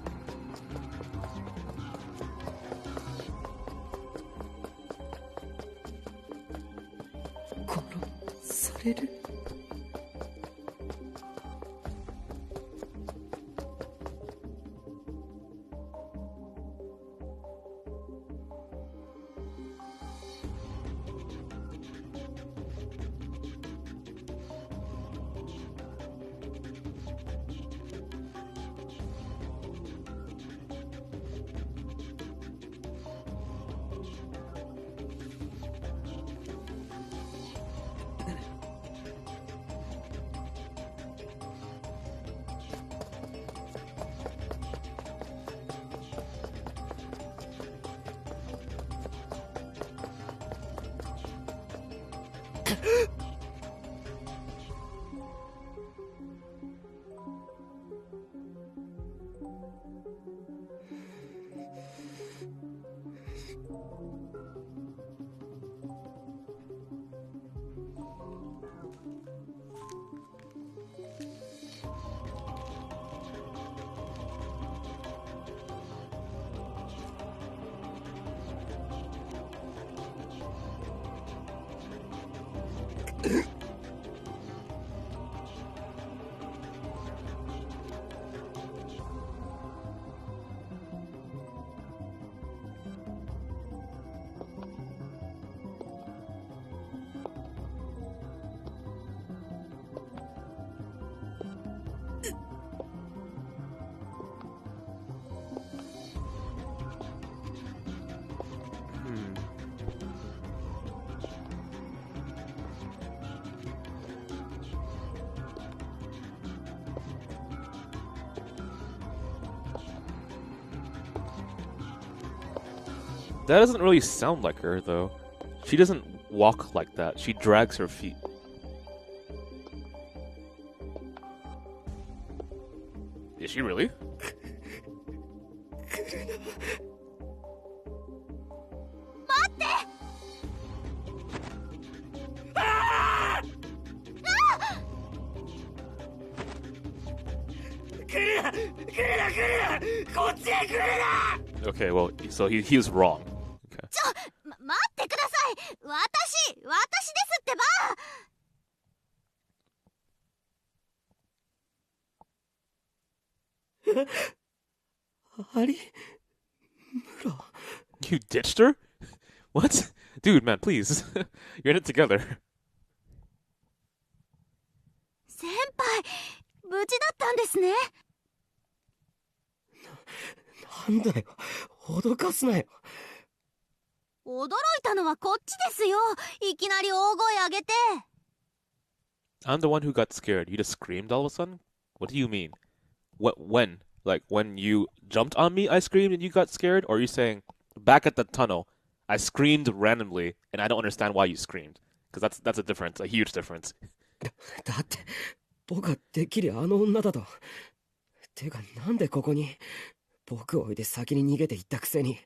That doesn't really sound like her, though. She doesn't walk like that. She drags her feet. Is she really? Okay, well, so he was wrong. Okay. 待ってください。私ですってば。You ditched her? What? Dude, man, please. You're in it together. 先輩、無事だったんですね。なんだよ、脅かすなよ。驚いたのはこっちですよ。いきなり大声上げて。I'm the one who got scared. You just screamed all of a sudden? What do you mean? When? Like, when you jumped on me, I screamed and you got scared? Or are you saying, back at the tunnel, I screamed randomly and I don't understand why you screamed? Because that's a difference, a huge difference. だって、僕はてっきりあの女だと。てか、なんでここに、僕を置いて先に逃げていったくせに、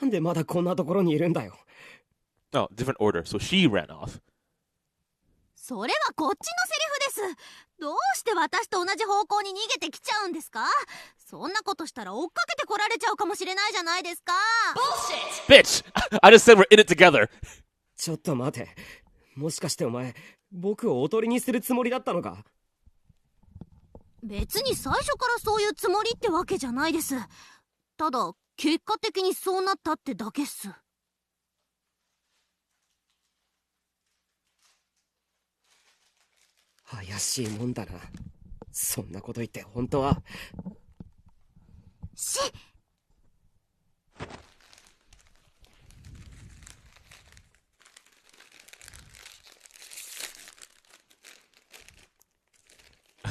なんでまだこんなところにいるんだよ。Oh, different order. So she ran off. それはこっちのセリフです。どうして私と同じ方向に逃げてきちゃうんですか？そんなことしたら追っかけてこられちゃうかもしれないじゃないですか。Bitch! I just said we're in it together. ちょっと待て。もしかしてお前、僕をおとりにするつもりだったのか？別に最初からそういうつもりってわけじゃないです。ただ、結果的にそうなったってだけっす。怪しいもんだな。そんなこと言って本当は。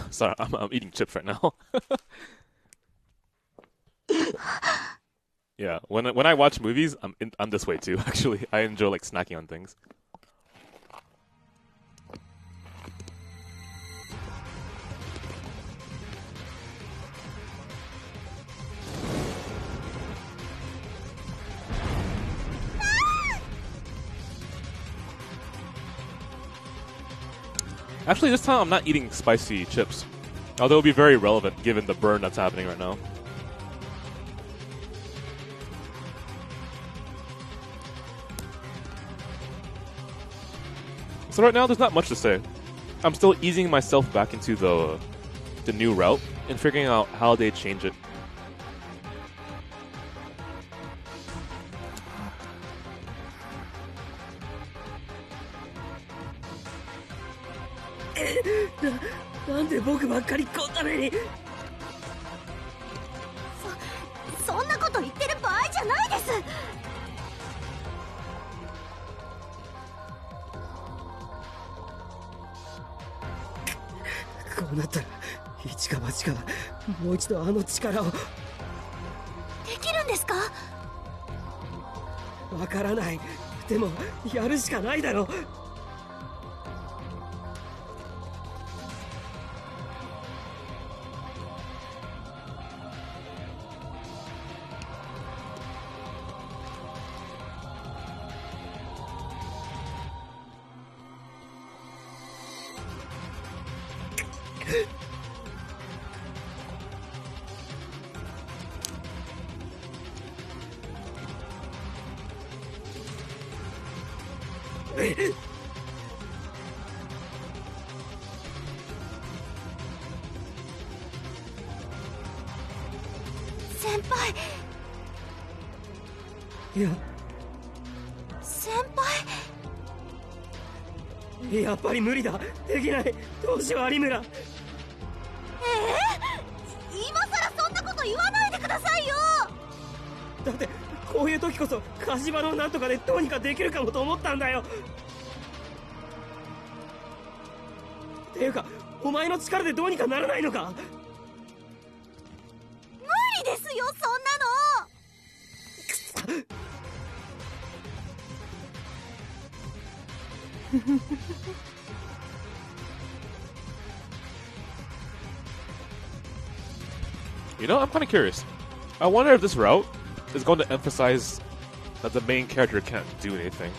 Sorry, I'm eating chips right now. Yeah, when I watch movies, I'm this way too. Actually, I enjoy like snacking on things. Actually, this time I'm not eating spicy chips, although it'll be very relevant given the burn that's happening right now. So right now, there's not much to say. I'm still easing myself back into the new route and figuring out how they change it.なんで僕ばっかりこんな目に。そんなこと言ってる場合じゃないです。こうなったら一か八かもう一度あの力を。できるんですか？わからない。でもやるしかないだろ。先輩。いや。先輩。やっぱり無理だ。できない。どうしよう有村。今さらそんなこと言わないでくださいよ。だってこういう時こそ火事場のなんとかでどうにかできるかもと思ったんだよ。っていうかお前の力でどうにかならないのか？無理ですよそんなの。You know, I'm kind of curious. I wonder if this route is going to emphasize that the main character can't do anything.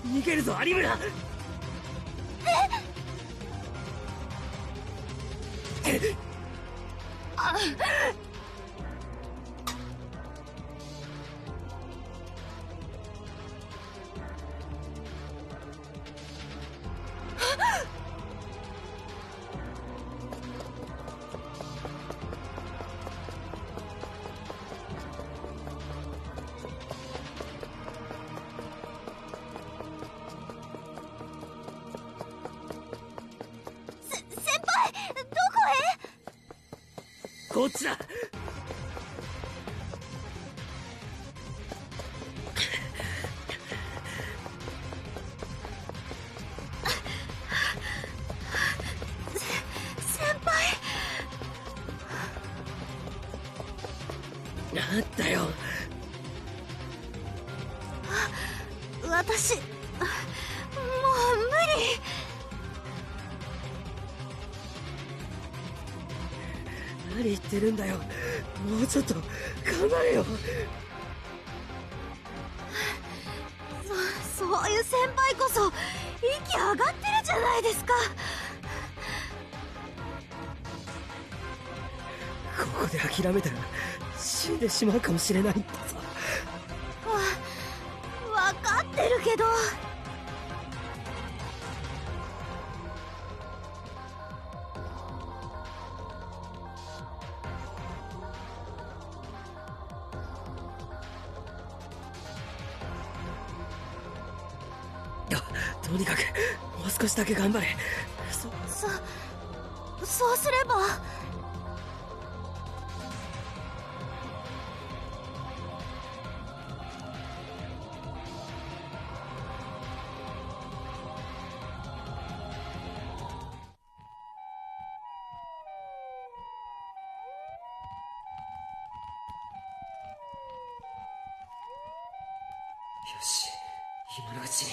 逃げるぞ有村。こっちだ。先輩。なんだよ。私もう無理。何言ってるんだよ。もうちょっと頑張れよ。そういう先輩こそ息上がってるじゃないですか。ここで諦めたら死んでしまうかもしれないってさ。分かってるけど。とにかくもう少しだけ頑張れ。そうすれば。よし、今のうちに。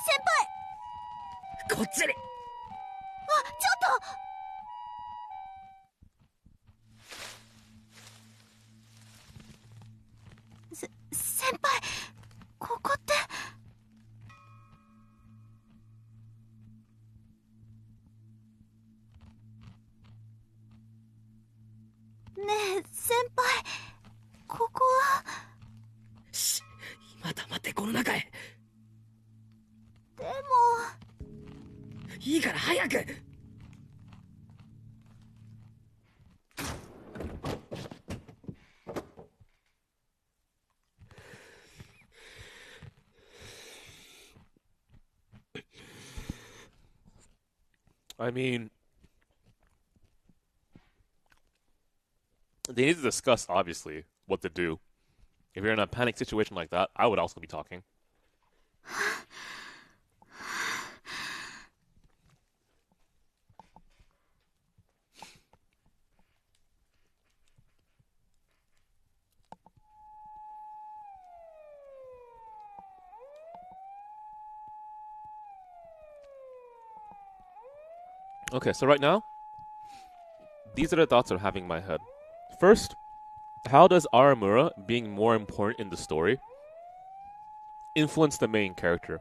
先輩。こっちに。ちょっと。先輩、ここって。ねえ先輩、ここは。し、今黙ってこの中へ。でもいいから早く。I mean, they need to discuss, obviously, what to do. If you're in a panic situation like that, I would also be talking. Okay, so right now, these are the thoughts I'm having in my head. First, how does Aramura being more important in the story influence the main character?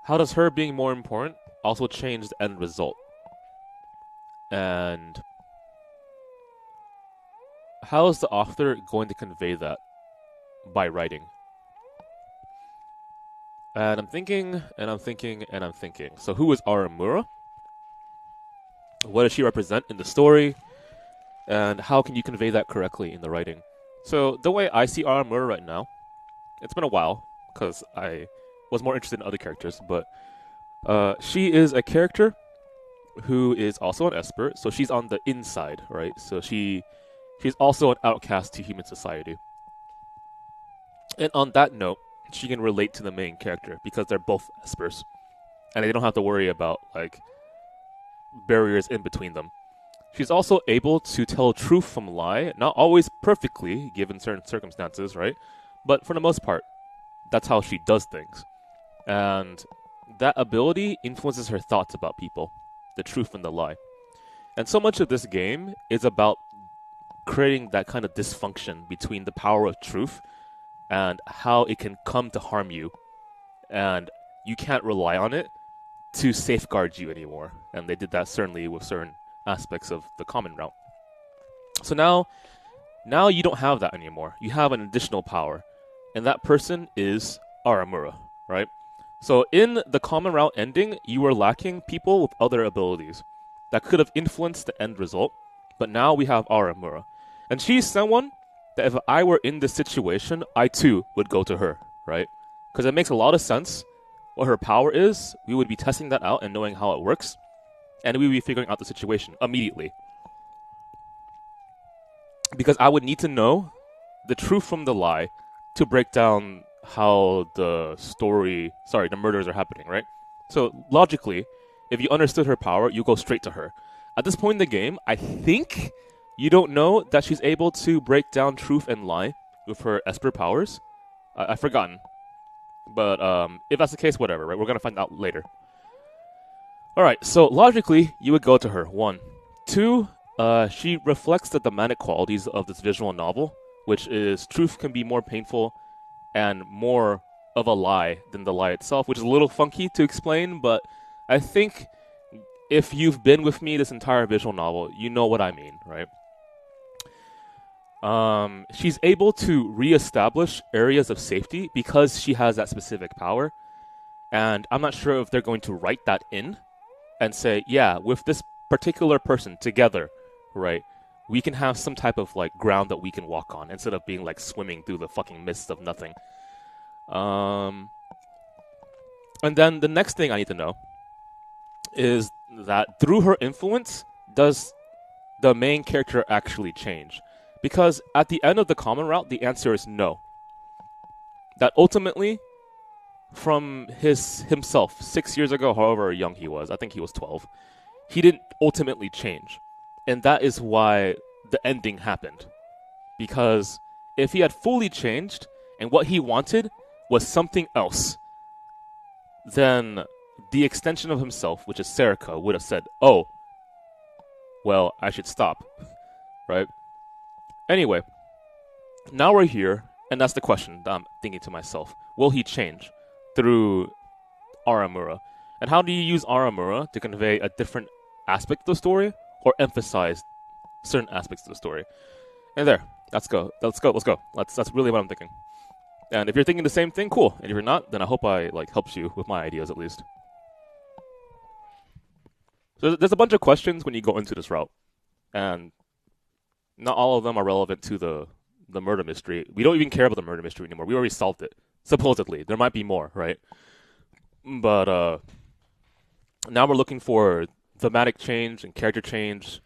How does her being more important also change the end result? And how is the author going to convey that by writing? And I'm thinking, and I'm thinking, and I'm thinking. So who is Aramura? What does she represent in the story? And how can you convey that correctly in the writing? So the way I see Aramura right now, it's been a while because I was more interested in other characters, but she is a character who is also an esper, so she's on the inside, right? So she's also an outcast to human society. And on that note, she can relate to the main character because they're both espers, and they don't have to worry about like barriers in between them. She's also able to tell truth from lie, not always perfectly given certain circumstances, right? But for the most part, that's how she does things. And that ability influences her thoughts about people, the truth and the lie. And so much of this game is about creating that kind of dysfunction between the power of truth and how it can come to harm you. And you can't rely on it to safeguard you anymore. And they did that certainly with certain aspects of the common route. So now you don't have that anymore. You have an additional power. And that person is Aramura, right? So in the common route ending, you were lacking people with other abilities that could have influenced the end result. But now we have Aramura. And she's someone that if I were in this situation, I too would go to her, right? Because it makes a lot of sense what her power is. We would be testing that out and knowing how it works. And we would be figuring out the situation immediately. Because I would need to know the truth from the lie to break down how the murders are happening, right? So logically, if you understood her power, you go straight to her. At this point in the game, I think you don't know that she's able to break down truth and lie with her Esper powers. I've forgotten. But if that's the case, whatever, right? We're going to find out later. Alright, so logically, you would go to her. 1. 2, she reflects the thematic qualities of this visual novel, which is truth can be more painful and more of a lie than the lie itself, which is a little funky to explain, but I think if you've been with me this entire visual novel, you know what I mean, right? She's able to reestablish areas of safety because she has that specific power, and I'm not sure if they're going to write that in and say, yeah, with this particular person together, right, we can have some type of like ground that we can walk on instead of being like swimming through the fucking mist of nothing. And then the next thing I need to know is that through her influence, does the main character actually change? Because at the end of the common route, the answer is no. That ultimately, from himself, 6 years ago, however young he was, I think he was 12, he didn't ultimately change. And that is why the ending happened. Because if he had fully changed, and what he wanted was something else, then the extension of himself, which is Serica, would have said, oh, well, I should stop. Right? Anyway, now we're here, and that's the question that I'm thinking to myself. Will he change through Aramura? And how do you use Aramura to convey a different aspect of the story or emphasize certain aspects of the story? And there, let's go. That's really what I'm thinking. And if you're thinking the same thing, cool. And if you're not, then I hope I helps you with my ideas at least. So there's a bunch of questions when you go into this route, and not all of them are relevant to the murder mystery. We don't even care about the murder mystery anymore. We already solved it. Supposedly. There might be more, right? But now we're looking for thematic change and character change.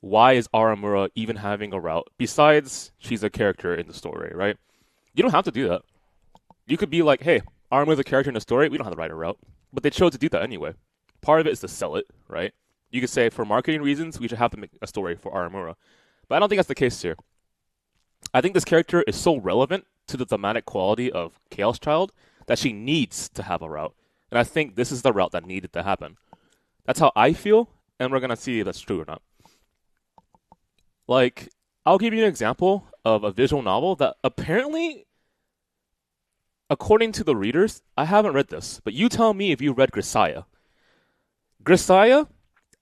Why is Aramura even having a route? Besides, she's a character in the story, right? You don't have to do that. You could be like, hey, Aramura's a character in the story. We don't have to write a route. But they chose to do that anyway. Part of it is to sell it, right? You could say, for marketing reasons, we should have to make a story for Aramura. But I don't think that's the case here. I think this character is so relevant to the thematic quality of Chaos Child that she needs to have a route. And I think this is the route that needed to happen. That's how I feel, and we're going to see if that's true or not. Like, I'll give you an example of a visual novel that apparently, according to the readers, I haven't read this, but you tell me if you read Grisaya. Grisaya,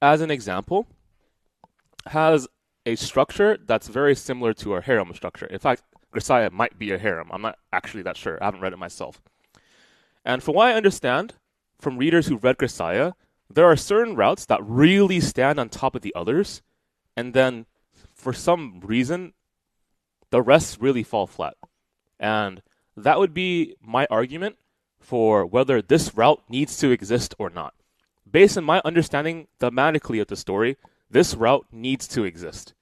as an example, has a structure that's very similar to a harem structure. In fact, Grisaya might be a harem. I'm not actually that sure. I haven't read it myself. And from what I understand from readers who read Grisaya, there are certain routes that really stand on top of the others, and then for some reason, the rest really fall flat. And that would be my argument for whether this route needs to exist or not. Based on my understanding thematically of the story, this route needs to exist.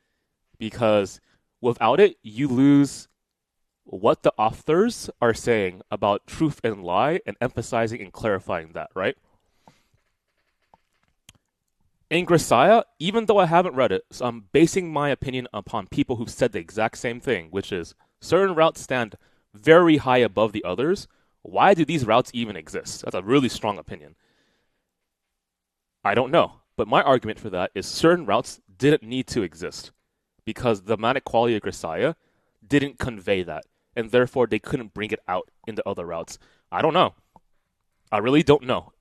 Because without it, you lose what the authors are saying about truth and lie and emphasizing and clarifying that, right? In Grisaya, even though I haven't read it, so I'm basing my opinion upon people who said the exact same thing, which is certain routes stand very high above the others. Why do these routes even exist? That's a really strong opinion. I don't know, but my argument for that is certain routes didn't need to exist because the thematic quality of Grisaya didn't convey that, and therefore they couldn't bring it out in the other routes. I don't know. I really don't know.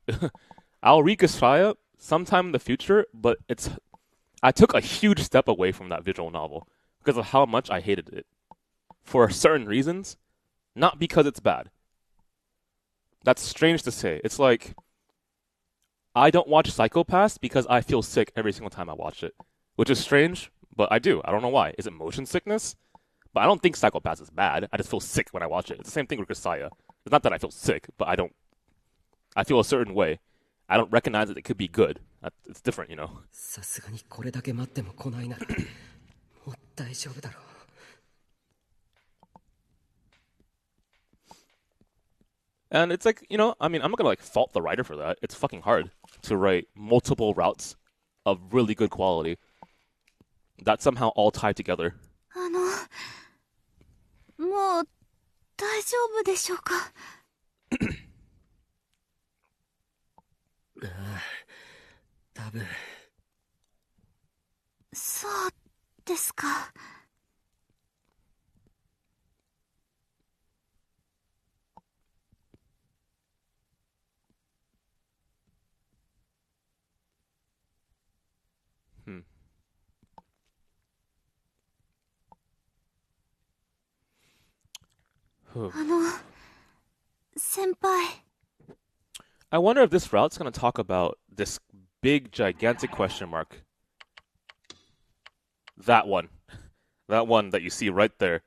I'll read Grisaya sometime in the future, but I took a huge step away from that visual novel because of how much I hated it. For certain reasons, not because it's bad. That's strange to say. It's like, I don't watch Psycho-Pass because I feel sick every single time I watch it. Which is strange, but I do. I don't know why. Is it motion sickness? But I don't think Psycho-Pass is bad. I just feel sick when I watch it. It's the same thing with Grisaya. It's not that I feel sick, but I feel a certain way. I don't recognize that it could be good. It's different, you know. さすがにこれだけ待っても来ないならもう大丈夫だろう。And it's like, you know, I mean, I'm not gonna fault the writer for that. It's fucking hard to write multiple routes of really good quality that somehow all tie together. もう大丈夫でしょうか。多分。そうですか。先輩。I wonder if this route's going to talk about this big, gigantic question mark. That one. That one that you see right there.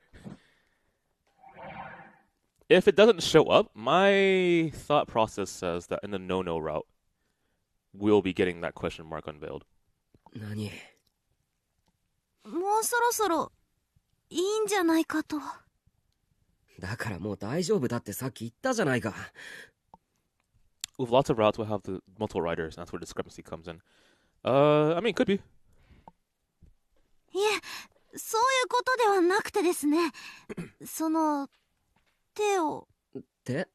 If it doesn't show up, my thought process says that in the no-no route, we'll be getting that question mark unveiled. 何？もうそろそろいいんじゃないかと。だからもう大丈夫だってさっき言ったじゃないか。With lots of routes, we'll have the multiple writers, and that's where discrepancy comes in. I mean, could be. いえ、そういうことではなくてですね。その手を。手？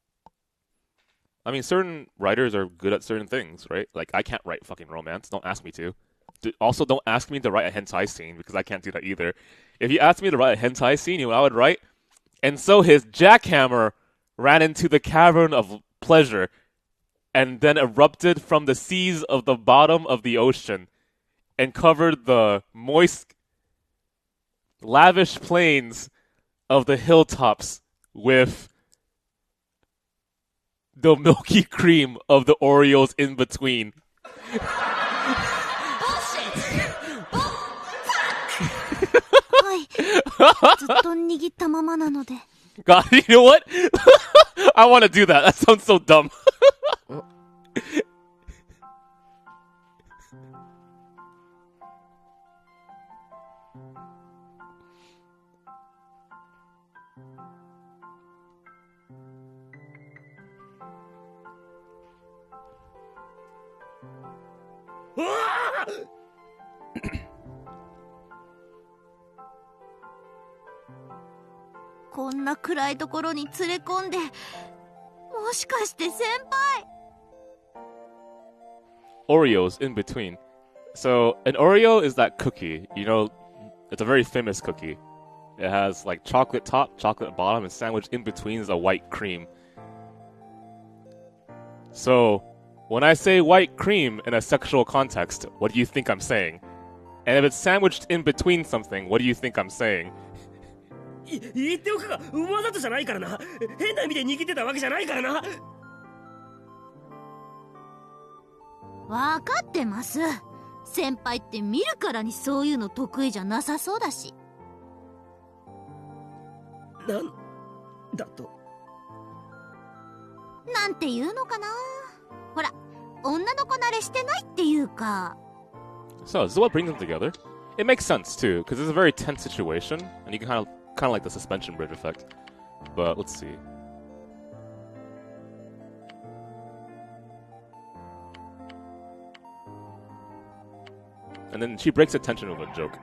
I mean, certain writers are good at certain things, right? Like, I can't write fucking romance. Don't ask me to. Also, don't ask me to write a hentai scene, because I can't do that either. If you asked me to write a hentai scene, you know what I would write? And so his jackhammer ran into the cavern of pleasure and then erupted from the seas of the bottom of the ocean and covered the moist, lavish plains of the hilltops with the milky cream of the Oreos in between. Bullshit! はい。ずっと握ったままなので。God, you know what? I want to do that. That sounds so dumb. Ah! こんな暗いところに連れ込んで、もしかして先輩。Oreos in between. So an Oreo is that cookie. You know, it's a very famous cookie. It has like chocolate top, chocolate bottom, and sandwiched in between is a white cream. So when I say white cream in a sexual context, what do you think I'm saying? And if it's sandwiched in between something, what do you think I'm saying? 言っておくが、わざとじゃないからな。変な意味で握ってたわけじゃないからな。わかってます。先輩って見るからにそういうの得意じゃなさそうだし。なんだと。なんていうのかな。ほら、女の子慣れしてないっていうか。So this is what brings them together. It makes sense too, because it's a very tense situation, and you can kind of like the suspension bridge effect. But let's see. And then she breaks the tension with a joke.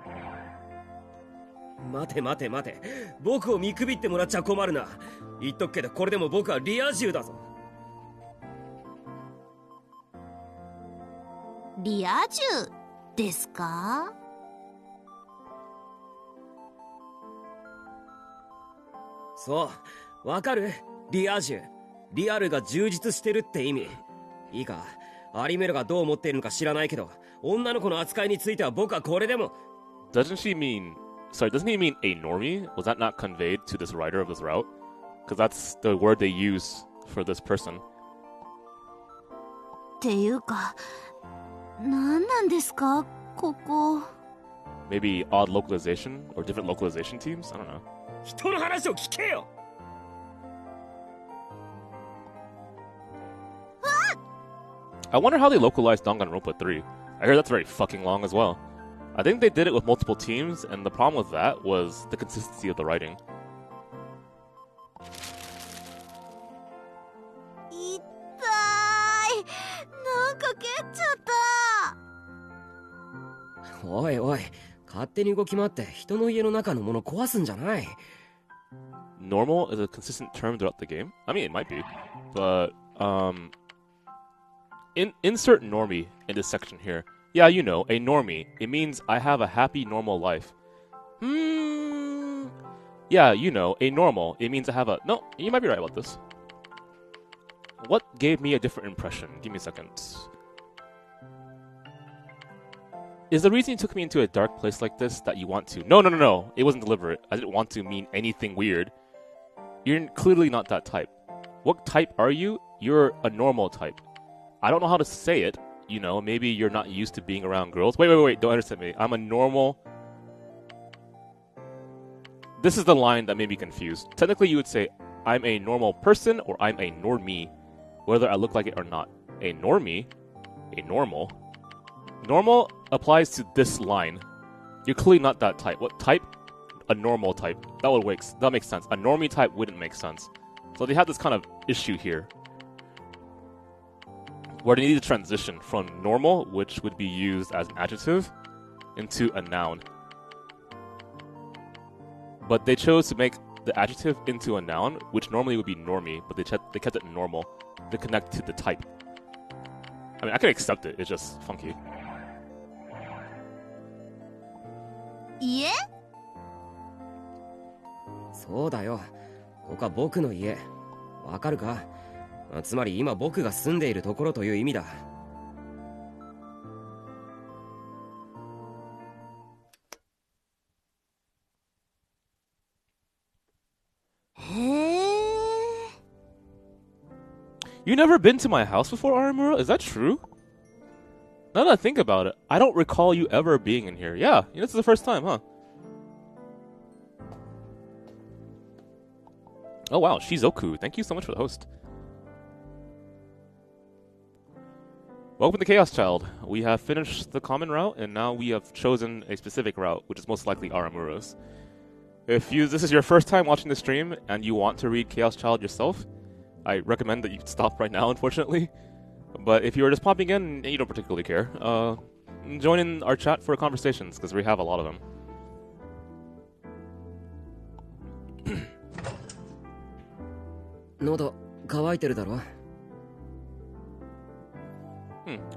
待て待て待て。僕を見くびってもらっちゃ困るな。言っとくけどこれでも僕はリア充だぞ。リア充ですか？そう、わかる？リア充。リアルが充実してるって意味。いいか、アリメロがどう思っているのか知らないけど、女の子の扱いについては僕はこれでも。Doesn't he mean a normie? Was that not conveyed to this writer of this route? Because that's the word they use for this person. っていうか、なんなんですか、ここ。Maybe odd localization or different localization teams? I don't know. 人の話を聞けよ。I wonder how they localized Danganronpa 3. I heard that's very fucking long as well. I think they did it with multiple teams, and the problem with that was the consistency of the writing. 痛い。なんか蹴っちゃった。おいおい、勝手に動き回って人の家の中のもの壊すんじゃない。Normal is a consistent term throughout the game. I mean, it might be, but insert normie in this section here. Yeah, you know, a normie. It means I have a happy, normal life. Yeah, you know, a normal. It means I have a... No, you might be right about this. What gave me a different impression? Give me a second. Is the reason you took me into a dark place like this that you want to... No. It wasn't deliberate. I didn't want to mean anything weird. You're clearly not that type. What type are you? You're a normal type. I don't know how to say it. You know, maybe you're not used to being around girls. Wait, don't understand me. I'm a normal... This is the line that made me confused. Technically, you would say, I'm a normal person or I'm a normie, whether I look like it or not. A normie? A normal? Normal applies to this line. You're clearly not that type. What type? A normal type. That makes sense. A normie type wouldn't make sense. So they have this kind of issue here, where they need to transition from normal, which would be used as an adjective, into a noun. But they chose to make the adjective into a noun, which normally would be normie, but they kept it normal to connect to the type. I mean, I can accept it, it's just funky. 家？そうだよ。ここは僕の家。わかるか？つまり今僕が住んでいるところという意味だ。へえ。You never been to my house before, Aramura? Is that true? Now that I think about it, I don't recall you ever being in here. Yeah, this is the first time, huh? Oh wow, Shizoku. Thank you so much for the host. Welcome to Chaos Child. We have finished the common route, and now we have chosen a specific route, which is most likely Aramura's. If this is your first time watching the stream, and you want to read Chaos Child yourself, I recommend that you stop right now, unfortunately. But if you are just popping in and you don't particularly care, join in our chat for conversations, because we have a lot of them.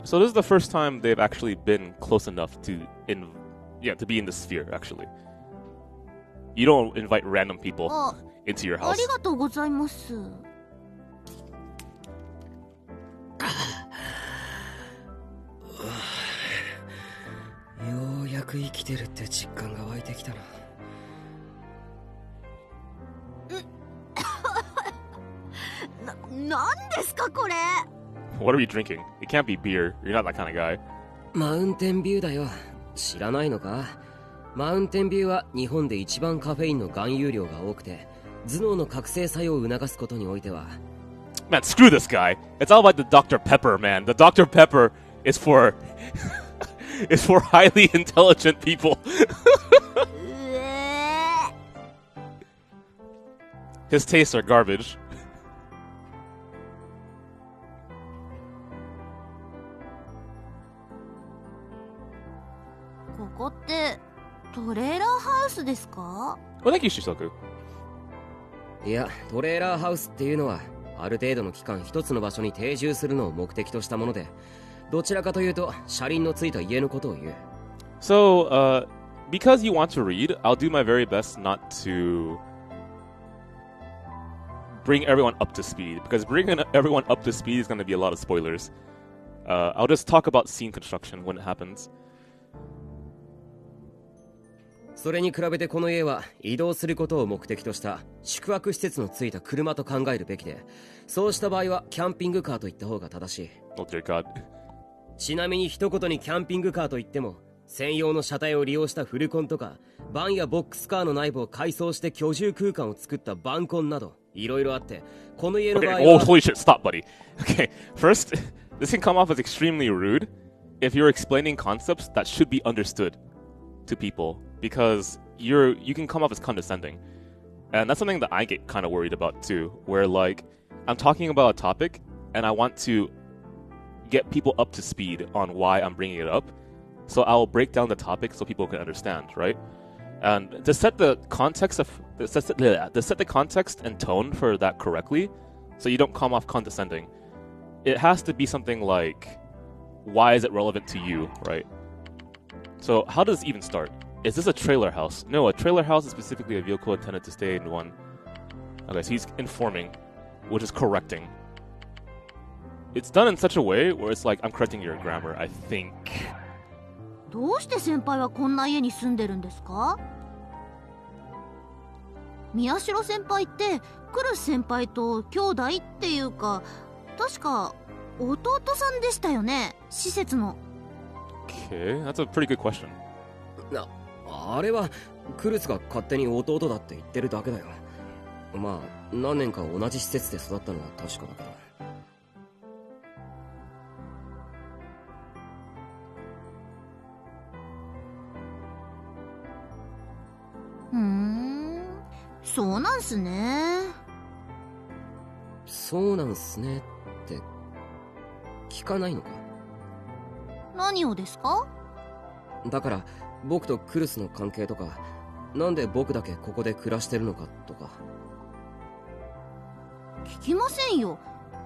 So this is the first time they've actually been close enough to be in the sphere, actually. You don't invite random people into your house. ありがとうございます。ようやく生きてるって実感が湧いてきたな。なんですかこれ。 What are you drinking? It can't be beer. You're not that kind of guy. マウンテンビューだよ。知らないのか？マウンテンビューは日本で一番カフェインの含有量が多くて、頭脳の覚醒作用を促すことにおいては。Man, screw this guy. It's all about the Dr. Pepper, man. The Dr. Pepper is for is for highly intelligent people. His tastes are garbage. ここってトレーラーハウスですか？ Well, thank you, Shisoku. いや、トレーラーハウスっていうのはある程度の期間一つの場所に定住するのを目的としたもので、どちらかというと車輪のついた家のことを言う。 So, because you want to read, I'll do my very best not to bring everyone up to speed, because bringing everyone up to speed is going to be a lot of spoilers. I'll just talk about scene construction when it happens. それに比べてこの家は移動することを目的とした宿泊施設のついた車と考えるべきで、そうした場合はキャンピングカーと言った方が正しい。 Oh dear God. ちなみに一言にキャンピングカーといっても、専用の車体を利用したフルコンとか、バンやボックスカーの内部を改装して居住空間を作ったバンコンなど、いろいろあって、この家の場合は。 Okay, oh, holy shit, stop, buddy. Okay, first, this can come off as extremely rude if you're explaining concepts that should be understood to people, because you can come off as condescending. And that's something that I get kind of worried about too, where like, I'm talking about a topic, and I want to get people up to speed on why I'm bringing it up. So I'll break down the topic so people can understand, right? And to set the context and tone for that correctly, so you don't come off condescending, it has to be something like, why is it relevant to you, right? So how does this even start? Is this a trailer house? No, a trailer house is specifically a vehicle intended to stay in one. Okay, so he's informing, which is correcting. It's done in such a way where it's like, I'm correcting your grammar, I think. どうして先輩はこんな家に住んでるんですか？宮代先輩ってクルス先輩と兄弟っていうか、確か弟さんでしたよね、施設の。 Okay, that's a pretty good question. あれはクルスが勝手に弟だって言ってるだけだよ。まあ何年か同じ施設で育ったのは確かだけど。そうなんすね。そうなんすねって聞かないのか？何をですか？だから僕とクルスの関係とか、なんで僕だけここで暮らしてるのかとか。聞きませんよ。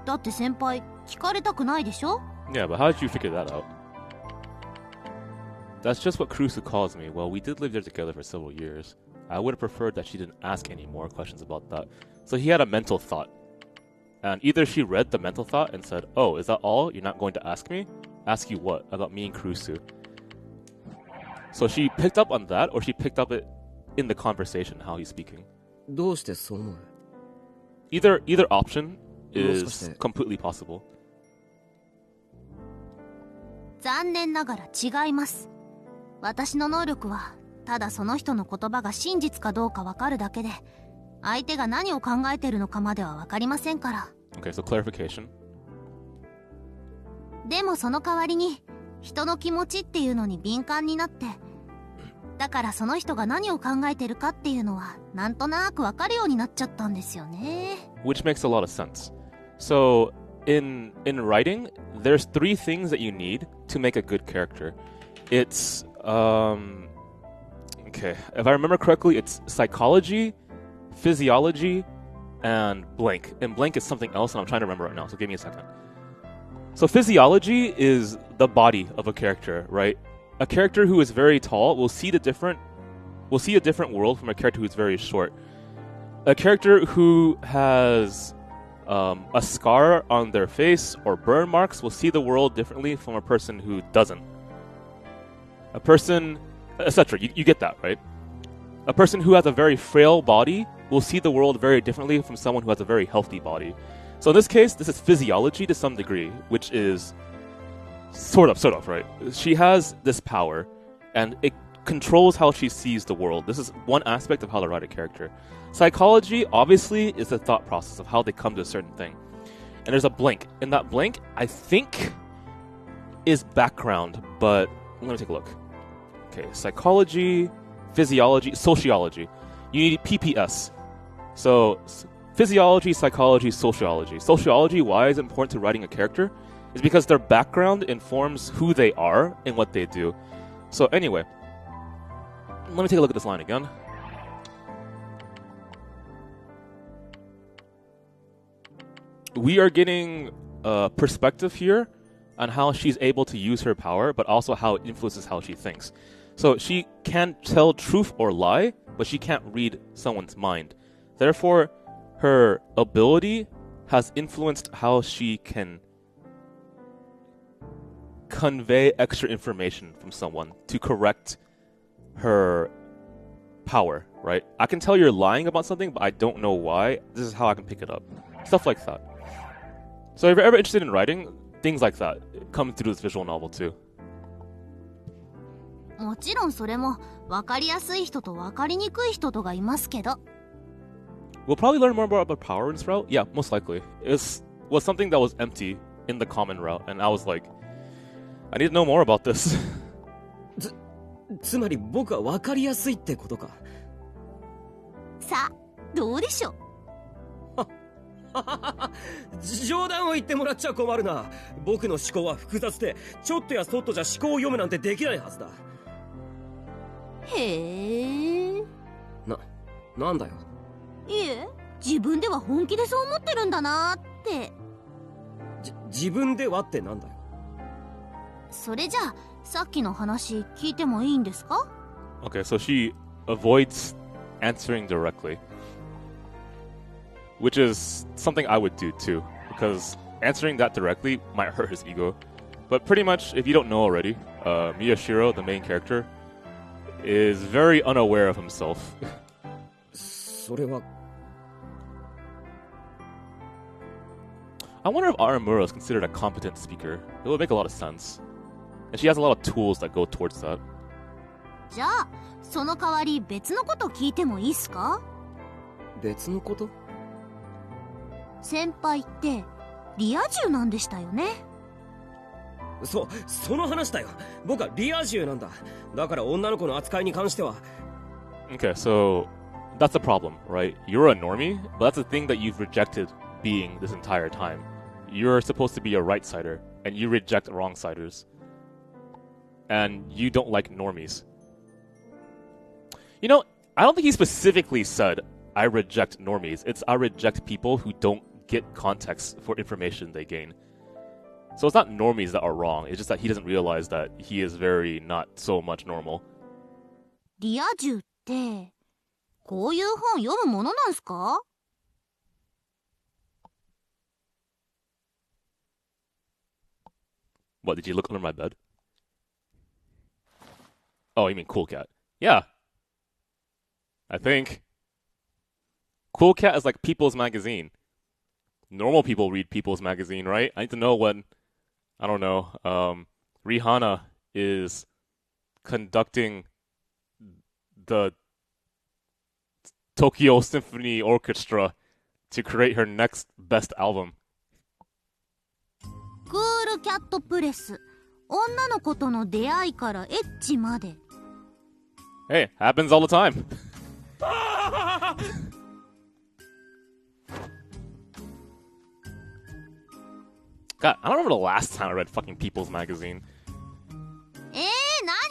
だって先輩聞かれたくないでしょ？ Yeah, but how did you figure that out? That's just what Crusoe calls me. Well, we did live there together for several years. I would have preferred that she didn't ask any more questions about that. So he had a mental thought. And either she read the mental thought and said, oh, is that all? You're not going to ask me? Ask you what? About me and Crusoe. So she picked up on that, or she picked up it in the conversation, how he's speaking. どうしてそう思う? Either option is completely possible. 残念ながら違います。私の能力はただその人の言葉が真実かどうかわかるだけで、相手が何を考えているのかまではわかりませんから。 Okay, so clarification. でもその代わりに人の気持ちっていうのに敏感になって、だからその人が何を考えてるかっていうのはなんとなくわかるようになっちゃったんですよね。 Which makes a lot of sense. So in writing, there's 3 things that you need to make a good character. It's okay, if I remember correctly, it's psychology, physiology, and blank. And blank is something else, and I'm trying to remember right now, so give me a second. So physiology is the body of a character, right? A character who is very tall will see a different world from a character who's very short. A character who has a scar on their face or burn marks will see the world differently from a person who doesn't. A person, etc. You get that, right? A person who has a very frail body will see the world very differently from someone who has a very healthy body. So in this case, this is physiology to some degree, which is sort of, right? She has this power, and it controls how she sees the world. This is one aspect of how to write a character. Psychology, obviously, is the thought process of how they come to a certain thing. And there's a blank. And that blank, I think, is background, but let me take a look. Okay, psychology, physiology, sociology. You need PPS. So, physiology, psychology, sociology. Sociology, why is it important to writing a character? Is because their background informs who they are and what they do. So anyway, let me take a look at this line again. We are getting a perspective here on how she's able to use her power, but also how it influences how she thinks. So she can tell truth or lie, but she can't read someone's mind. Therefore, her ability has influenced how she can convey extra information from someone to correct her power, right? I can tell you're lying about something, but I don't know why. This is how I can pick it up. Stuff like that. So if you're ever interested in writing, things like that come through this visual novel too. もちろんそれも分かりやすい人と分かりにくい人とがいますけど。We'll probably learn more about power in this route. Yeah, most likely. It was something that was empty in the common route, and I was like, I need to know more about this. つまり僕は分かりやすいってことか。さあ、どうでしょう。冗談を言ってもらっちゃ困るな。僕の思考は複雑で、ちょっとやそっとじゃ思考を読むなんてできないはずだ。へえ。なんだよ。いえ、自分では本気でそう思ってるんだなって。自分ではってなんだよ。それじゃあさっきの話聞いてもいいんですか？ Okay, so she avoids answering directly, which is something I would do too, because answering that directly might hurt his ego. But pretty much, if you don't know already, Miyashiro, the main character, is very unaware of himself. それは I wonder if Aramura is considered a competent speaker. It would make a lot of sense. And she has a lot of tools that go towards that. じゃあその代わり別のこと聞いてもいいっすか？別のこと？先輩ってリア充なんでしたよね。その話だよ。僕はリア充なんだ。だから女の子の扱いに関しては。Okay, so that's the problem, right? You're a normie, but that's the thing that you've rejected being this entire time. You're supposed to be a right-sider, and you reject wrong-siders. And you don't like normies. You know, I don't think he specifically said, I reject normies. It's I reject people who don't get context for information they gain. So it's not normies that are wrong. It's just that he doesn't realize that he is very not so much normal. リア充ってこういう本読むものなんすか？ What, did you look under my bed? Oh, you mean Cool Cat? Yeah. I think. Cool Cat is like People's Magazine. Normal people read People's Magazine, right? I need to know when, I don't know, Rihanna is conducting the Tokyo Symphony Orchestra to create her next best album. クールキャットプレス。女の子との出会いからエッチまで。Hey, happens all the time. God, I don't remember the last time I read fucking People's Magazine.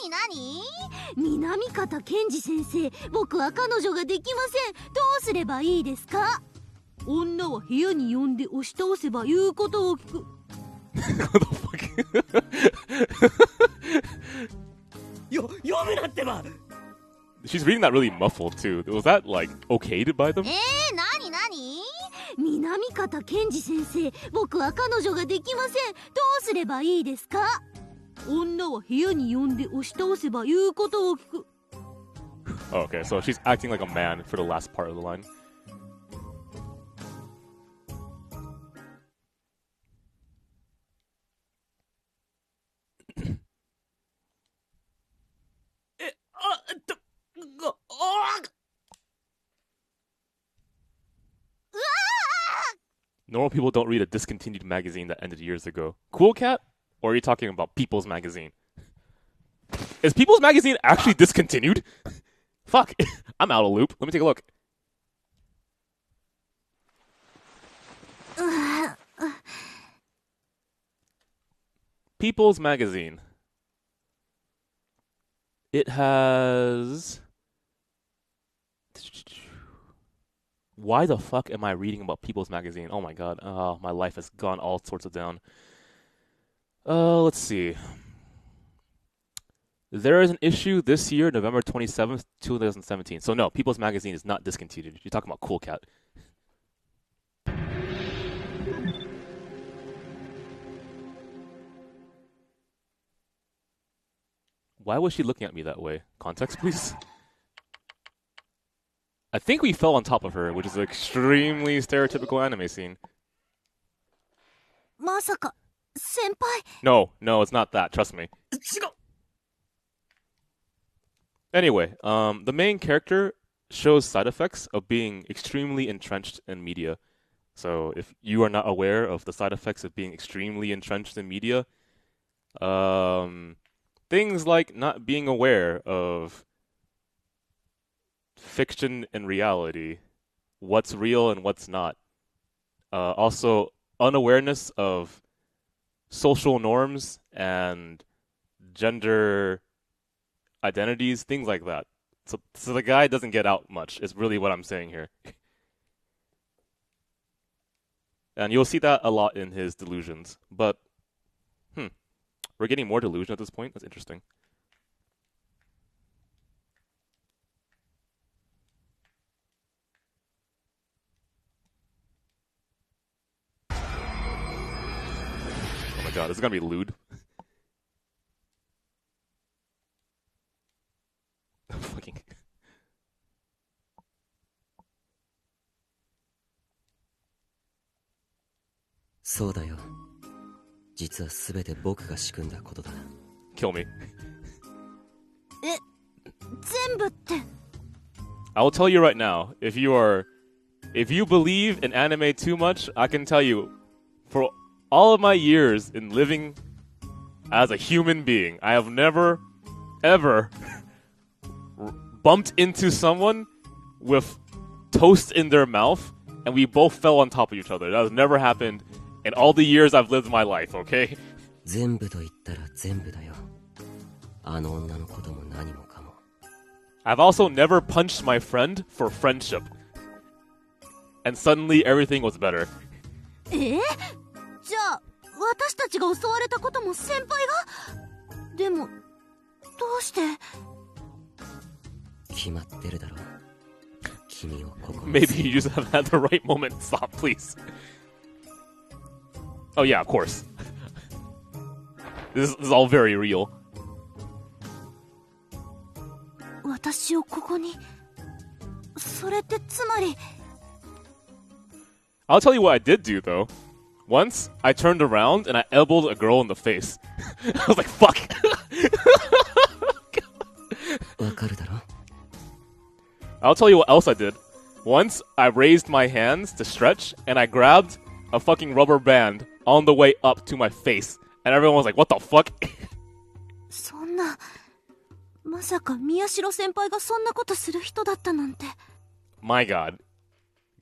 なに南方健二先生、僕は彼女ができません。どうすればいいですか？女は部屋に呼んで押し倒せば言うことを聞く。What the fuck? 読むなってば She's reading that really muffled too. Was that like okayed by them? なになに南方健二先生、僕は彼女ができません。どうすればいいですか？女は部屋に呼んで押し倒せば言うことを聞く。 Oh, okay, so she's acting like a man for the last part of the line. Normal people don't read a discontinued magazine that ended years ago. Cool Cat? Or are you talking about People's Magazine? Is People's Magazine actually discontinued? Fuck. I'm out of loop. Let me take a look. People's Magazine. It has... Why the fuck am I reading about People's Magazine? Oh my god. Oh, my life has gone all sorts of down. Let's see. There is an issue this year, November 27th, 2017. So no, People's Magazine is not discontinued. You're talking about Cool Cat. Why was she looking at me that way? Context, please? I think we fell on top of her, which is an extremely stereotypical anime scene. まさか先輩 No, it's not that. Trust me. Anyway, the main character shows side effects of being extremely entrenched in media. So if you are not aware of the side effects of being extremely entrenched in media, things like not being aware of fiction and reality, what's real and what's not. Also, unawareness of social norms and gender identities, things like that. So the guy doesn't get out much, is really what I'm saying here. And you'll see that a lot in his delusions. But, we're getting more delusion at this point? That's interesting. Oh my god, this is gonna be lewd. Fucking. そうだよ。実はすべて僕が仕組んだことだ。Kill me. 全部って I will tell you right now, if you believe in anime too much, I can tell you, for all of my years in living as a human being, I have never, ever bumped into someone with toast in their mouth, and we both fell on top of each other. That has never happened in all the years I've lived my life, okay? 全部と言ったら全部だよ。あの女のことも何もかも。I've also never punched my friend for friendship. And suddenly everything was better. じゃあ私たちが襲われたことも先輩が？でもどうして？決まってるだろう。君をここに。 Maybe you just haven't had the right moment. Stop, please. Oh yeah, of course. This is all very real. 私をここに。それってつまり。 I'll tell you what I did do, though. Once, I turned around and I elbowed a girl in the face. I was like, fuck! わかるだろ? I'll tell you what else I did. Once, I raised my hands to stretch and I grabbed a fucking rubber band on the way up to my face. And everyone was like, what the fuck? そんな。まさか宮代先輩がそんなことする人だったなんて。 My god.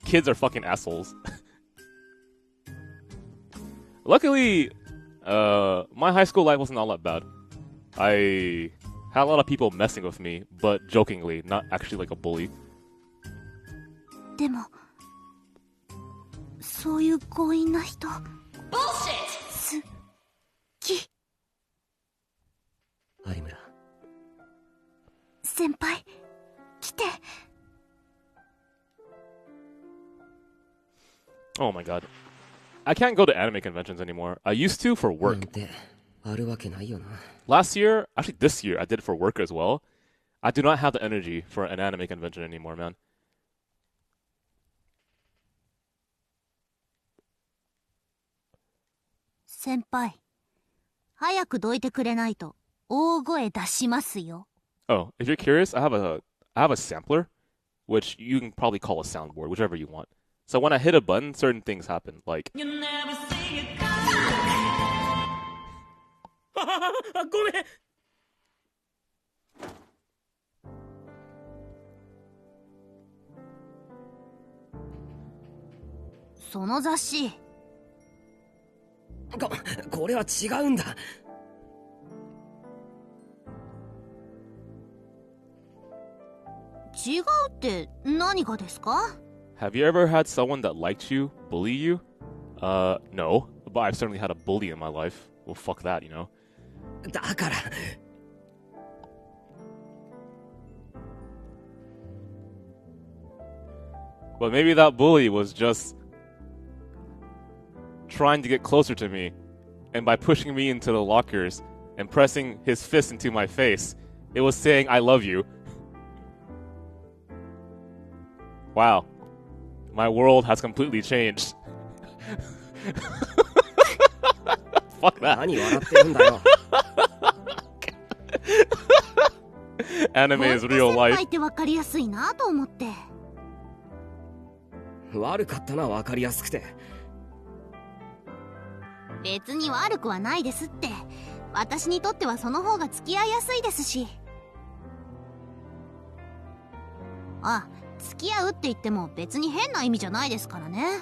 Kids are fucking assholes. Luckily, my high school life wasn't all that bad. I had a lot of people messing with me, but jokingly, not actually like a bully. でも、そういう強引な人。有村。先輩、来て。Oh my god. I can't go to anime conventions anymore. I used to for なん work. てあるわけないよな。Last year, actually this year, I did it for work as well. I do not have the energy for an anime convention anymore, man. 先輩、早くどいてくれないと大声出しますよ。Oh, if you're curious, I have a sampler, which you can probably call a soundboard, whichever you want. So when I hit a button, certain things happen, like ごめん。その雑誌、これは違うんだ。違うって何がですか？ Have you ever had someone that liked you bully you? No, but I've certainly had a bully in my life. Well, fuck that, you know. だから。But maybe that bully was just trying to get closer to me, and by pushing me into the lockers and pressing his fist into my face, it was saying, I love you. Wow. My world has completely changed. Fuck that. 何笑ってるんだよ。Anime is real 先 life. 輩ってわかりやすいなと思って。悪かったな、わかりやすくて。別に悪くはないですって。私にとってはその方が付き合いやすいですし。あ、付き合うって言っても別に変な意味じゃないですからね。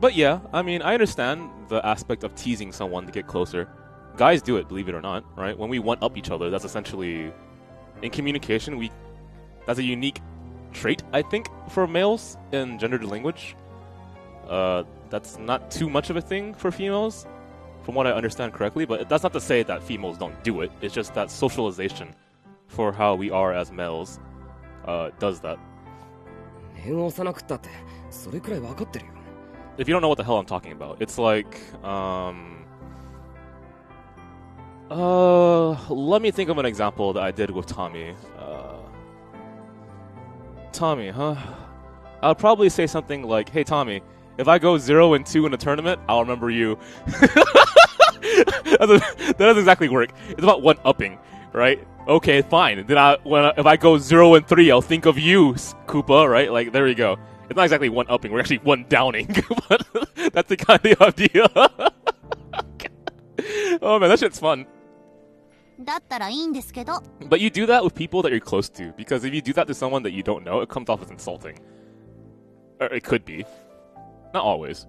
But yeah, I mean, I understand the aspect of teasing someone to get closer. Guys do it, believe it or not, right? When we one-up each other, that's essentially... In communication, that's a unique trait, I think, for males in gendered language. That's not too much of a thing for females, from what I understand correctly, but that's not to say that females don't do it. It's just that socialization for how we are as males does that. 念を押さなくったって、それくらいわかってるよ。If you don't know what the hell I'm talking about, it's like, let me think of an example that I did with Tommy. Tommy, huh? I'll probably say something like, hey Tommy, if I go 0 and 2 in a tournament, I'll remember you. That doesn't exactly work. It's about one-upping, right? Okay, fine. Then if I go 0 and 3, I'll think of you, Koopa, right? Like, there we go. It's not exactly one-upping, we're actually one-downing, but that's the kind of idea. Oh man, that shit's fun. だったらいいんですけど。 But you do that with people that you're close to, because if you do that to someone that you don't know, it comes off as insulting. Or it could be. Not always.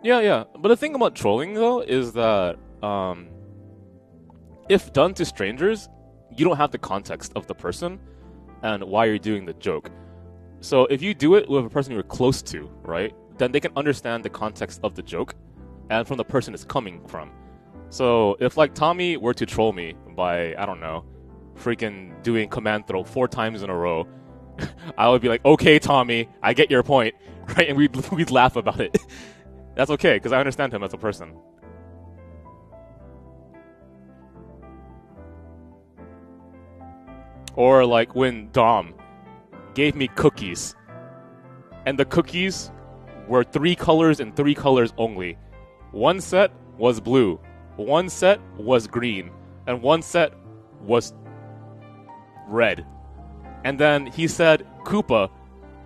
Yeah. But the thing about trolling, though, is that if done to strangers, you don't have the context of the person and why you're doing the joke. So if you do it with a person you're close to, right, then they can understand the context of the joke and from the person it's coming from. So if, like, Tommy were to troll me by, I don't know, freaking doing command throw 4 times in a row, I would be like, okay, Tommy, I get your point, right? And we'd laugh about it. That's okay, because I understand him as a person. Or like when Dom gave me cookies, and the cookies were 3 colors and 3 colors only. One set was blue, one set was green, and one set was red. And then he said, Koopa,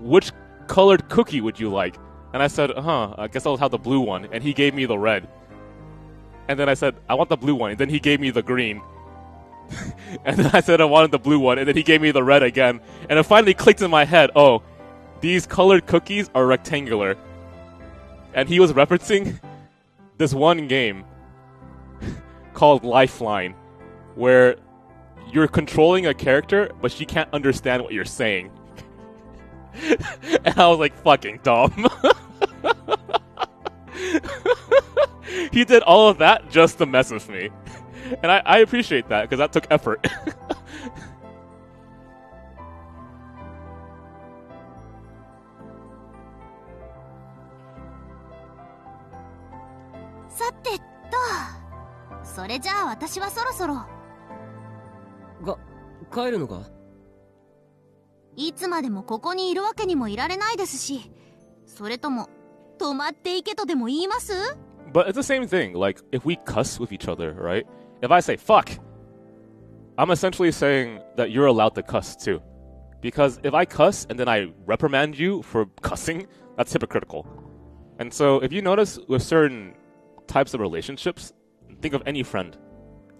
which colored cookie would you like? And I said, I guess I'll have the blue one. And he gave me the red. And then I said, I want the blue one. And then he gave me the green. And then I said I wanted the blue one. And then he gave me the red again. And it finally clicked in my head, oh, these colored cookies are rectangular. And he was referencing this one game called Lifeline, where you're controlling a character, but she can't understand what you're saying. And I was like, fucking dumb. He did all of that just to mess with me. And I appreciate that, because that took effort. さてと、それじゃあ私はそろそろ。帰るのか？いつまでもここにいるわけにもいられないですし、それとも泊まっていけとでも言います？ But it's the same thing. Like, if we cuss with each other, right? If I say fuck, I'm essentially saying that you're allowed to cuss too. Because if I cuss and then I reprimand you for cussing, that's hypocritical. And so if you notice with certain types of relationships, think of any friend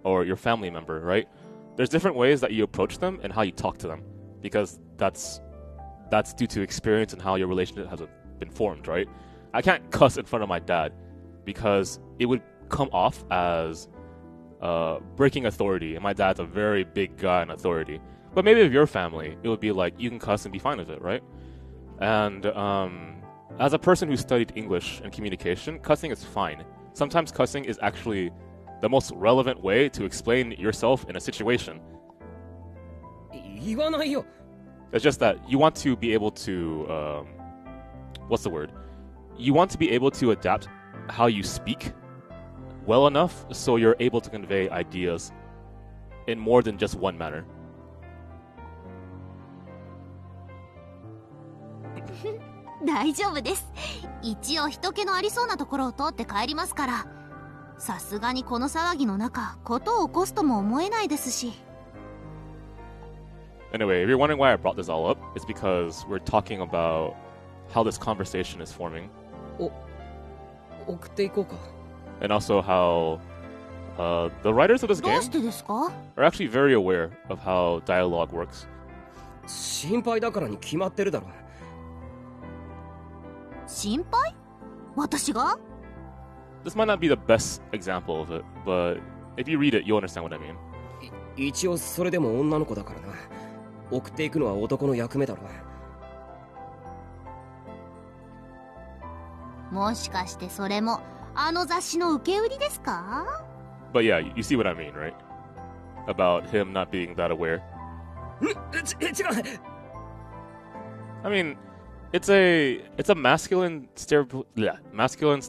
or your family member, right? There's different ways that you approach them and how you talk to them. Because that's due to experience and how your relationship has been formed, right? I can't cuss in front of my dad because it would come off as breaking authority, and my dad's a very big guy in authority. But maybe if your family, it would be like, you can cuss and be fine with it, right? And as a person who studied English and communication, cussing is fine. Sometimes cussing is actually the most relevant way to explain yourself in a situation. 言わないよ。 It's just that you want to be able to, what's the word? You want to be able to adapt how you speak well enough so you're able to convey ideas in more than just one manner. 大丈夫です。一応人気のありそうなところを通って帰りますから。さすがにこの騒ぎの中、ことを起こすとも思えないですし。Anyway, if you're wondering why I brought this all up, it's because we're talking about how this conversation is forming. 送っていこうか。 And also how the writers of this ど game うしてですか？ are actually very aware of how dialogue works. 心配だからに決まってるだろ。心配？私が？ This might not be the best example of it, but if you read it, you'll understand what I mean. 一応それでも女の子だからな。送っていくのは男の役目だろ。もしかしてそれもあの雑誌の受け売りですか？ But yeah, you see what I mean, right? About him not being that aware. 違う。 I mean, it's a masculine masculine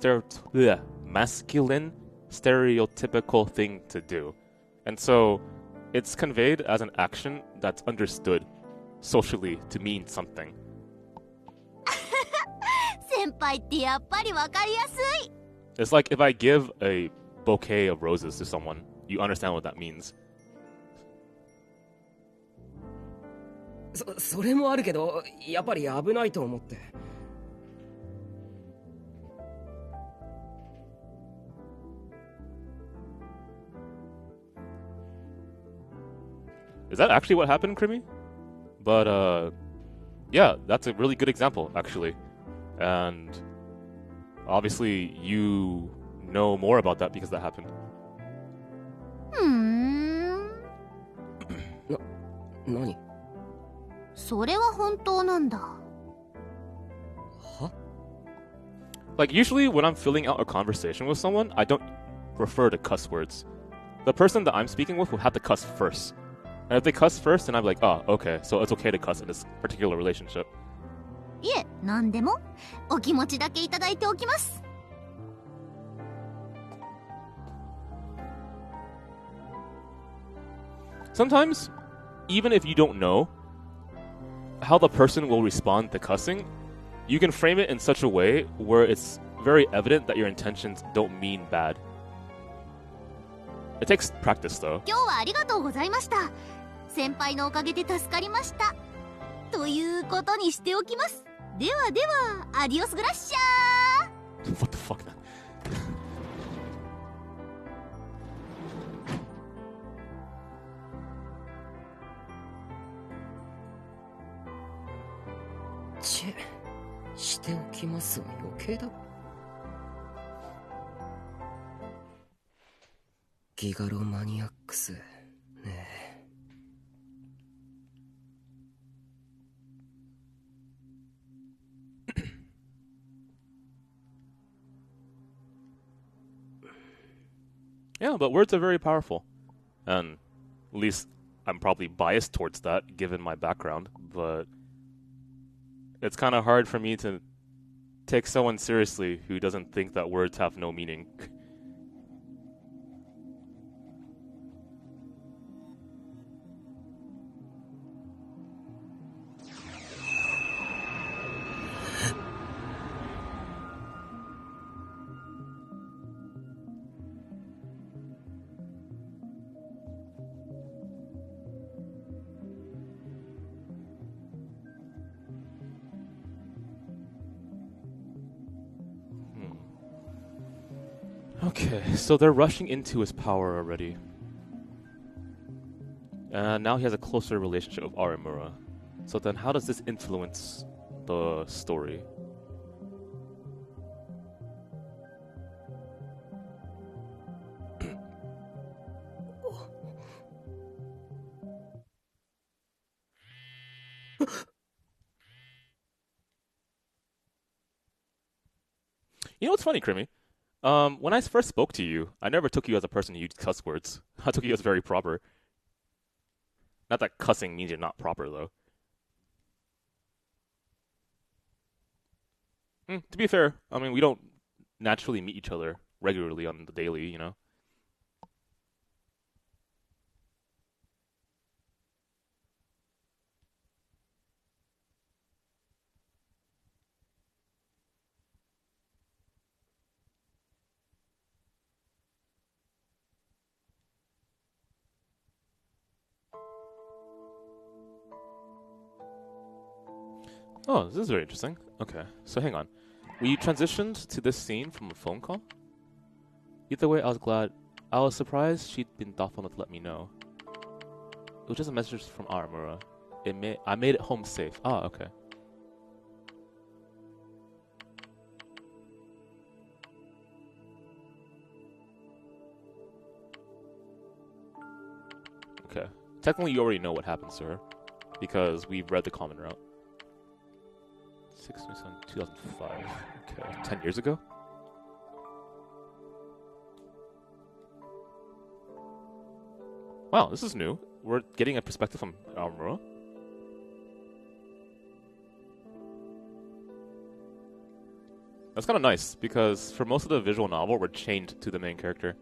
stereotypical thing to do. And so it's conveyed as an action that's understood socially to mean something. 先輩ってやっぱりわかりやすい。 It's like if I give a bouquet of roses to someone, you understand what that means. それもあるけど、やっぱり危ないと思って。Is that actually what happened, Krimi? But yeah, that's a really good example, actually. And obviously you know more about that because that happened. 何？それは本当なんだ。は？ Like, usually when I'm filling out a conversation with someone, I don't refer to cuss words. The person that I'm speaking with will have to cuss first. And if they cuss first, then I'm like, oh, okay, so it's okay to cuss in this particular relationship. いえ、なんでもお気持ちだけいただいておきます。Sometimes, even if you don't know how the person will respond to cussing, you can frame it in such a way where it's very evident that your intentions don't mean bad. It takes practice, though. 今日はありがとうございました。先輩のおかげで助かりました。ということにしておきます。ではでは、アディオスグラッシャー。 What the fuck, man? しておきますは余計だ。ギガロマニアックスねえ。Yeah, but words are very powerful. And at least I'm probably biased towards that, given my background. But it's kind of hard for me to take someone seriously who doesn't think that words have no meaning. Okay, so they're rushing into his power already. And now he has a closer relationship with Aramura. So then how does this influence the story? You know what's funny, Crimmy? When I first spoke to you, I never took you as a person who used cuss words. I took you as very proper. Not that cussing means you're not proper, though. To be fair, I mean, we don't naturally meet each other regularly on the daily, you know? Oh, this is very interesting. Okay, so hang on. We transitioned to this scene from a phone call? Either way, I was glad. I was surprised she'd been thoughtful enough to let me know. It was just a message from Aramura. I made it home safe. Ah, okay. Okay. Technically, you already know what happens to her, because we've read the common route. 2005. Okay, 10 years ago? Wow, this is new. We're getting a perspective from Aramura. That's kind of nice, because for most of the visual novel, we're chained to the main character.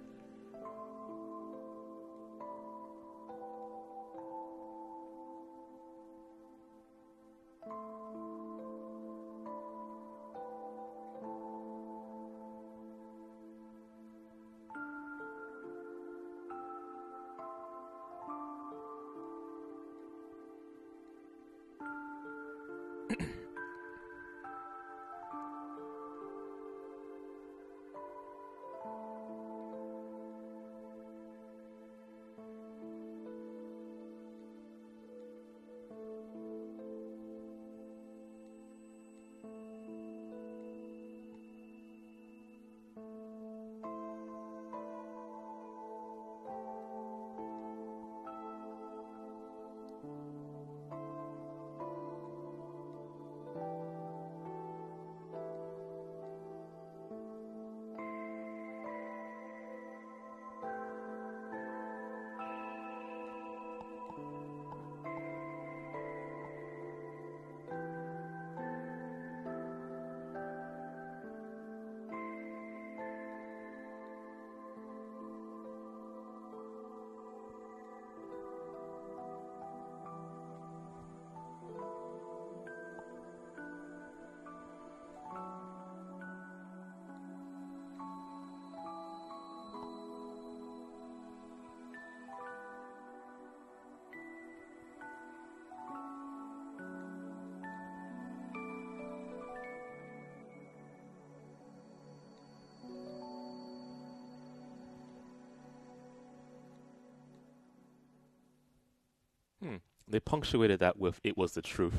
They punctuated that with "it was the truth."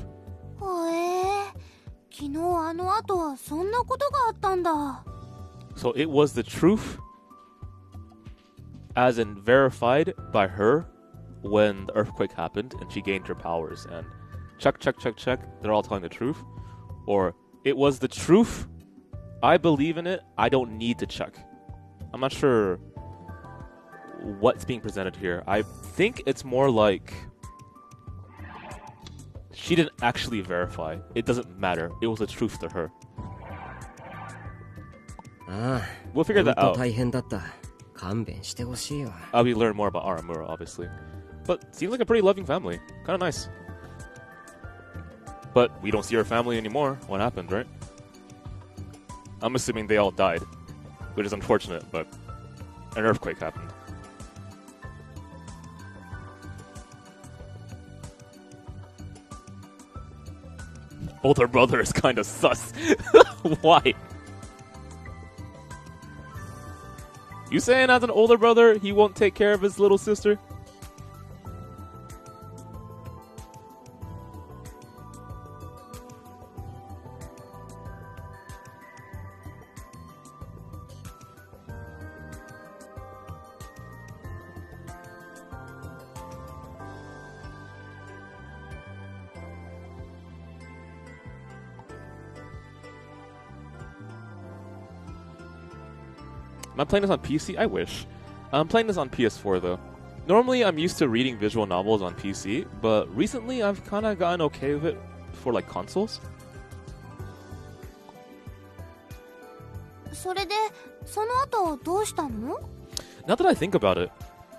昨日あの後そんなことがあったんだ。 So it was the truth, as in verified by her when the earthquake happened and she gained her powers. And check, they're all telling the truth. Or it was the truth, I believe in it, I don't need to check. I'm not sure what's being presented here. I think it's more like she didn't actually verify. It doesn't matter. It was the truth to her. We'll figure that out. We learn more about Aramura, obviously. But seems like a pretty loving family. Kind of nice. But we don't see her family anymore. What happened, right? I'm assuming they all died, which is unfortunate, but an earthquake happened. Older brother is kind of sus. Why? You saying as an older brother, he won't take care of his little sister? Am I playing this on PC? I wish. I'm playing this on PS4 though. Normally I'm used to reading visual novels on PC, but recently I've kind of gotten okay with it for like consoles. それでその後どうしたの? Now that I think about it,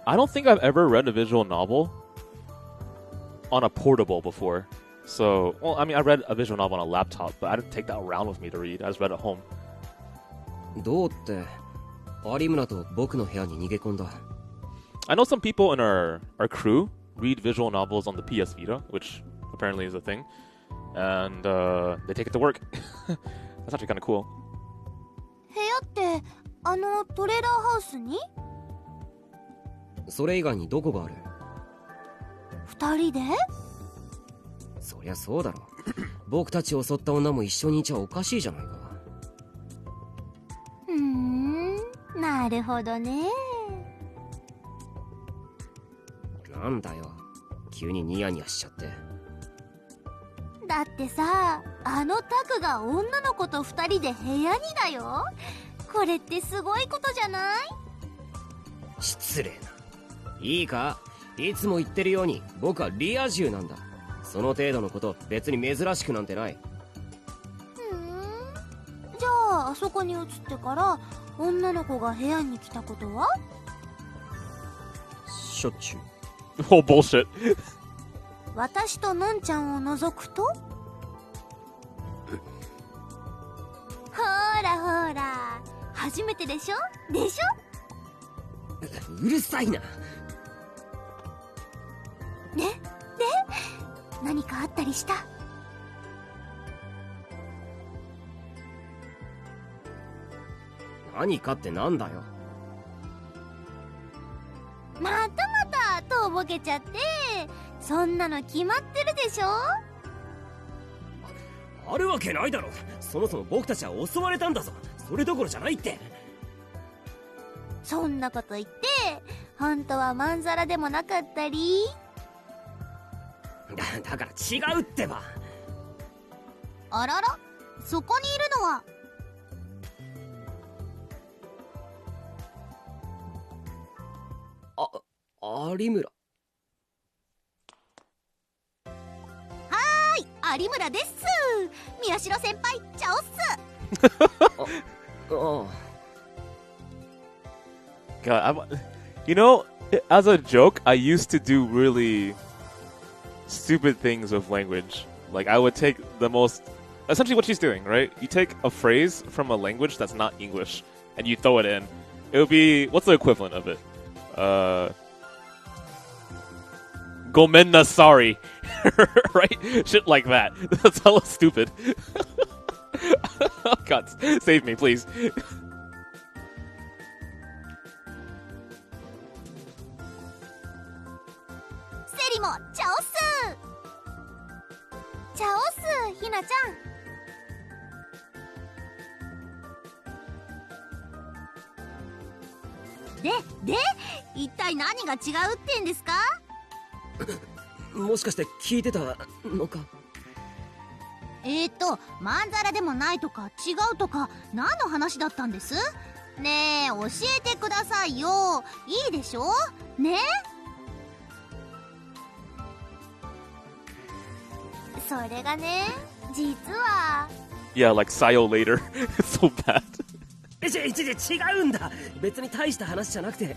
I don't think I've ever read a visual novel on a portable before. So, well, I mean, I read a visual novel on a laptop, but I didn't take that around with me to read. I just read at home. どうって有村と僕の部屋に逃げ込んだ。I know some people in our crew read visual novels on the PS Vita, which apparently is a thing, and they take it to work. That's actually kind of cool. 部屋ってあのトレーラーハウスに? それ以外にどこがある? 二人で? そりゃそうだろ。僕たちを襲った女も一緒にいちゃおかしいじゃないか。なるほどね。なんだよ、急にニヤニヤしちゃって。だってさ、あのタクが女の子と二人で部屋にだよ。これってすごいことじゃない？失礼な。いいか、いつも言ってるように僕はリア充なんだ。その程度のこと別に珍しくなんてない。じゃああそこに移ってから女の子が部屋に来たことは？しょっちゅう。Oh, bullshit. 私とのんちゃんを除くと？ほらほら、初めてでしょ？でしょ？うるさいな。で、何かあったりした？何かってなんだよ。またまたとぼけちゃって、そんなの決まってるでしょ。あるわけないだろ。そもそも僕たちは襲われたんだぞ。それどころじゃないって。そんなこと言って本当はまんざらでもなかったり。だから違うってば。あらら、そこにいるのは有村。有村です。宮代先輩、チャオっす。God, you know, as a joke, I used to do really stupid things with language. Like, I would take the most... Essentially what she's doing, right? You take a phrase from a language that's not English, and you throw it in. It would be... What's the equivalent of it? Gomenna sorry. Right? Shit like that. That's hella stupid. Oh God, save me, please. セリもチャオっす。チャオっす、ひなちゃん。で、一体何が違うってんですか？もしかして聞いてたのか？まんざらでもないとか違うとか何の話だったんです？ねえ教えてくださいよ。いいでしょね。それがね、実は Yeah, like Sayo later. It's so bad. 違うんだ。別に大した話じゃなくて。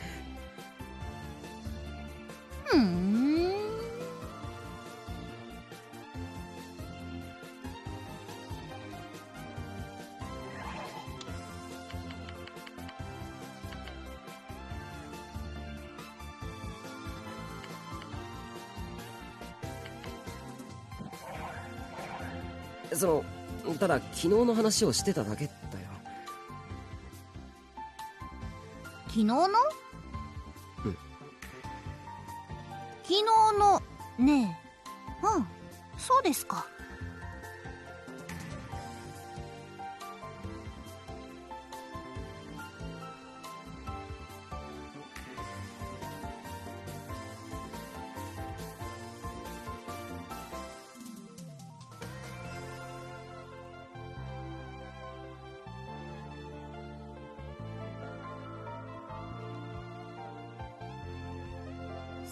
ただ昨日の話をしてただけだよ。昨日の？うん。昨日のねえ。うん、そうですか。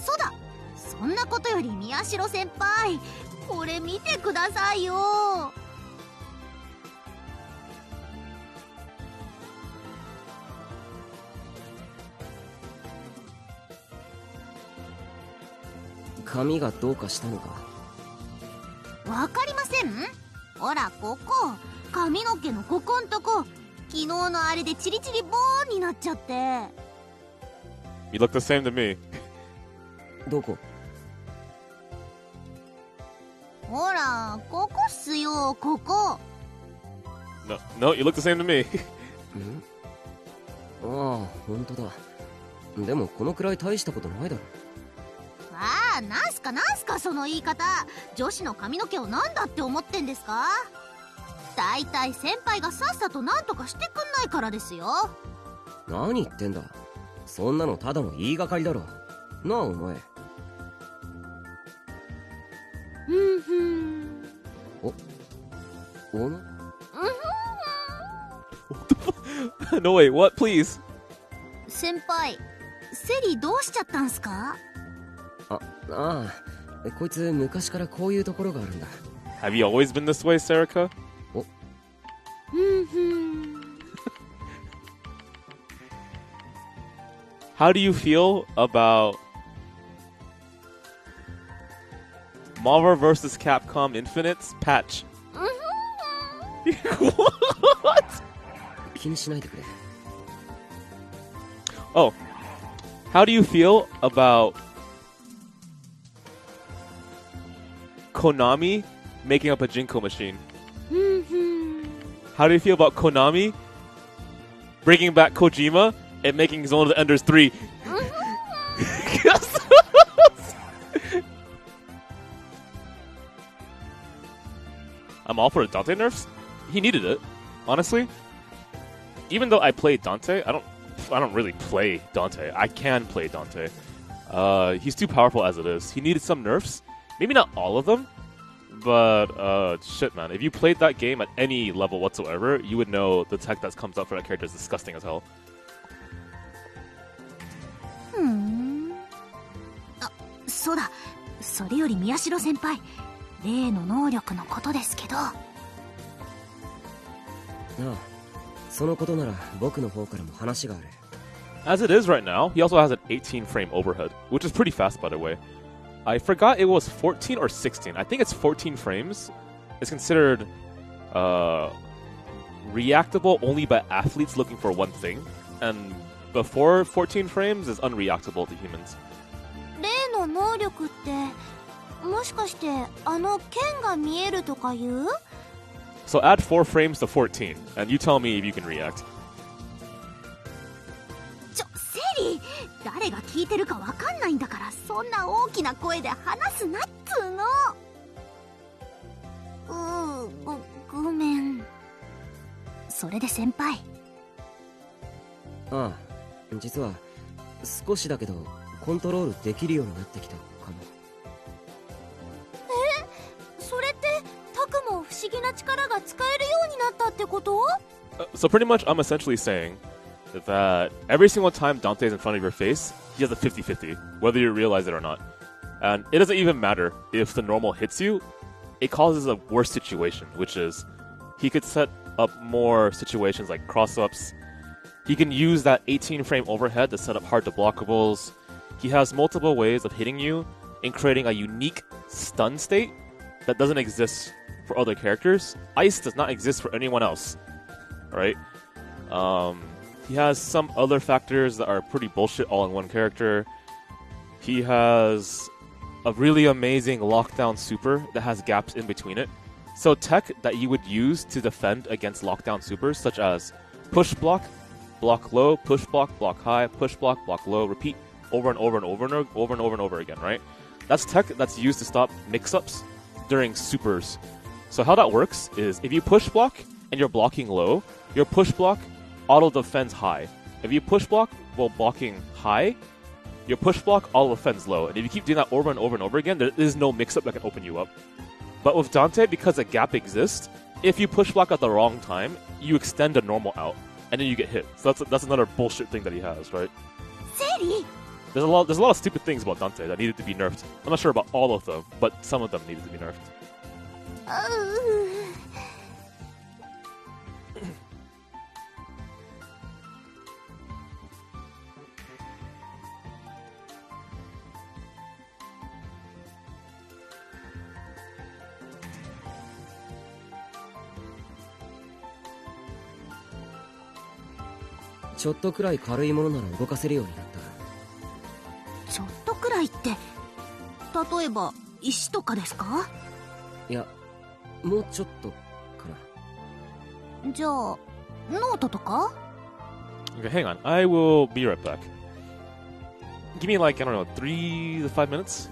そうだ、そんなことより宮代先輩、これ見てくださいよ。髪がどうかしたのか？わかりません？ほらここ、髪の毛のここんとこ、昨日のあれでチリチリボーンになっちゃって。 You look the same to me. どこ？ほらここっすよ、ここ。 No, you look the same to me. ん？ああ、本当だ。でもこのくらい大したことないだろ。ああ、なんすかその言い方。女子の髪の毛をなんだって思ってんですか？だいたい先輩がさっさとなんとかしてくんないからですよ。何言ってんだ。そんなのただの言いがかりだろ。なあお前。おのNo, wait, what? Please. 先輩、セリどうしちゃったんすか？ああ、こいつ昔からこういうところがあるんだ。Have you always been this way, Serica? How do you feel about Marvel vs. Capcom Infinite's patch? What? 気にしないでくれ。 Oh, how do you feel about Konami making up a Jinko machine? How do you feel about Konami bringing back Kojima and making Zone of the Enders 3? I'm all for the Dante nerfs. He needed it, honestly. Even though I play Dante, I don't really play Dante. I can play Dante. He's too powerful as it is. He needed some nerfs. Maybe not all of them, but shit, man. If you played that game at any level whatsoever, you would know the tech that comes up for that character is disgusting as hell. あ、そうだ。それより宮代先輩、例の能力のことですけど。ああ、そのことなら僕の方からも話がある。 As it is right now, he also has an 18 frame overhead, which is pretty fast, by the way. I forgot it was 14 or 16. I think it's 14 frames. It's considered reactable only by athletes looking for one thing, and before 14 frames is unreactable to humans. 例の能力って、もしかしてあの剣が見えるとかいう？ So add 4 frames to 14, and you tell me if you can react. セリ、誰が聞いてるかわかんないんだから、そんな大きな声で話すなっつーの。ごめん。それで先輩。ああ、実は少しだけどコントロールできるようになってきたかも。それってタクも不思議な力が使えるようになったってこと？ So pretty much I'm essentially saying that every single time Dante is in front of your face, he has a 50-50, whether you realize it or not. And it doesn't even matter if the normal hits you, it causes a worse situation, which is he could set up more situations like cross-ups. He can use that 18-frame overhead to set up hard-to-blockables. He has multiple ways of hitting you and creating a unique stun state that doesn't exist for other characters. Ice does not exist for anyone else, right? He has some other factors that are pretty bullshit all in one character. He has a really amazing lockdown super that has gaps in between it. So tech that you would use to defend against lockdown supers, such as push block, block low, push block, block high, push block, block low, repeat over and over and over and over and over and over again, right? That's tech that's used to stop mix-ups during supers. So how that works is if you push block and you're blocking low, your push block auto defends high. If you push block while blocking high, your push block auto defends low. And if you keep doing that over and over and over again, there is no mix-up that can open you up. But with Dante, because a gap exists, if you push block at the wrong time, you extend a normal out, and then you get hit. So that's another bullshit thing that he has, right? Seri! There's a lot of stupid things about Dante that needed to be nerfed. I'm not sure about all of them, but some of them needed to be nerfed.「ちょっとくらい軽いものなら動かせるようになった」ちょっとくらいって例えば石とかですか？いや、もうちょっとかな。じゃあノートとか？ Okay, hang on. I will be right back. Give me like, I don't know, 3 to 5 minutes?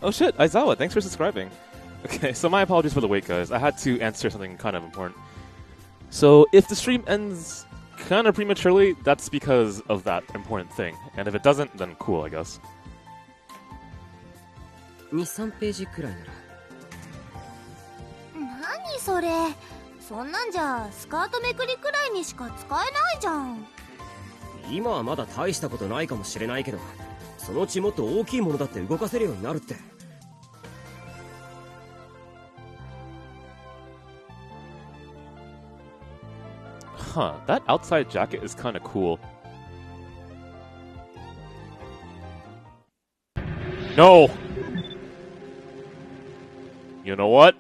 Oh shit, Aizawa, thanks for subscribing. Okay, so my apologies for the wait, guys. I had to answer something kind of important. So if the stream ends kind of prematurely, that's because of that important thing. And if it doesn't, then cool, I guess. 2、3ページくらいなら。何それ、そんなんじゃスカートめくりくらいにしか使えないじゃん。今はまだ大したことないかもしれないけど、そのうちもっと大きいものだって動かせるようになるって。Huh, that outside jacket is kind of cool. No! You know what?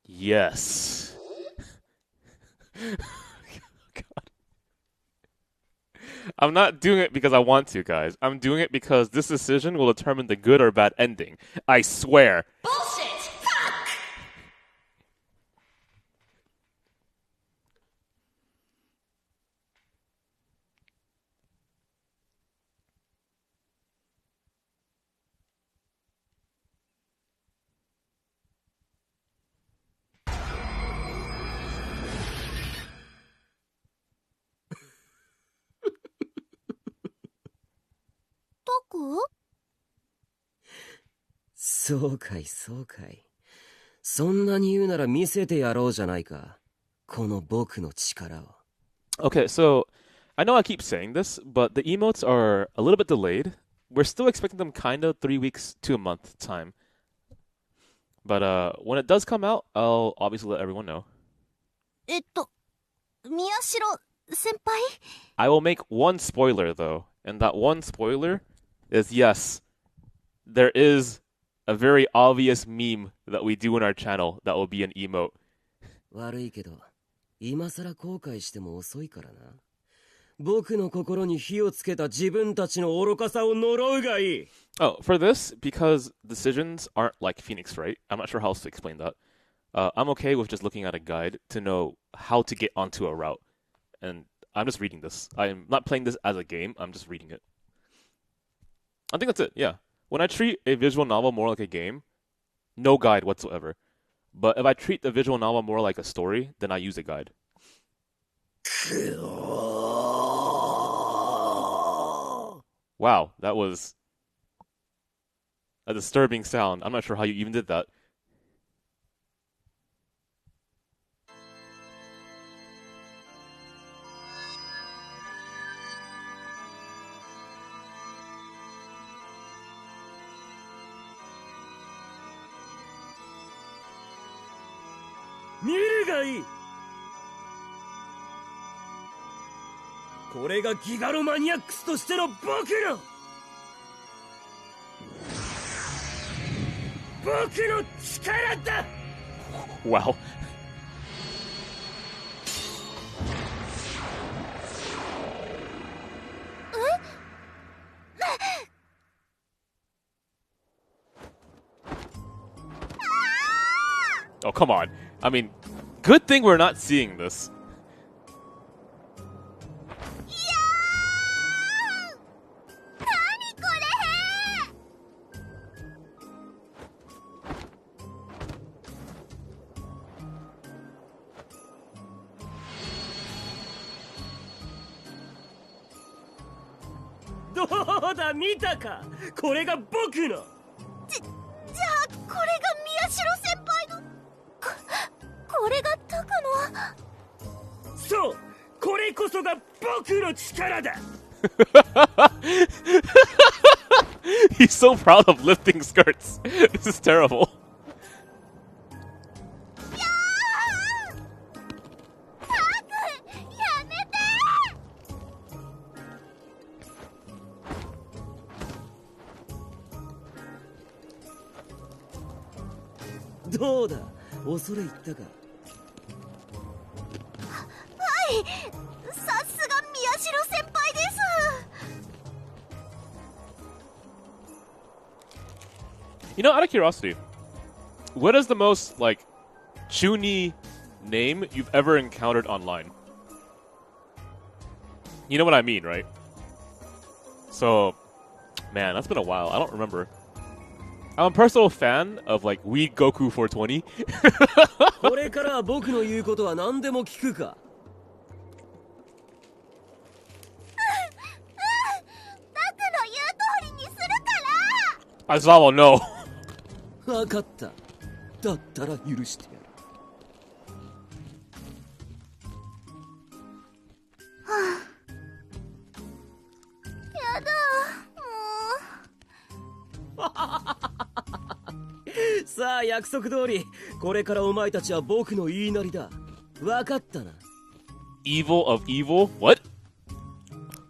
Yes. God. I'm not doing it because I want to, guys. I'm doing it because this decision will determine the good or bad ending. I swear. Bullshit! Fuck! タク？そうかいそうかい。そんなに言うなら見せてやろうじゃないか。この僕の力を。Okay, so I know I keep saying this, but the emotes are a little bit delayed. We're still expecting them kind of 3 weeks to a month time. But when it does come out, I'll obviously let everyone know. 宮代先輩？ I will make one spoiler, though. And that one spoiler is, yes, there is a very obvious meme that we do in our channel that will be an emote. 悪いけど、今さら後悔しても遅いからな。僕の心に火をつけた自分たちの愚かさを呪うがいい。Oh, for this, because decisions aren't like Phoenix, right? I'm not sure how else to explain that. I'm okay with just looking at a guide to know how to get onto a route. And I'm just reading this. I'm not playing this as a game, I'm just reading it. I think that's it, yeah. When I treat a visual novel more like a game, no guide whatsoever. But if I treat the visual novel more like a story, then I use a guide. Wow, that was a disturbing sound. I'm not sure how you even did that. Mirgai! これがギガロマニアックスとしての僕の力だ。 Wow. Oh, come on. I mean, good thing we're not seeing this. Do うだ見たか。これが僕の。じゃあこれが宮代先輩の。これがタクの。そう、これこそが僕の力だ。He's so proud of lifting skirts. This is terrible. Do どうだ、恐れ入ったか。はい、さすが宮代先輩です。You know, out of curiosity, what is the most, like, chuny name you've ever encountered online? You know what I mean, right? So, man, that's been a while. I don't remember. I'm a personal fan of like Weed Goku 420. これからは僕の言うことは何でも聞くか。タクの言う通りにするか Aizawa, no. 分かった。だったら許してやる。やださあ約束通り、これからお前たちは僕の言いなりだ。分かったな。 Evil of evil? What?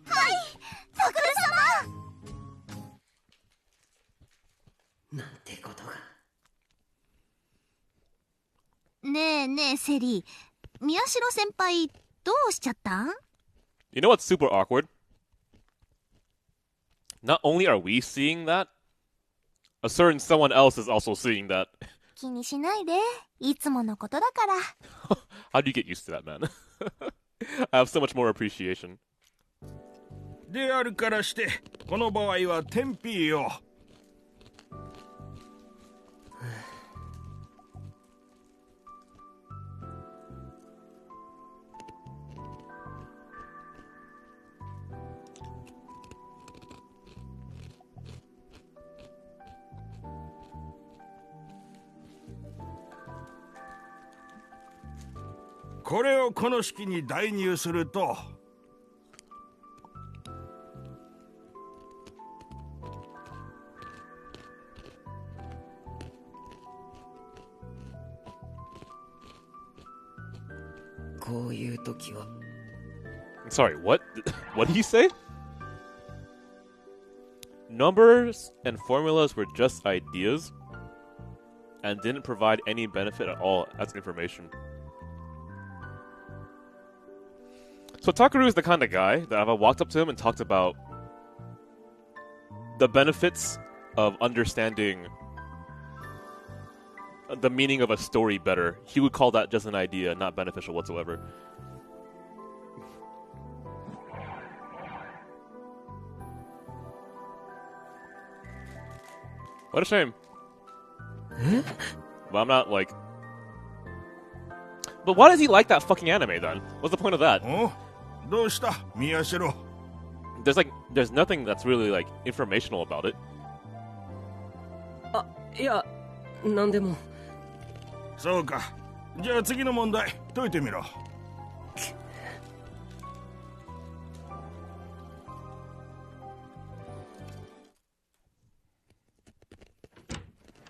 はいタクルなんてことが。様。ねえねえセリ、宮代先輩どうしちゃったん？ You know what's super awkward? Not only are we seeing that, a certain someone else is also seeing that. 気にしないで、いつものことだから。How do you get used to that, man? I have so much more appreciation. であるからしてこの場合はテンピーよ。これをこの式に代入すると、こういう時は。 Sorry, what? What did he say? Numbers and formulas were just ideas and didn't provide any benefit at all as information. So Takaru is the kind of guy that if I walked up to him and talked about the benefits of understanding the meaning of a story better, he would call that just an idea, not beneficial whatsoever. What a shame. But I'm not like... But why does he like that fucking anime then? What's the point of that? お、どうした宮代。There's nothing that's really like informational about it. あ、いや、なんでも。そうか。じゃあ次の問題解いてみろ。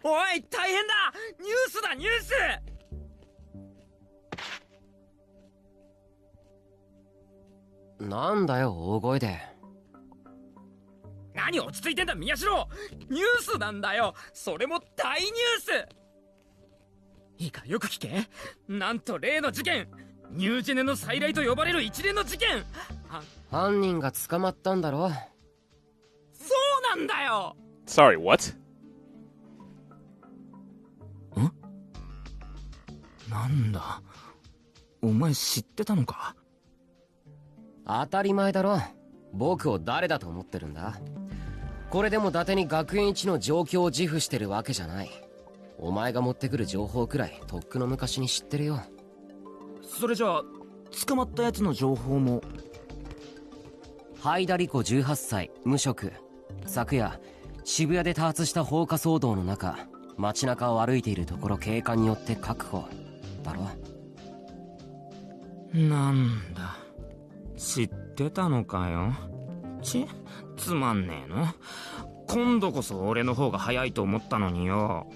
おい大変だ、ニュースだニュース。なんだよ大声で。何落ち着いてんだ宮代、ニュースなんだよ、それも大ニュース。いいかよく聞け。なんと例の事件、ニュージェネの再来と呼ばれる一連の事件、犯人が捕まったんだろ。そうなんだよ。 Sorry, what? なんだ、お前知ってたのか。当たり前だろ。僕を誰だと思ってるんだ。これでも伊達に学園一の状況を自負してるわけじゃない。お前が持ってくる情報くらいとっくの昔に知ってるよ。それじゃあ捕まったやつの情報も。ハイダリコ18歳無職、昨夜渋谷で多発した放火騒動の中、街中を歩いているところ警官によって確保だろ。なんだ、知ってたのかよ。つまんねえの。今度こそ俺の方が早いと思ったのによ。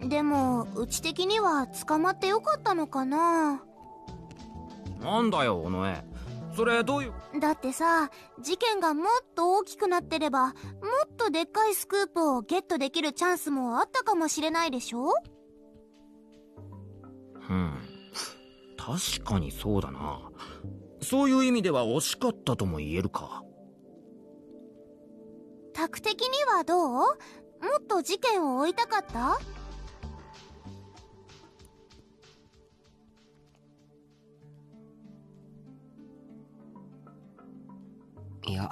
でもうち的には捕まってよかったのかな。なんだよ尾上、それどういう。だってさ、事件がもっと大きくなってればもっとでっかいスクープをゲットできるチャンスもあったかもしれないでしょ。確かにそうだな。そういう意味では惜しかったとも言えるか。タク的にはどう？もっと事件を追いたかった？いや、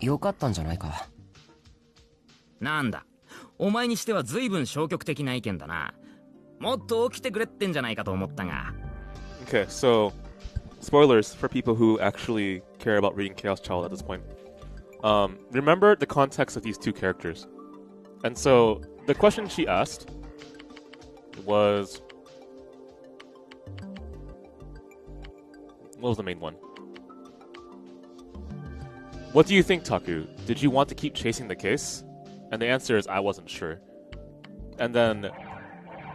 よかったんじゃないか。なんだ、お前にしては随分消極的な意見だな。もっと起きてくれってんじゃないかと思ったが。Okay, so spoilers for people who actually care about reading Chaos Child at this point. Remember the context of these two characters. And so the question she asked was, what was the main one? What do you think, Taku? Did you want to keep chasing the case? And the answer is, I wasn't sure. And then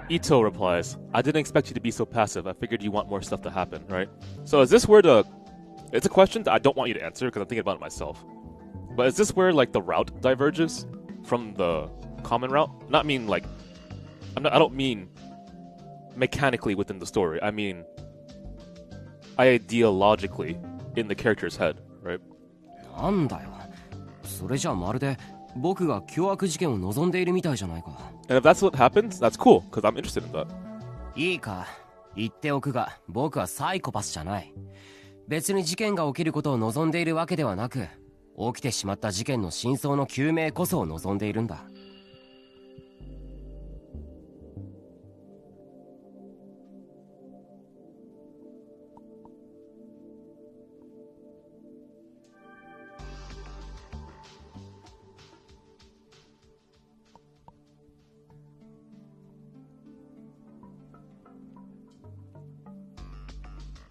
Ito replies, I didn't expect you to be so passive. I figured you want more stuff to happen, right? So is this where it's a question that I don't want you to answer because I'm thinking about it myself. But is this where like the route diverges from the common route? I don't mean mechanically within the story. I mean ideologically in the character's head, right? なんだよ。それじゃまるで僕が凶悪事件を望んでいるみたいじゃないか。And if that's what happens, that's cool, because I'm interested in that. いいか、言っておくが、僕はサイコパスじゃない。別に事件が起きることを望んでいるわけではなく、起きてしまった事件の真相の究明こそを望んでいるんだ。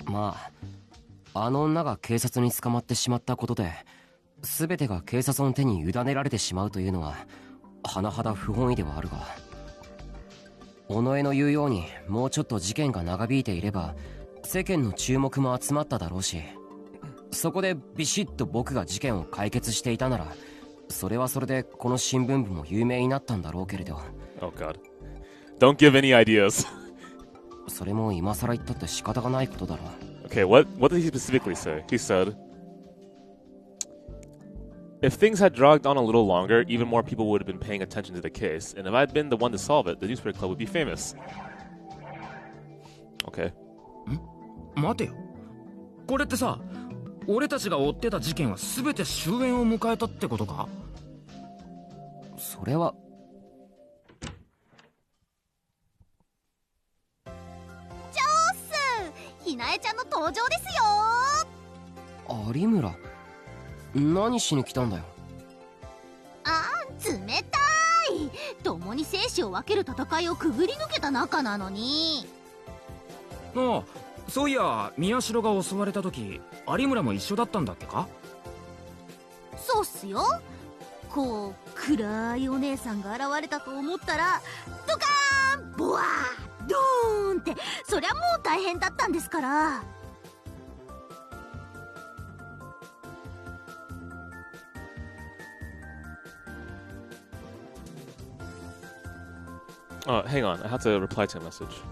まあ、あの女が警察に捕まってしまったことで全てが警察の手に委ねられてしまうというのは甚だ不本意ではあるが、尾上の言うようにもうちょっと事件が長引いていれば世間の注目も集まっただろうし、そこでビシッと僕が事件を解決していたならそれはそれでこの新聞部も有名になったんだろうけれど。 Oh god. Don't give any ideas. それも今更言ったって仕方がないことだろう。 Okay, what did he specifically say? He said, if things had dragged on a little longer, even more people would have been paying attention to the case, and if I'd been the one to solve it, the newspaper club would be famous. Okay. 待てよ。これってさ、俺たちが追ってた事件は全て終焉を迎えたってことか？それはひなえちゃんの登場ですよ。有村、何しに来たんだよ。あー、冷たい。共に生死を分ける戦いをくぐり抜けた仲なのに。ああ、そういや宮代が襲われた時有村も一緒だったんだっけか？そうっすよ。こう暗いお姉さんが現れたと思ったらドカーンボワードーンって、そりゃもう大変だったんですから。Hang on, I have to reply to a message.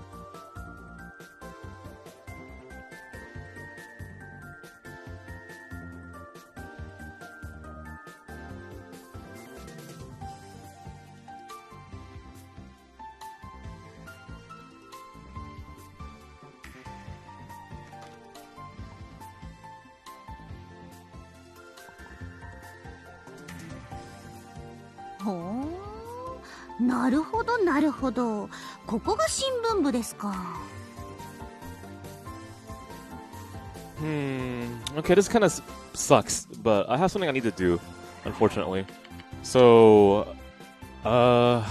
なるほどなるほど、ここが新聞部ですか。Okay, this kind of sucks, but I have something I need to do, unfortunately. So, I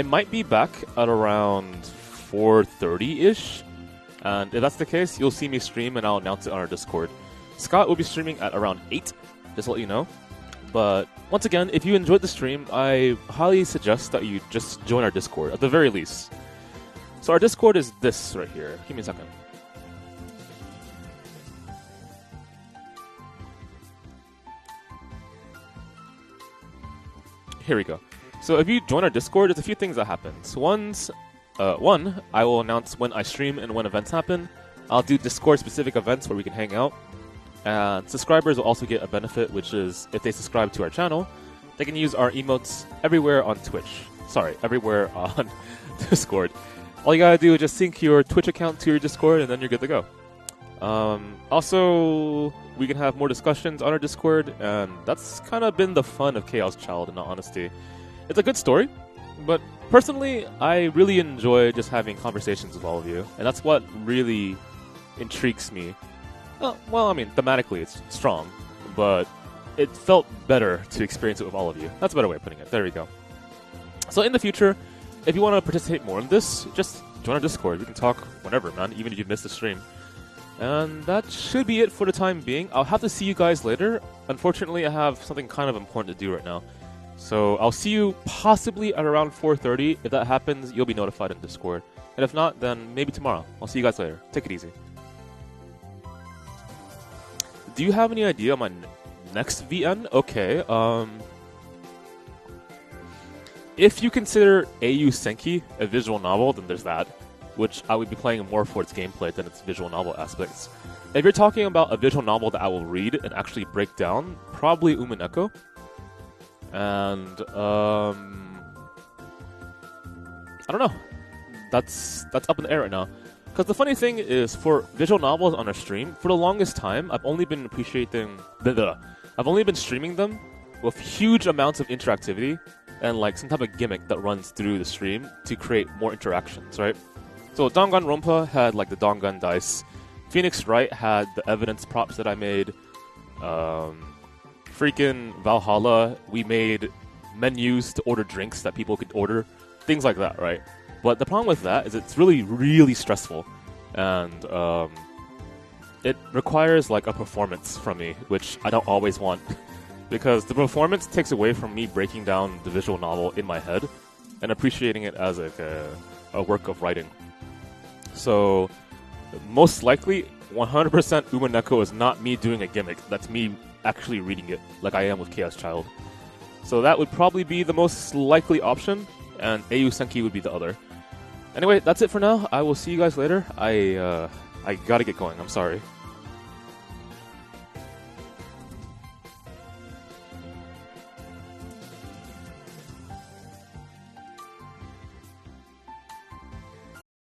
might be back at around 4:30-ish, and if that's the case, you'll see me stream and I'll announce it on our Discord. Scott will be streaming at around 8, just to let you know. But once again, if you enjoyed the stream, I highly suggest that you just join our Discord, at the very least. So our Discord is this right here. Give me a second. Here we go. So if you join our Discord, there's a few things that happen. So one, I will announce when I stream and when events happen. I'll do Discord-specific events where we can hang out. And subscribers will also get a benefit, which is if they subscribe to our channel, they can use our emotes everywhere on Twitch. Sorry, everywhere on Discord. All you gotta do is just sync your Twitch account to your Discord, and then you're good to go. Also, we can have more discussions on our Discord, and that's kind of been the fun of Chaos Child, in all honesty. It's a good story, but personally, I really enjoy just having conversations with all of you, and that's what really intrigues me. Well, I mean, thematically it's strong, but it felt better to experience it with all of you. That's a better way of putting it. There we go. So in the future, if you want to participate more in this, just join our Discord. We can talk whenever, man, even if you missed the stream. And that should be it for the time being. I'll have to see you guys later. Unfortunately, I have something kind of important to do right now. So I'll see you possibly at around 4:30. If that happens, you'll be notified in Discord. And if not, then maybe tomorrow. I'll see you guys later. Take it easy. Do you have any idea on my next VN? Okay, if you consider AU Senki a visual novel, then there's that, which I would be playing more for its gameplay than its visual novel aspects. If you're talking about a visual novel that I will read and actually break down, probably FinestKO. And, I don't know. That's up in the air right now. Because the funny thing is, for visual novels on our stream, for the longest time, I've only been streaming them with huge amounts of interactivity and like some type of gimmick that runs through the stream to create more interactions, right? So Danganronpa had like the Dangan dice. Phoenix Wright had the evidence props that I made. Freaking Valhalla, we made menus to order drinks that people could order. Things like that, right? But the problem with that is it's really, really stressful. And it requires like a performance from me, which I don't always want. Because the performance takes away from me breaking down the visual novel in my head and appreciating it as like a work of writing. So, most likely, 100% FinestKO is not me doing a gimmick. That's me actually reading it, like I am with Chaos Child. So that would probably be the most likely option, and AU Senki would be the other. Anyway, that's it for now. I will see you guys later. I gotta get going. I'm sorry.